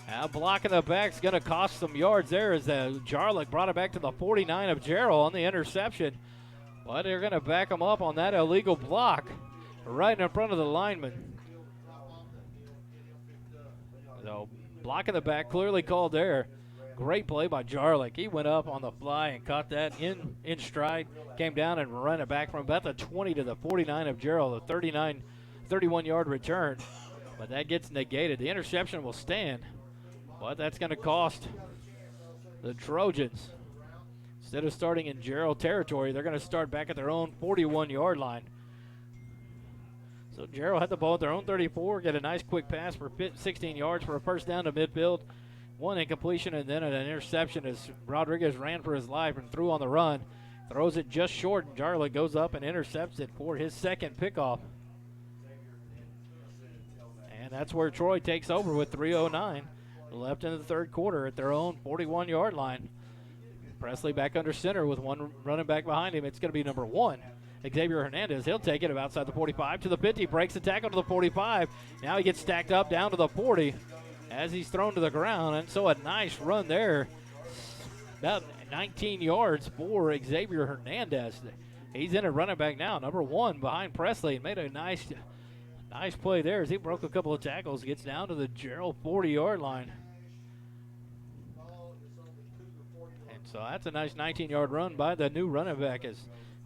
Now blocking the back's going to cost some yards there as Jarrell brought it back to the 49 of Jarrell on the interception. But they're going to back him up on that illegal block right in front of the lineman. So blocking the back, clearly called there. Great play by Jarrell. He went up on the fly and caught that in stride. Came down and ran it back from about the 20 to the 49 of Jarrell, the 31-yard return. But that gets negated. The interception will stand. But that's going to cost the Trojans. Instead of starting in Jarrell territory, they're going to start back at their own 41-yard line. So Jarrell had the ball at their own 34, get a nice quick pass for 16 yards for a first down to midfield. One incompletion and then an interception as Rodriguez ran for his life and threw on the run. Throws it just short, and Jarrell goes up and intercepts it for his second pickoff. And that's where Troy takes over with 3:09 left in the third quarter at their own 41-yard line. Presley back under center with one running back behind him. It's going to be number 1, Xavier Hernandez. He'll take it about outside the 45 to the 50, breaks the tackle to the 45. Now he gets stacked up down to the 40 as he's thrown to the ground. And so a nice run there, about 19 yards for Xavier Hernandez. He's in a running back now, number 1 behind Presley, and made a nice play there as he broke a couple of tackles, gets down to the Jarrell 40-yard line. So that's a nice 19-yard run by the new running back as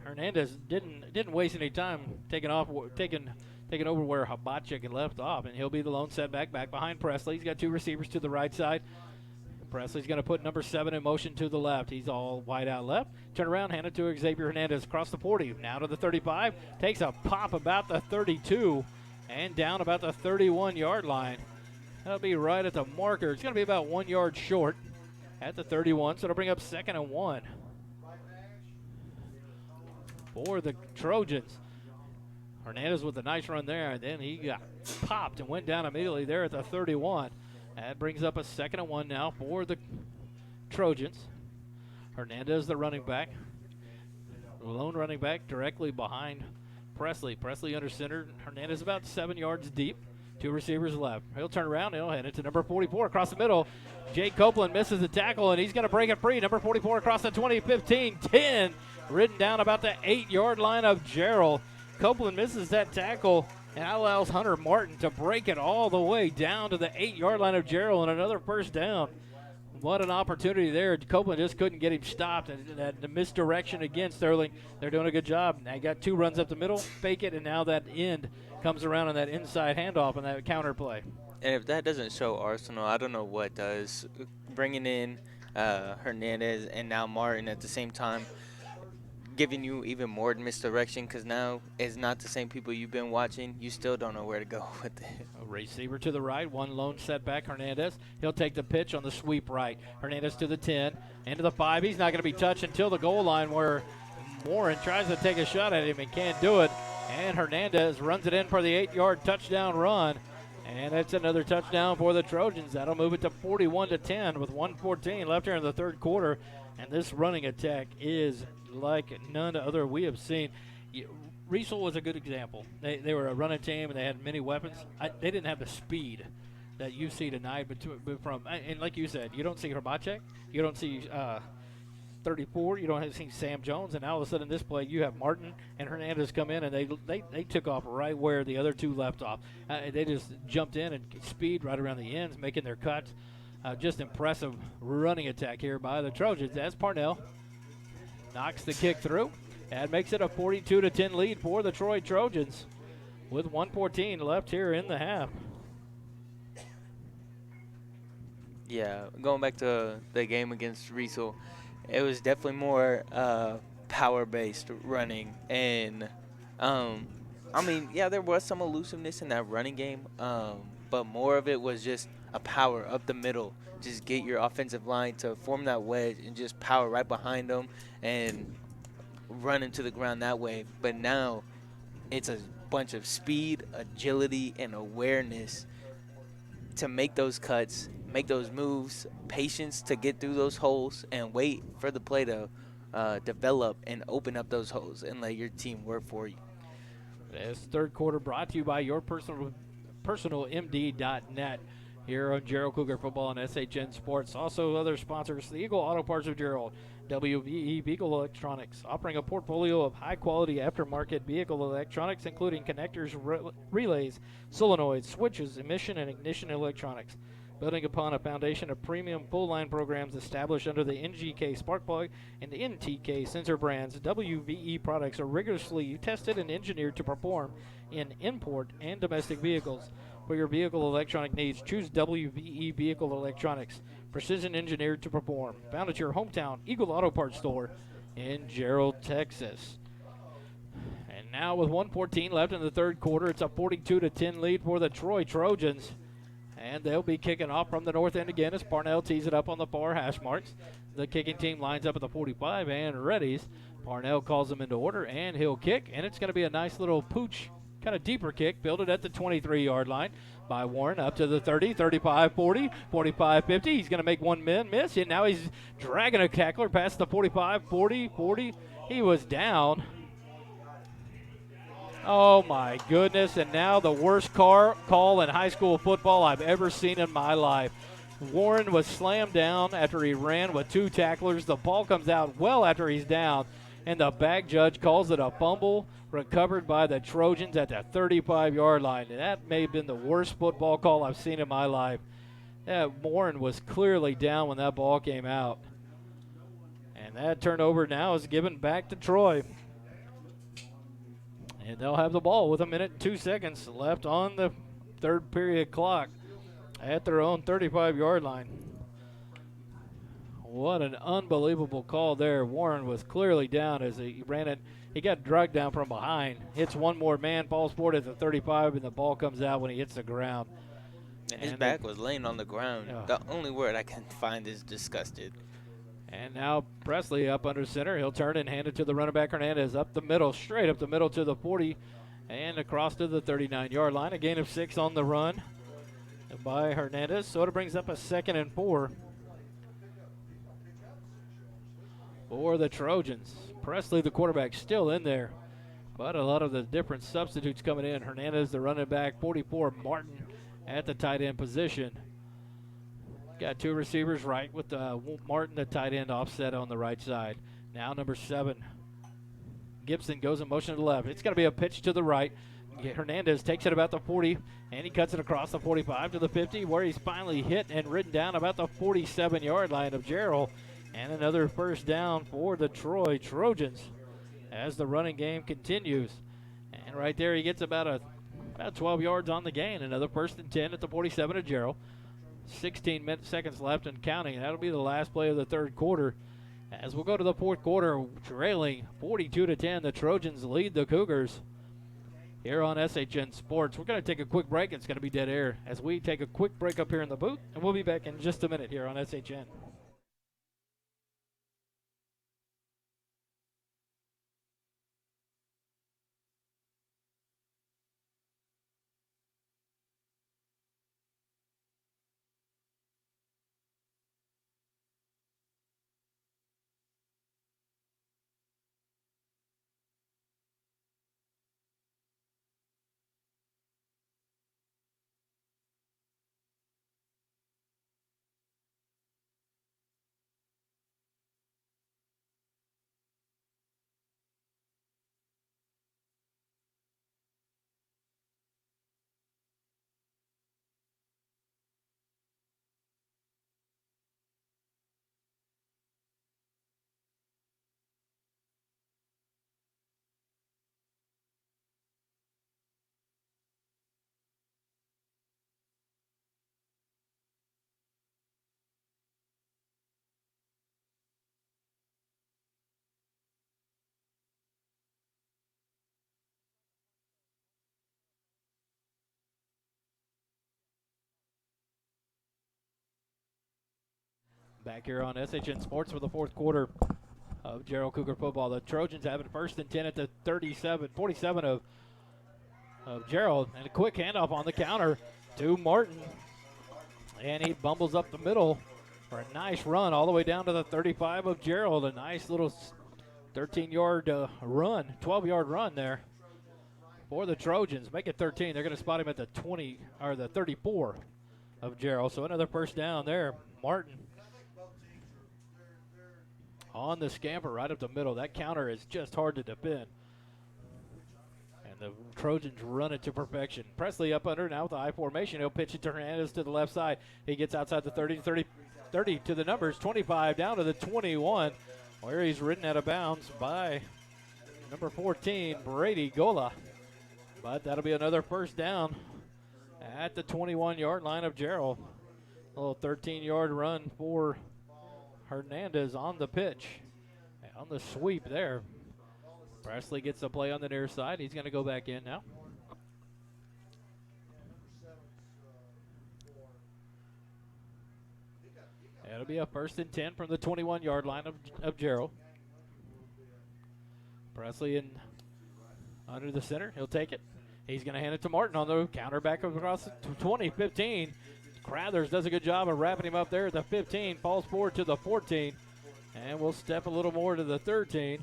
Hernandez didn't waste any time taking over where Habachik had left off, and he'll be the lone setback back behind Presley. He's got two receivers to the right side. Presley's going to put number 7 in motion to the left. He's all wide out left. Turn around, hand it to Xavier Hernandez across the 40. Now to the 35. Takes a pop about the 32 and down about the 31-yard line. That'll be right at the marker. It's going to be about 1 yard short at the 31, so it'll bring up 2nd and 1 for the Trojans. Hernandez with a nice run there, and then he got popped and went down immediately there at the 31. That brings up a 2nd and 1 now for the Trojans. Hernandez, the running back. The lone running back directly behind Presley. Presley under center. Hernandez about 7 yards deep. Two receivers left. He'll turn around. He'll hand it to number 44 across the middle. Jake Copeland misses the tackle, and he's going to break it free. Number 44 across the 20, 15, 10. Ridden down about the 8-yard line of Jarrell. Copeland misses that tackle and allows Hunter Martin to break it all the way down to the 8-yard line of Jarrell and another first down. What an opportunity there. Copeland just couldn't get him stopped. And that the misdirection again, Sterling. They're doing a good job. They got 2 runs up the middle, fake it, and now that end comes around on that inside handoff and that counter play. And if that doesn't show Arsenal, I don't know what does. Bringing in Hernandez and now Martin at the same time, giving you even more misdirection because now it's not the same people you've been watching. You still don't know where to go with it. A receiver to the right, one lone setback, Hernandez. He'll take the pitch on the sweep right. Hernandez to the 10, into the 5. He's not going to be touched until the goal line where Warren tries to take a shot at him and can't do it. And Hernandez runs it in for the 8-yard touchdown run. And it's another touchdown for the Trojans. That'll move it to 41-10 with 1:14 left here in the third quarter. And this running attack is like none other we have seen. Riesel was a good example. They were a running team, and they had many weapons. They didn't have the speed that you see tonight. But from and like you said, you don't see Herbacek. You don't see 34. You don't see Sam Jones. And now all of a sudden this play, you have Martin and Hernandez come in, and they took off right where the other two left off. They just jumped in and speed right around the ends, making their cuts. Just impressive running attack here by the Trojans as Parnell knocks the kick through. That makes it a 42-10 lead for the Troy Trojans with 1:14 left here in the half. Yeah, going back to the game against Riesel, it was definitely more power-based running. And, I mean, yeah, there was some elusiveness in that running game, but more of it was just a power up the middle. Just get your offensive line to form that wedge and just power right behind them and run into the ground that way. But now it's a bunch of speed, agility, and awareness to make those cuts, make those moves, patience to get through those holes, and wait for the play to develop and open up those holes and let your team work for you. This third quarter brought to you by your personalmd.net. Here on Jarrell Cougar Football and SHN Sports. Also other sponsors, the Eagle Auto Parts of Jarrell, WVE Beagle Electronics, offering a portfolio of high-quality aftermarket vehicle electronics, including connectors, relays, solenoids, switches, emission, and ignition electronics. Building upon a foundation of premium full-line programs established under the NGK Sparkplug and the NTK sensor brands, WVE products are rigorously tested and engineered to perform in import and domestic vehicles. For your vehicle electronic needs, choose WVE Vehicle Electronics, precision engineered to perform. Found at your hometown Eagle Auto Parts store in Jarrell, Texas. And now with 1:14 left in the third quarter, it's a 42-10 lead for the Troy Trojans. And they'll be kicking off from the north end again as Parnell tees it up on the far hash marks. The kicking team lines up at the 45 and readies. Parnell calls them into order, and he'll kick. And it's going to be a nice little pooch, kind of deeper kick, fielded at the 23-yard line by Warren up to the 30, 35, 40, 45, 50. He's going to make one miss, and now he's dragging a tackler past the 45, 40, 40. He was down. Oh, my goodness, and now the worst call in high school football I've ever seen in my life. Warren was slammed down after he ran with two tacklers. The ball comes out well after he's down, and the back judge calls it a fumble recovered by the Trojans at the 35-yard line. And that may have been the worst football call I've seen in my life. Warren was clearly down when that ball came out. And that turnover now is given back to Troy. And they'll have the ball with 1 minute and 2 seconds left on the third period clock at their own 35-yard line. What an unbelievable call there. Warren was clearly down as he ran it. He got dragged down from behind. Hits one more man, falls forward at the 35, and the ball comes out when he hits the ground. And his back was laying on the ground. The only word I can find is disgusted. And now Presley up under center. He'll turn and hand it to the running back Hernandez up the middle, straight up the middle to the 40 and across to the 39-yard line. A gain of 6 on the run by Hernandez. So it brings up a 2nd and 4 for the Trojans. Presley, the quarterback, still in there, but a lot of the different substitutes coming in. Hernandez, the running back, 44, Martin at the tight end position. Got two receivers right with Martin, the tight end, offset on the right side. Now number 7, Gibson goes in motion to the left. It's going to be a pitch to the right. Hernandez takes it about the 40, and he cuts it across the 45 to the 50, where he's finally hit and ridden down about the 47-yard line of Jarrell. And another first down for the Troy Trojans as the running game continues. And right there he gets about 12 yards on the gain. Another 1st and 10 at the 47 of Jarrell. 16 seconds left and counting. That'll be the last play of the third quarter. As we'll go to the fourth quarter, trailing 42-10, the Trojans lead the Cougars here on SHN Sports. We're going to take a quick break. It's going to be dead air as we take a quick break up here in the booth, and we'll be back in just a minute here on SHN. Back here on SHN Sports for the fourth quarter of Jarrell Cougar football. The Trojans have it first and 10 at the 47 of Jarrell. And a quick handoff on the counter to Martin. And he bumbles up the middle for a nice run all the way down to the 35 of Jarrell. A nice little 13-yard run, 12-yard run there for the Trojans. Make it 13. They're going to spot him at the 20 or the 34 of Jarrell. So another first down there. Martin on the scamper right up the middle. That counter is just hard to defend. And the Trojans run it to perfection. Presley up under now with the I formation. He'll pitch it to Hernandez to the left side. He gets outside the 30 to the numbers, 25 down to the 21, where he's ridden out of bounds by number 14, Brady Gola. But that'll be another first down at the 21-yard line of Jarrell. A little 13-yard run for Hernandez on the pitch, on the sweep there. Presley gets the play on the near side. He's going to go back in now. It'll be a first and 10 from the 21-yard line of Jarrell. Presley in under the center. He'll take it. He's going to hand it to Martin on the counter back across the 20, 15. Crathers does a good job of wrapping him up there at the 15, falls forward to the 14, and we'll step a little more to the 13.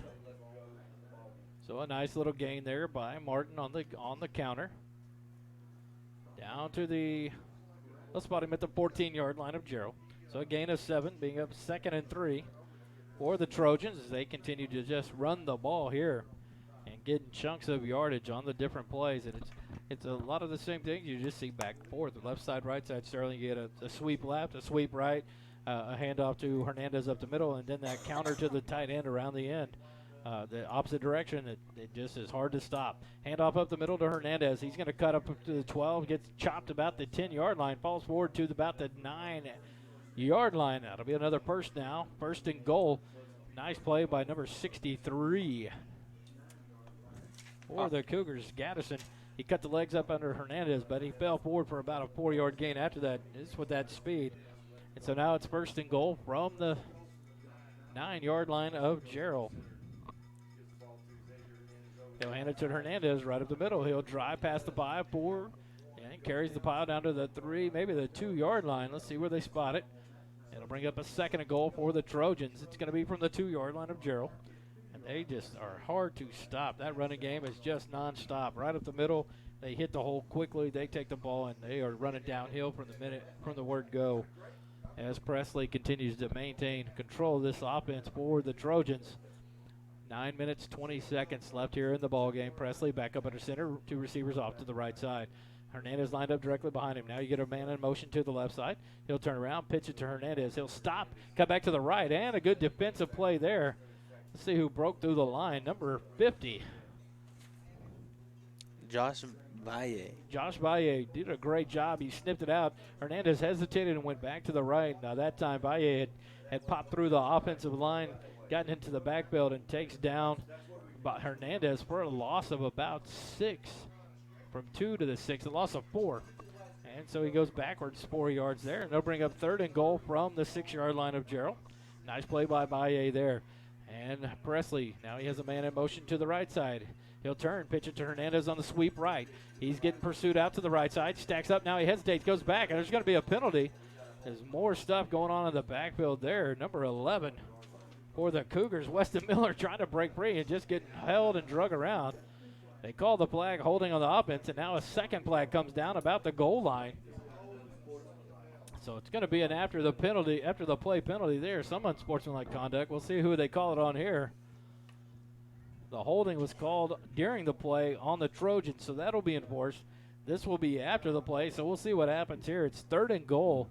So a nice little gain there by Martin on the counter. Down to the, let's spot him at the 14-yard line of Jarrell. So a gain of 7, being up 2nd and 3 for the Trojans as they continue to just run the ball here and getting chunks of yardage on the different plays. And it's a lot of the same things you just see back and forth. The left side, right side, Sterling, you get a sweep left, a sweep right, a handoff to Hernandez up the middle, and then that counter to the tight end around the end. The opposite direction, it just is hard to stop. Handoff up the middle to Hernandez. He's going to cut up to the 12, gets chopped about the 10-yard line, falls forward to about the 9-yard line. That'll be another first now, first and goal. Nice play by number 63 for the Cougars, Gaddison. He cut the legs up under Hernandez, but he fell forward for about a 4-yard gain after that. It's with that speed. And so now it's first and goal from the 9-yard line of Jarrell. He'll hand it to Hernandez right up the middle. He'll drive past the 5, 4, and carries the pile down to the 3, maybe the 2-yard line. Let's see where they spot it. It'll bring up a second and goal for the Trojans. It's going to be from the 2-yard line of Jarrell. And they just are hard to stop. That running game is just nonstop. Right up the middle, they hit the hole quickly. They take the ball, and they are running downhill from the word go. As Presley continues to maintain control of this offense for the Trojans. 9 minutes, 20 seconds left here in the ball game. Presley back up under center, 2 receivers off to the right side. Hernandez lined up directly behind him. Now you get a man in motion to the left side. He'll turn around, pitch it to Hernandez. He'll stop, cut back to the right, and a good defensive play there. Let's see who broke through the line. Number 50. Josh Valle. Josh Valle did a great job. He snipped it out. Hernandez hesitated and went back to the right. Now that time Valle had popped through the offensive line gotten into the backfield and takes down Hernandez for a loss of about 6. From 2 to the 6, a loss of 4. And so he goes backwards 4 yards there. And they'll bring up 3rd and goal from the 6-yard line of Jarrell. Nice play by Baye there. And Presley, now he has a man in motion to the right side. He'll turn, pitch it to Hernandez on the sweep right. He's getting pursued out to the right side. Stacks up, now he hesitates, goes back, and there's going to be a penalty. There's more stuff going on in the backfield there. Number 11 for the Cougars, Weston Miller, trying to break free and just getting held and drug around. They call the flag holding on the offense, and now a second flag comes down about the goal line. So it's going to be an after the play penalty there. Some unsportsmanlike conduct. We'll see who they call it on here. The holding was called during the play on the Trojans, so that'll be enforced. This will be after the play, so we'll see what happens here. It's 3rd and goal.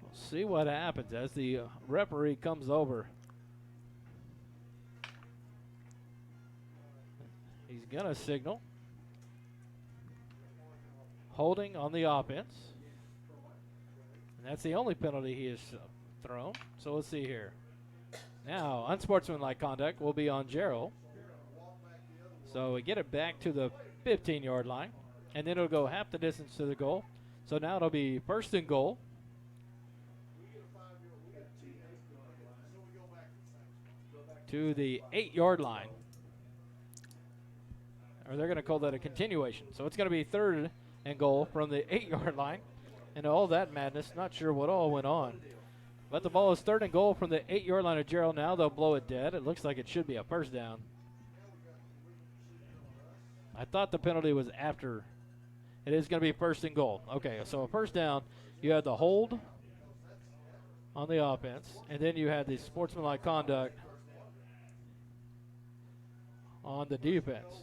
We'll see what happens as the referee comes over. He's going to signal. Holding on the offense. And that's the only penalty he has thrown. So let's see here. Now, unsportsmanlike conduct will be on Jarrell. So we get it back to the 15-yard line. And then it'll go half the distance to the goal. So now it'll be 1st and goal. To the 8-yard line. Or they're going to call that a continuation. So it's going to be 3rd and goal from the 8-yard line. And all that madness, not sure what all went on. But the ball is 3rd and goal from the 8-yard line of Jarrell. Now they'll blow it dead. It looks like it should be a first down. I thought the penalty was after. It is going to be 1st and goal. Okay, so a first down. You had the hold on the offense. And then you had the sportsmanlike conduct on the defense.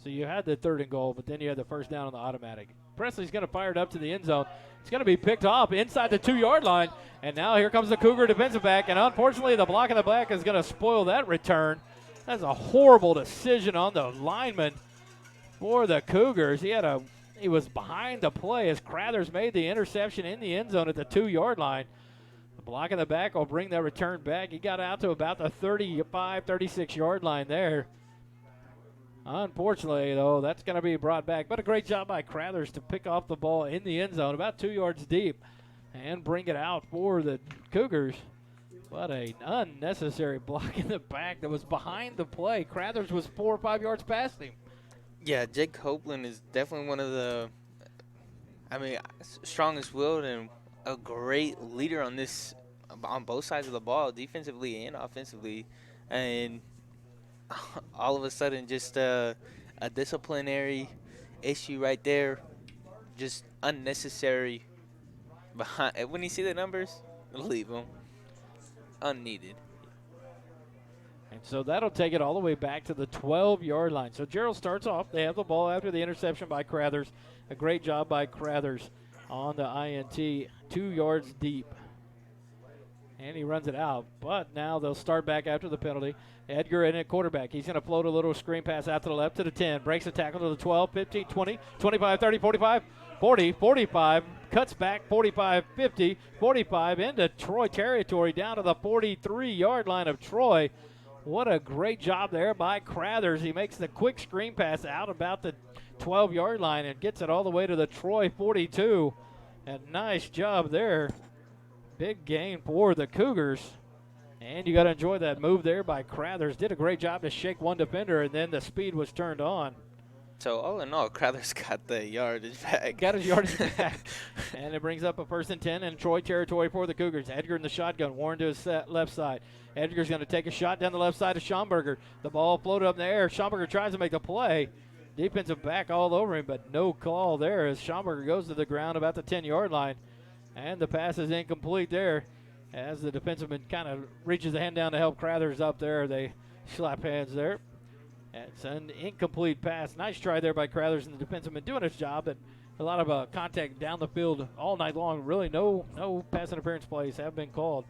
So you had the 3rd and goal, but then you had the first down on the automatic. Presley's going to fire it up to the end zone. It's going to be picked off inside the 2-yard line. And now here comes the Cougar defensive back. And unfortunately, the block in the back is going to spoil that return. That's a horrible decision on the lineman for the Cougars. He was behind the play as Crathers made the interception in the end zone at the 2-yard line. The block in the back will bring that return back. He got out to about the 35, 36-yard line there. Unfortunately, though, that's going to be brought back. But a great job by Crathers to pick off the ball in the end zone, about 2 yards deep, and bring it out for the Cougars. What an unnecessary block in the back that was behind the play. Crathers was 4 or 5 yards past him. Yeah, Jake Copeland is definitely one of the, strongest willed and a great leader on both sides of the ball, defensively and offensively. And all of a sudden, just a disciplinary issue right there, just unnecessary. When you see the numbers, leave them. Unneeded. And so that'll take it all the way back to the 12-yard line. So Jarrell starts off. They have the ball after the interception by Crathers. A great job by Crathers on the INT, 2 yards deep. And he runs it out. But now they'll start back after the penalty. Edgar in at quarterback. He's going to float a little screen pass out to the left to the 10. Breaks a tackle to the 12, 15, 20, 25, 30, 45, 40, 45. Cuts back 45, 50, 45 into Troy territory down to the 43-yard line of Troy. What a great job there by Crathers. He makes the quick screen pass out about the 12-yard line and gets it all the way to the Troy 42. And nice job there. Big gain for the Cougars. And you got to enjoy that move there by Crathers. Did a great job to shake one defender, and then the speed was turned on. So, all in all, Crathers got the yardage back. Got his yardage back. And it brings up a 1st and 10 in Troy territory for the Cougars. Edgar in the shotgun, Warren to his left side. Edgar's going to take a shot down the left side of Schomburger. The ball floated up in the air. Schomburger tries to make the play. Defensive back all over him, but no call there as Schomburger goes to the ground about the 10-yard line. And the pass is incomplete there as the defenseman kind of reaches the hand down to help Crathers up there. They slap hands there. It's an incomplete pass. Nice try there by Crathers and the defenseman doing his job. But a lot of contact down the field all night long. Really no pass interference plays have been called.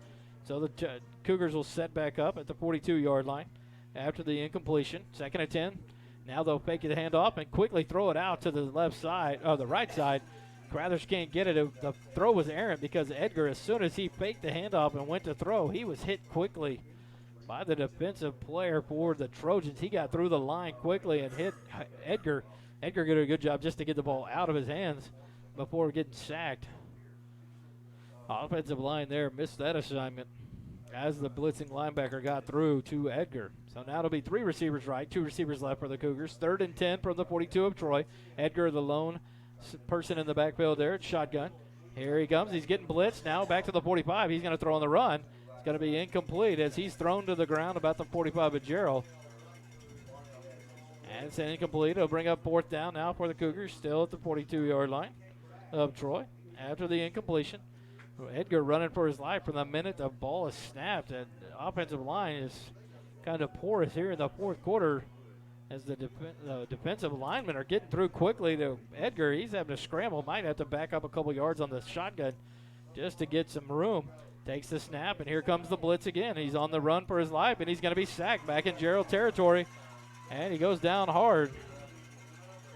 So the Cougars will set back up at the 42-yard line after the incompletion. 2nd and 10. Now they'll fake the handoff and quickly throw it out to the left side, or the right side. Crothers can't get it. The throw was errant because Edgar, as soon as he faked the handoff and went to throw, he was hit quickly by the defensive player for the Trojans. He got through the line quickly and hit Edgar. Edgar did a good job just to get the ball out of his hands before getting sacked. Offensive line there missed that assignment as the blitzing linebacker got through to Edgar. So now it'll be 3 receivers right, 2 receivers left for the Cougars. 3rd and 10 from the 42 of Troy. Edgar, the lone person in the backfield there. It's shotgun. Here he comes. He's getting blitzed. Now back to the 45. He's going to throw on the run. It's going to be incomplete as he's thrown to the ground about the 45 of Jarrell. And it's incomplete. It'll bring up 4th down now for the Cougars, still at the 42-yard line of Troy after the incompletion. Edgar running for his life from the minute the ball is snapped. And the offensive line is kind of porous here in the 4th quarter as the defensive linemen are getting through quickly to Edgar. He's having to scramble. Might have to back up a couple yards on the shotgun just to get some room. Takes the snap, and here comes the blitz again. He's on the run for his life, and he's going to be sacked back in Jarrell territory. And he goes down hard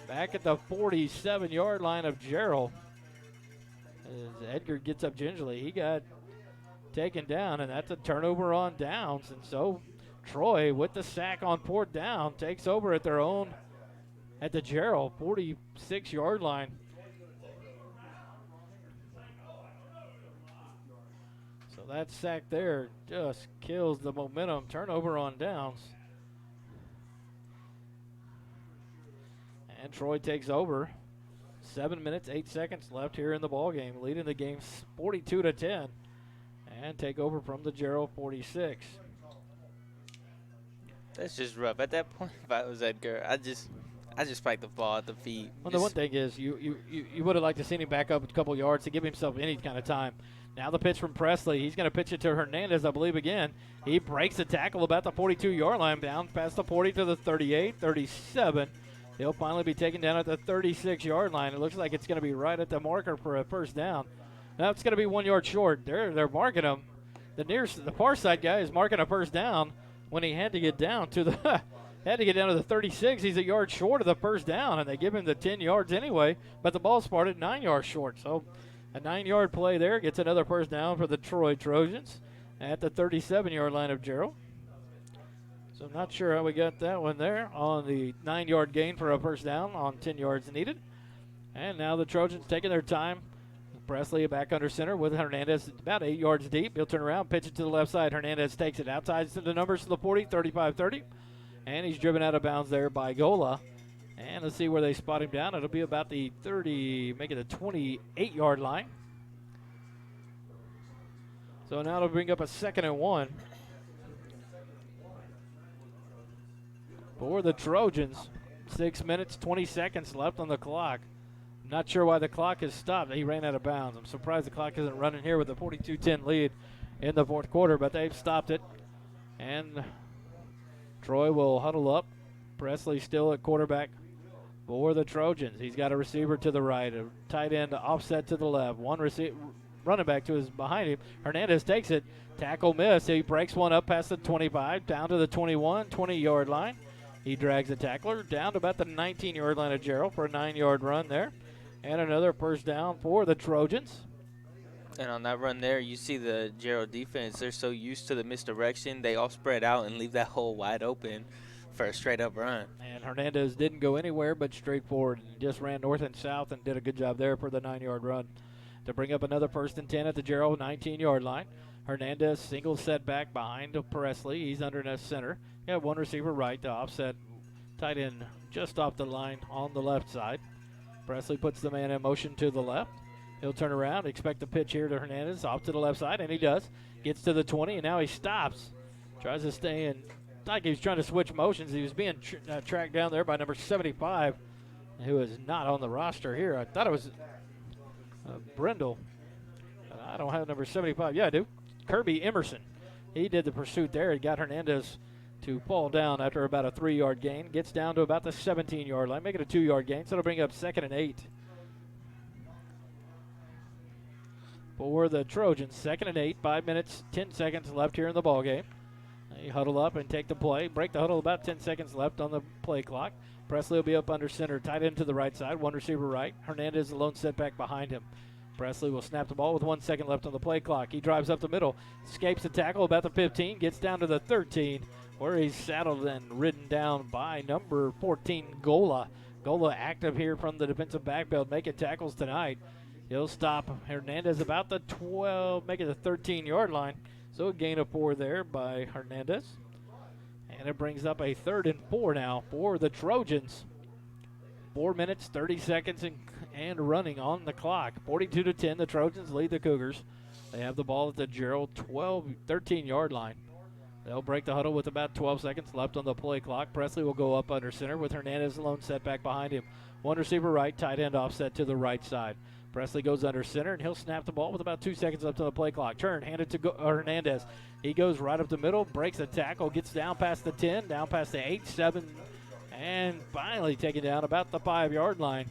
back at the 47-yard line of Jarrell. As Edgar gets up gingerly, he got taken down, and that's a turnover on downs. And so Troy, with the sack on 4th down, takes over at their own, at the Jarrell 46-yard line. So that sack there just kills the momentum. Turnover on downs. And Troy takes over. 7 minutes, 8 seconds left here in the ball game, leading the game 42-10, and take over from the Jarrell 46. That's just rough. At that point, if I was Edgar, I just spiked the ball at the feet. Well, the one thing is you would have liked to see him back up a couple yards to give himself any kind of time. Now the pitch from Presley. He's going to pitch it to Hernandez, I believe, again. He breaks the tackle about the 42-yard line, down past the 40 to the 38, 37. He'll finally be taken down at the 36-yard line. It looks like it's going to be right at the marker for a 1st down. Now it's going to be 1 yard short. They're marking him. The far side guy is marking a 1st down when he had to get down to the had to get down to the 36. He's a yard short of the 1st down, and they give him the 10 yards anyway. But the ball's spotted 9 yards short. So a 9-yard play there gets another 1st down for the Troy Trojans at the 37-yard line of Jarrell. So I'm not sure how we got that one there on the 9-yard gain for a 1st down on 10 yards needed. And now the Trojans taking their time. Presley back under center with Hernandez about 8 yards deep. He'll turn around, pitch it to the left side. Hernandez takes it outside to the numbers to the 40, 35-30. And he's driven out of bounds there by Gola. And let's see where they spot him down. It'll be about the 30, make it the 28-yard line. So now it'll bring up a 2nd and 1. For the Trojans, 6 minutes, 20 seconds left on the clock. Not sure why the clock has stopped. He ran out of bounds. I'm surprised the clock isn't running here with a 42-10 lead in the 4th quarter, but they've stopped it. And Troy will huddle up. Presley still at quarterback for the Trojans. He's got a receiver to the right, a tight end offset to the left. One running back to his behind him. Hernandez takes it. Tackle miss. He breaks one up past the 25, down to the 21, 20-yard line. He drags the tackler down to about the 19-yard line of Jarrell for a 9-yard run there. And another 1st down for the Trojans. And on that run there, you see the Jarrell defense. They're so used to the misdirection, they all spread out and leave that hole wide open for a straight-up run. And Hernandez didn't go anywhere but straight forward. And just ran north and south and did a good job there for the 9-yard run to bring up another 1st and 10 at the Jarrell 19-yard line. Hernandez single setback behind Presley. He's under the center. Got one receiver right to offset tight end just off the line on the left side. Presley puts the man in motion to the left. He'll turn around, expect the pitch here to Hernandez, off to the left side, and he does. Gets to the 20, and now he stops. Tries to stay in. Like he was trying to switch motions. He was being tracked down there by number 75, who is not on the roster here. I thought it was Brindle. I don't have number 75. Yeah, I do. Kirby Emerson. He did the pursuit there. He got Hernandez to fall down after about a 3-yard gain. Gets down to about the 17-yard line. Make it a 2-yard gain, so it'll bring up 2nd and 8. For the Trojans, 2nd and 8, 5 minutes, 10 seconds left here in the ballgame. They huddle up and take the play. Break the huddle, about 10 seconds left on the play clock. Presley will be up under center, tight end to the right side, one receiver right. Hernandez alone setback behind him. Presley will snap the ball with 1 second left on the play clock. He drives up the middle, escapes the tackle about the 15, gets down to the 13, where he's saddled and ridden down by number 14, Gola. Gola active here from the defensive backfield, making tackles tonight. He'll stop Hernandez about the 12, making the 13-yard line. So a gain of 4 there by Hernandez. And it brings up a 3rd and 4 now for the Trojans. 4 minutes, 30 seconds and running on the clock. 42-10, the Trojans lead the Cougars. They have the ball at the Jarrell 13-yard line. They'll break the huddle with about 12 seconds left on the play clock. Presley will go up under center with Hernandez alone setback behind him. One receiver right, tight end offset to the right side. Presley goes under center, and he'll snap the ball with about 2 seconds left on the play clock. Turn, handed to Hernandez. He goes right up the middle, breaks a tackle, gets down past the 10, down past the 8, 7, and finally taken down about the 5-yard line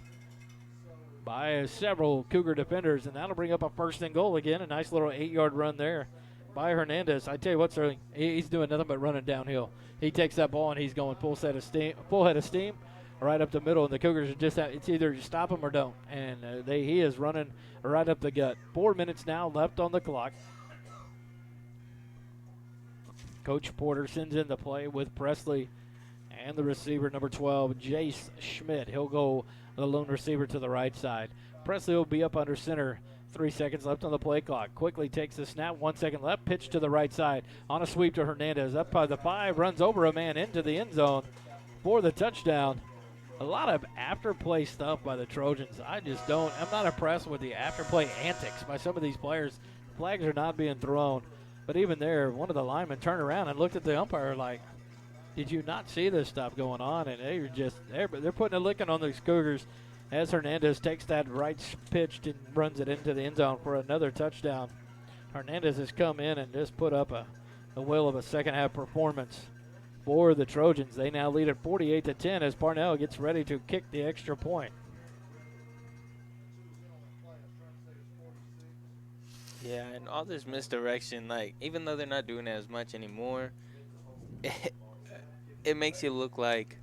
by several Cougar defenders, and that'll bring up a 1st and goal again. A nice little 8-yard run there by Hernandez. I tell you what, sir, he's doing nothing but running downhill. He takes that ball and he's going full head of steam right up the middle, and the Cougars are just it's either you stop him or don't, and he is running right up the gut. 4 minutes now left on the clock. Coach Porter sends in the play with Presley and the receiver number 12, Jace Schmidt. He'll go the lone receiver to the right side. Presley will be up under center. 3 seconds left on the play clock. Quickly takes the snap. 1 second left. Pitch to the right side. On a sweep to Hernandez. Up by the 5. Runs over a man into the end zone for the touchdown. A lot of after-play stuff by the Trojans. I'm not impressed with the after-play antics by some of these players. Flags are not being thrown. But even there, one of the linemen turned around and looked at the umpire like, did you not see this stuff going on? And they're putting a licking on these Cougars as Hernandez takes that right pitch and runs it into the end zone for another touchdown. Hernandez has come in and just put up a will of a second-half performance for the Trojans. They now lead at 48-10 as Parnell gets ready to kick the extra point. Yeah, and all this misdirection, like, even though they're not doing it as much anymore, it makes you look like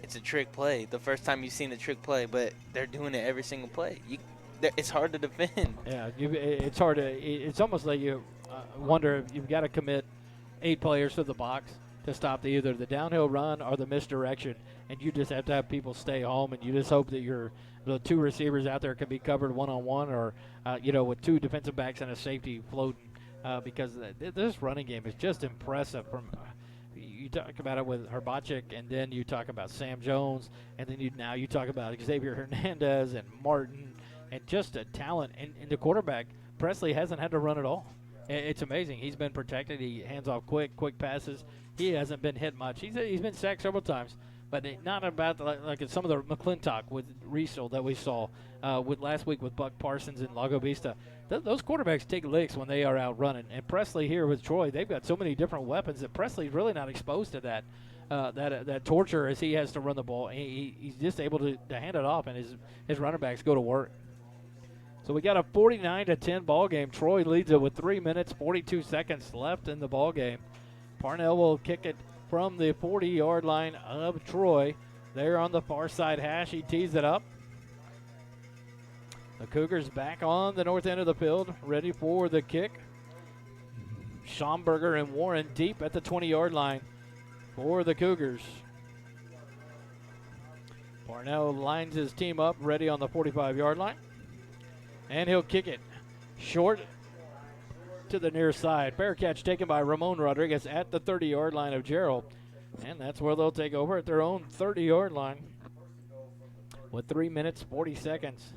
it's a trick play the first time you've seen the trick play, but they're doing it every single play. It's hard to defend. Yeah, it's hard to. It's almost like you wonder if you've got to commit 8 players to the box to stop either the downhill run or the misdirection, and you just have to have people stay home, and you just hope that the 2 receivers out there can be covered one-on-one or with 2 defensive backs and a safety floating, because this running game is just impressive. You talk about it with Herbacek, and then you talk about Sam Jones, and then you talk about Xavier Hernandez and Martin, and just a talent. And the quarterback, Presley, hasn't had to run at all. It's amazing. He's been protected. He hands off quick passes. He hasn't been hit much. He's been sacked several times, but not about like some of the McClintock with Riesel that we saw with last week with Buck Parsons and Lago Vista. Those quarterbacks take licks when they are out running. And Presley here with Troy, they've got so many different weapons that Presley's really not exposed to that torture as he has to run the ball. He's just able to hand it off, and his running backs go to work. So we got a 49-10 ball game. Troy leads it with 3 minutes, 42 seconds left in the ball game. Parnell will kick it from the 40-yard line of Troy. There on the far side hash, he tees it up. The Cougars back on the north end of the field, ready for the kick. Schomburger and Warren deep at the 20-yard line for the Cougars. Parnell lines his team up, ready on the 45-yard line. And he'll kick it short to the near side. Fair catch taken by Ramon Rodriguez at the 30-yard line of Jarrell. And that's where they'll take over at their own 30-yard line with 3 minutes, 40 seconds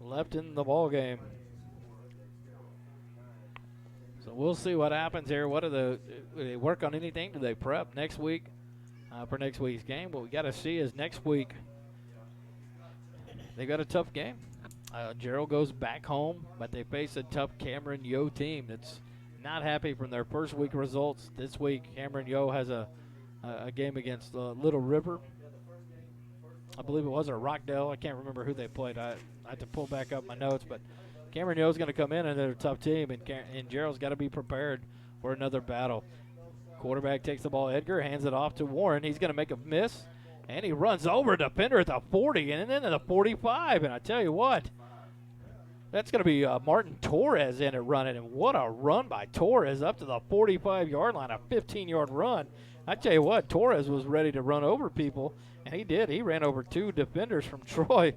left in the ball game. So we'll see what happens here. Do they work on anything? Do they prep next week for next week's game? What we got to see is next week they got a tough game. Jarrell goes back home, but they face a tough Cameron Yo team that's not happy from their first week results. This week, Cameron Yo has a game against Little River. I believe it was, or Rockdale. I can't remember who they played. I had to pull back up my notes, but Cameron Yo's going to come in, and they're a tough team, and Jarrell's got to be prepared for another battle. Quarterback takes the ball. Edgar hands it off to Warren. He's going to make a miss, and he runs over a defender at the 40 and then at the 45. And I tell you what, that's going to be Martin Torres in it running. And what a run by Torres up to the 45-yard line, a 15-yard run. I tell you what, Torres was ready to run over people, and he did. He ran over 2 defenders from Troy.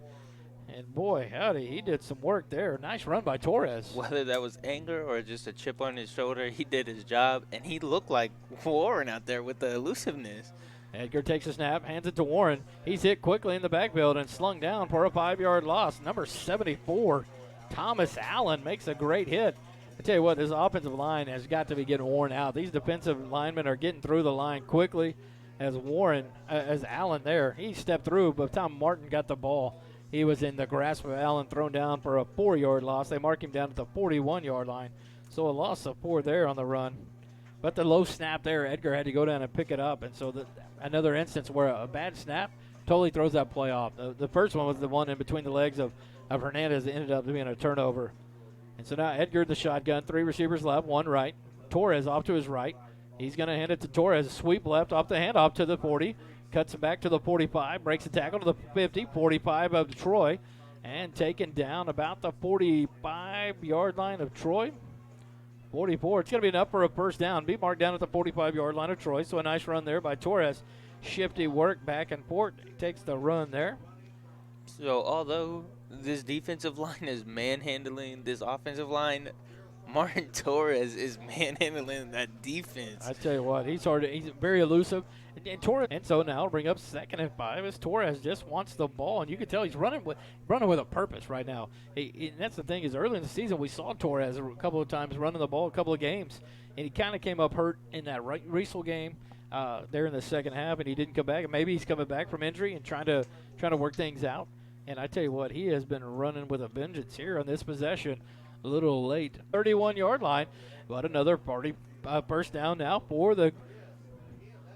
And boy, howdy, he did some work there. Nice run by Torres. Whether that was anger or just a chip on his shoulder, he did his job, and he looked like Warren out there with the elusiveness. Edgar takes a snap, hands it to Warren. He's hit quickly in the backfield and slung down for a 5-yard loss. Number 74, Thomas Allen, makes a great hit. I tell you what, this offensive line has got to be getting worn out. These defensive linemen are getting through the line quickly. As Allen there, he stepped through, but Tom Martin got the ball. He was in the grasp of Allen, thrown down for a 4-yard loss. They mark him down at the 41-yard line. So a loss of 4 there on the run. But the low snap there, Edgar had to go down and pick it up. And so another instance where a bad snap totally throws that play off. The first one was the one in between the legs of Hernandez that ended up being a turnover. And so now Edgar the shotgun, 3 receivers left, 1 right. Torres off to his right. He's going to hand it to Torres. Sweep left off the handoff to the 40. Cuts it back to the 45, breaks the tackle to the 50, 45 of Troy, and taken down about the 45-yard line of Troy. 44, it's going to be enough for a first down. Be marked down at the 45-yard line of Troy, so a nice run there by Torres. Shifty work back and forth. He takes the run there. So although this defensive line is manhandling this offensive line, Martin Torres is manhandling that defense. I tell you what, he's very elusive. And Torres, and so now bring up 2nd and 5 as Torres just wants the ball, and you can tell he's running with a purpose right now. And that's the thing is early in the season we saw Torres a couple of times running the ball, a couple of games, and he kind of came up hurt in that Riesel game there in the second half, and he didn't come back. And maybe he's coming back from injury and trying to work things out. And I tell you what, he has been running with a vengeance here on this possession. A little late, 31-yard line, but another first down now for the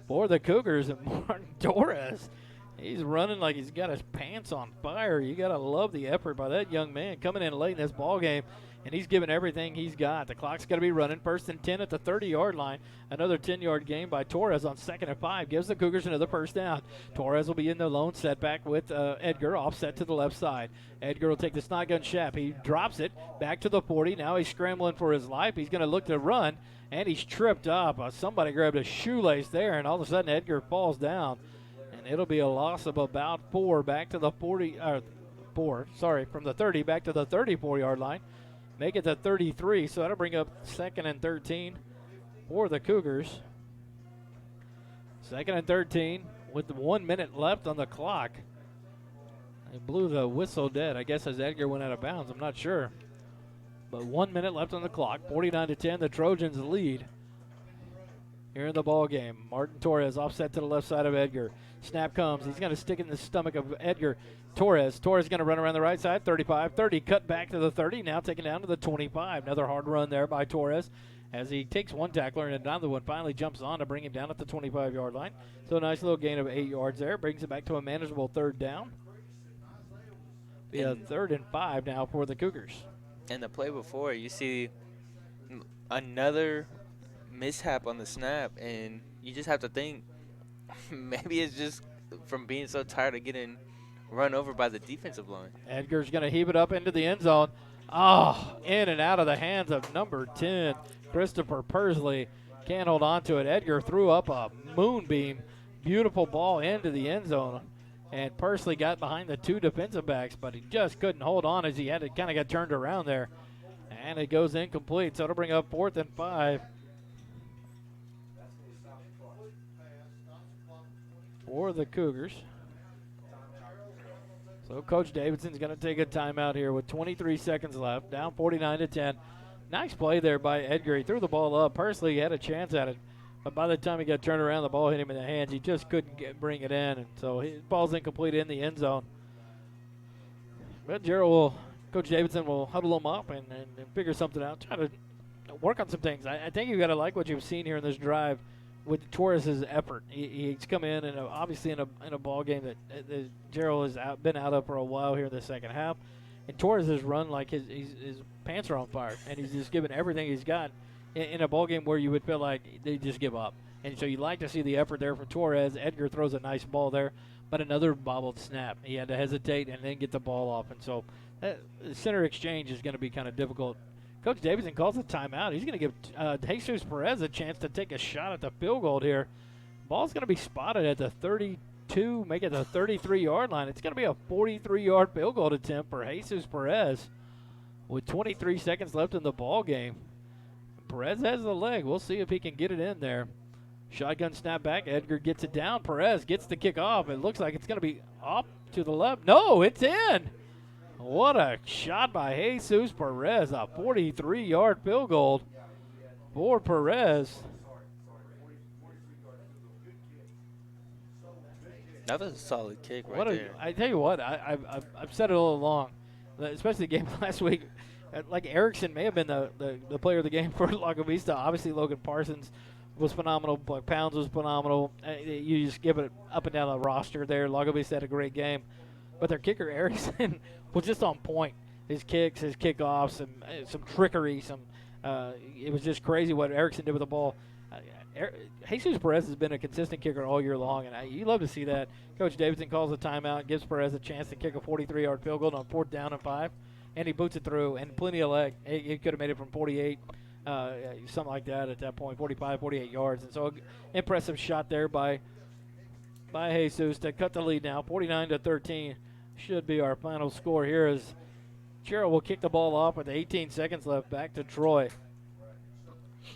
Cougars. And Martin Torres, he's running like he's got his pants on fire. You got to love the effort by that young man coming in late in this ball game, and he's giving everything he's got. The clock's got to be running. 1st and 10 at the 30-yard line. Another 10-yard gain by Torres on 2nd and 5 gives the Cougars another first down. Torres will be in the lone setback with Edgar, offset to the left side. Edgar will take the shotgun shap. He drops it back to the 40. Now he's scrambling for his life. He's going to look to run, and he's tripped up. Somebody grabbed a shoelace there, and all of a sudden Edgar falls down. And it'll be a loss of about 4 back to the 40, from the 30 back to the 34-yard line. Make it to 33, so that'll bring up 2nd and 13 for the Cougars. 2nd and 13 with 1 minute left on the clock. They blew the whistle dead, I guess, as Edgar went out of bounds. I'm not sure. But 1 minute left on the clock. 49-10, the Trojans lead here in the ball game. Martin Torres offset to the left side of Edgar. Snap comes. He's going to stick it in the stomach of Edgar. Torres going to run around the right side. 35, 30, cut back to the 30. Now taken down to the 25. Another hard run there by Torres as he takes one tackler and another one finally jumps on to bring him down at the 25-yard line. So a nice little gain of 8 yards there. Brings it back to a manageable 3rd down. Be a 3rd and 5 now for the Cougars. And the play before, you see another mishap on the snap, and you just have to think maybe it's just from being so tired of getting run over by the defensive line. Edgar's going to heave it up into the end zone. Oh, in and out of the hands of number 10, Christopher Persley. Can't hold on to it. Edgar threw up a moonbeam. Beautiful ball into the end zone. And Persley got behind the 2 defensive backs, but he just couldn't hold on as he had to kind of get turned around there. And it goes incomplete, so it'll bring up 4th and 5. For the Cougars. So Coach Davidson's going to take a timeout here with 23 seconds left, down 49-10. Nice play there by Edgar. He threw the ball up. Persley had a chance at it, but by the time he got turned around, the ball hit him in the hands. He just couldn't bring it in, and so his ball's incomplete in the end zone. But Coach Davidson will huddle him up and figure something out, try to work on some things. I think you've got to like what you've seen here in this drive with Torres' effort. He's come in and obviously in a ball game that Jarrell has been out of for a while here in the second half, and Torres has run like his pants are on fire, and he's just given everything he's got in a ball game where you would feel like they just give up. And so you like to see the effort there from Torres. Edgar throws a nice ball there, but another bobbled snap. He had to hesitate and then get the ball off. And so that center exchange is going to be kind of difficult. Coach Davidson calls a timeout. He's going to give Jesus Perez a chance to take a shot at the field goal here. Ball's going to be spotted at the 32, make it the 33-yard line. It's going to be a 43-yard field goal attempt for Jesus Perez with 23 seconds left in the ball game. Perez has the leg. We'll see if he can get it in there. Shotgun snap back. Edgar gets it down. Perez gets the kick off. It looks like it's going to be off to the left. No, it's in. What a shot by Jesus Perez. A 43-yard field goal for Perez. That was a solid kick there. I tell you what, I've said it all along, especially the game last week. Like Erickson may have been the player of the game for Lago Vista. Obviously, Logan Parsons was phenomenal. Pounds was phenomenal. You just give it up and down the roster there. Lago Vista had a great game. But their kicker, Erickson, was just on point. His kicks, his kickoffs, and some trickery. It was just crazy what Erickson did with the ball. Jesus Perez has been a consistent kicker all year long, and you love to see that. Coach Davidson calls a timeout, gives Perez a chance to kick a 43-yard field goal on 4th down and 5, and he boots it through, and plenty of leg. He could have made it from 48, something like that at that point, 45, 48 yards. And so impressive shot there by Jesus to cut the lead now, 49-13. Should be our final score here as Jarrell will kick the ball off with 18 seconds left back to Troy.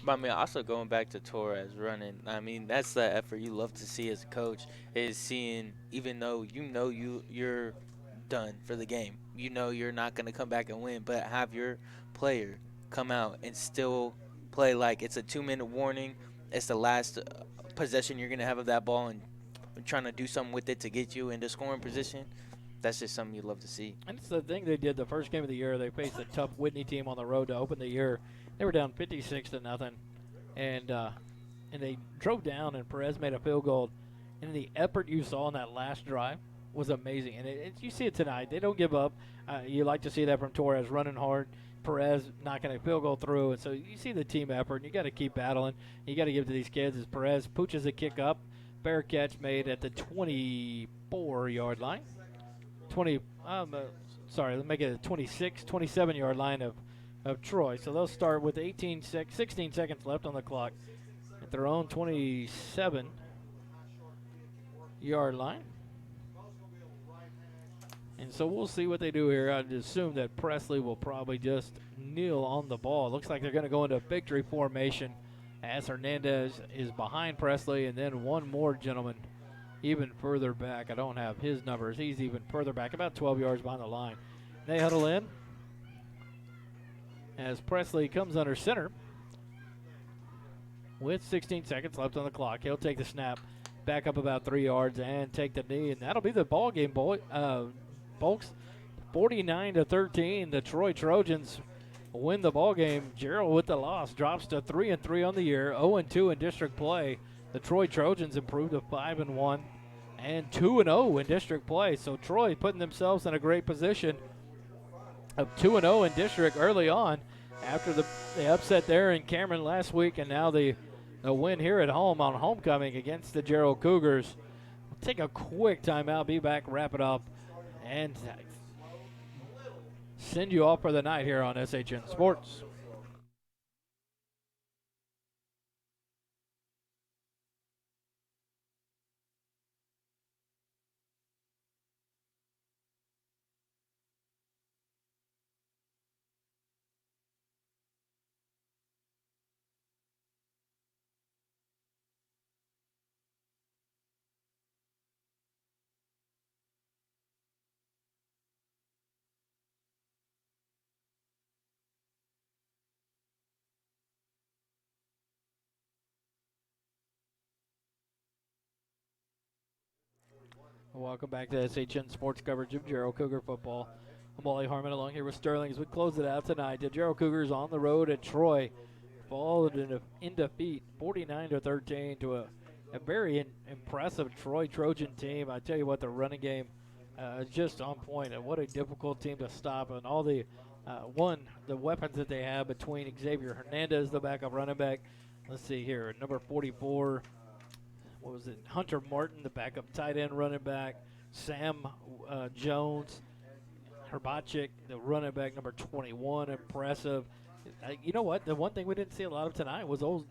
But I mean, also going back to Torres running, I mean, that's the effort you love to see as a coach, is seeing, even though you're done for the game, you're not going to come back and win, but have your player come out and still play like it's a 2-minute warning, it's the last possession you're going to have of that ball, and trying to do something with it to get you into scoring position. That's just something you love to see. And it's the thing they did the first game of the year. They faced a tough Whitney team on the road to open the year. They were down 56-0, and they drove down, and Perez made a field goal. And the effort you saw in that last drive was amazing. And you see it tonight. They don't give up. You like to see that from Torres, running hard. Perez knocking a field goal through. And so you see the team effort, and you got to keep battling. You got to give it to these kids as Perez pooches a kick up. Fair catch made at the 24-yard line. Let's make it a 27-yard line of Troy. So they'll start with 16 seconds left on the clock at their own 27-yard line. And so we'll see what they do here. I'd assume that Presley will probably just kneel on the ball. It looks like they're going to go into victory formation as Hernandez is behind Presley, and then one more gentleman even further back. I don't have his numbers. He's even further back, about 12 yards behind the line. They huddle in as Presley comes under center with 16 seconds left on the clock. He'll take the snap, back up about 3 yards, and take the knee, and that'll be the ball game, folks. 49-13, the Troy Trojans win the ball game. Jarrell with the loss drops to 3-3 on the year, 0-2 in district play. The Troy Trojans improved to 5-1 and 2-0 in district play. So Troy putting themselves in a great position of 2-0 in district early on after the upset there in Cameron last week, and now the win here at home on homecoming against the Jarrell Cougars. We'll take a quick timeout, be back, wrap it up, and send you off for the night here on SHN Sports. Welcome back to SHN Sports coverage of Jarrell Cougar football. I'm Wally Harmon along here with Sterling as we close it out tonight. The Jarrell Cougars on the road at Troy followed in defeat 49-13 to a very impressive Troy Trojan team. I tell you what, the running game is just on point, and what a difficult team to stop. And all the weapons that they have between Xavier Hernandez, the backup running back, let's see here, number 44, what was it? Hunter Martin, the backup tight end running back. Sam Jones, Herbachik, the running back, number 21, impressive. You know what? The one thing we didn't see a lot of tonight was old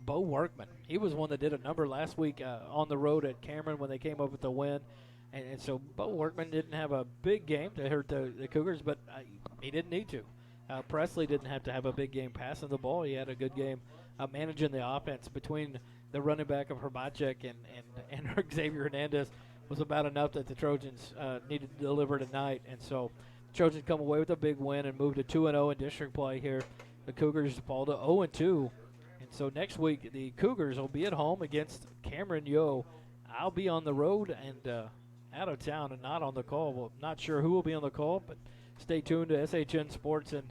Bo Workman. He was one that did a number last week on the road at Cameron when they came up with the win. And so Bo Workman didn't have a big game to hurt the Cougars, but he didn't need to. Presley didn't have to have a big game passing the ball. He had a good game managing the offense. Between the running back of Herbachik and Xavier Hernandez was about enough that the Trojans needed to deliver tonight. And so the Trojans come away with a big win and move to 2-0 in district play here. The Cougars fall to 0-2. And so next week the Cougars will be at home against Cameron Yo. I'll be on the road and out of town and not on the call. Well, not sure who will be on the call, but stay tuned to SHN Sports and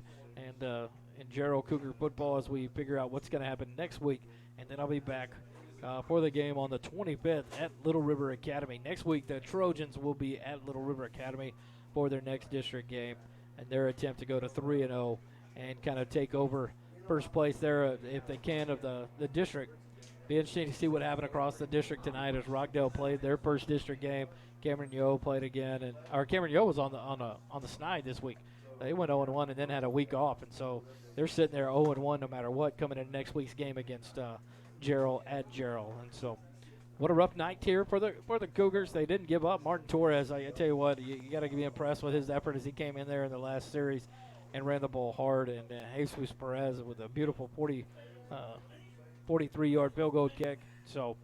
Jarrell Cougar football as we figure out what's going to happen next week. And then I'll be back for the game on the 25th at Little River Academy. Next week, the Trojans will be at Little River Academy for their next district game and their attempt to go to 3-0 and kind of take over first place there if they can of the district. Be interesting to see what happened across the district tonight as Rockdale played their first district game. Cameron Yo played again, or Cameron Yo was on the snide this week. They went 0-1 and then had a week off, and so they're sitting there 0-1 no matter what coming in next week's game against Jarrell at Jarrell. And so, what a rough night here for the Cougars. They didn't give up. Martin Torres, I tell you what, you got to be impressed with his effort as he came in there in the last series and ran the ball hard. And Jesus Perez with a beautiful 43-yard field goal kick. So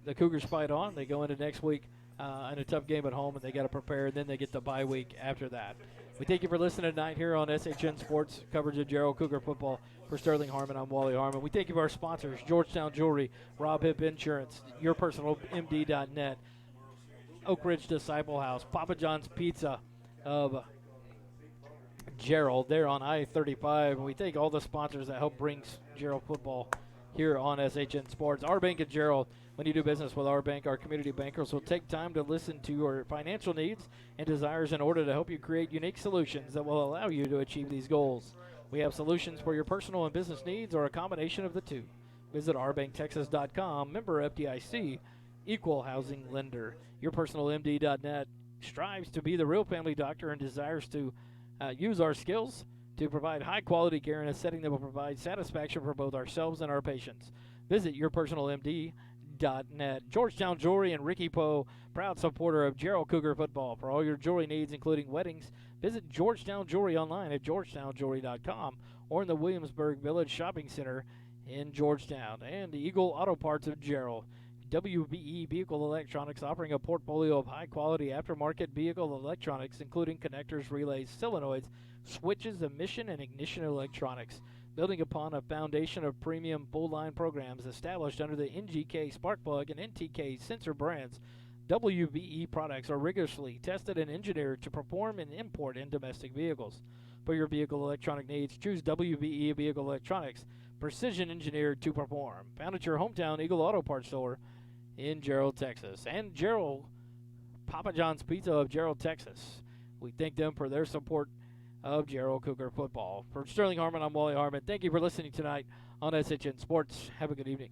the Cougars fight on. They go into next week in a tough game at home, and they got to prepare, and then they get the bye week after that. We thank you for listening tonight here on SHN Sports, coverage of Jarrell Cougar football. For Sterling Harmon, I'm Wally Harmon. We thank you for our sponsors, Georgetown Jewelry, Rob Hip Insurance, YourPersonalMD.net, Oak Ridge Disciple House, Papa John's Pizza of Jarrell there on I-35. And we thank all the sponsors that help bring Jarrell football here on SHN Sports. Our bank at Jarrell. When you do business with our bank, our community bankers will take time to listen to your financial needs and desires in order to help you create unique solutions that will allow you to achieve these goals. We have solutions for your personal and business needs or a combination of the two. Visit ourbanktexas.com, member FDIC, equal housing lender. YourPersonalMD.net strives to be the real family doctor and desires to use our skills to provide high-quality care in a setting that will provide satisfaction for both ourselves and our patients. Visit YourPersonalMD.net. Georgetown Jewelry and Ricky Poe, proud supporter of Jarrell Cougar football. For all your jewelry needs, including weddings, visit Georgetown Jewelry online at georgetownjewelry.com or in the Williamsburg Village Shopping Center in Georgetown. And the Eagle Auto Parts of Jarrell. WBE Vehicle Electronics, offering a portfolio of high-quality aftermarket vehicle electronics, including connectors, relays, solenoids, switches, emission, and ignition electronics. Building upon a foundation of premium full-line programs established under the NGK Sparkplug and NTK sensor brands, WBE products are rigorously tested and engineered to perform in import and domestic vehicles. For your vehicle electronic needs, choose WBE Vehicle Electronics, precision engineered to perform. Found at your hometown Eagle Auto Parts store in Jarrell, Texas. And Jarrell, Papa John's Pizza of Jarrell, Texas. We thank them for their support of Jarrell Cougar football. For Sterling Harmon, I'm Wally Harmon. Thank you for listening tonight on SHN Sports. Have a good evening.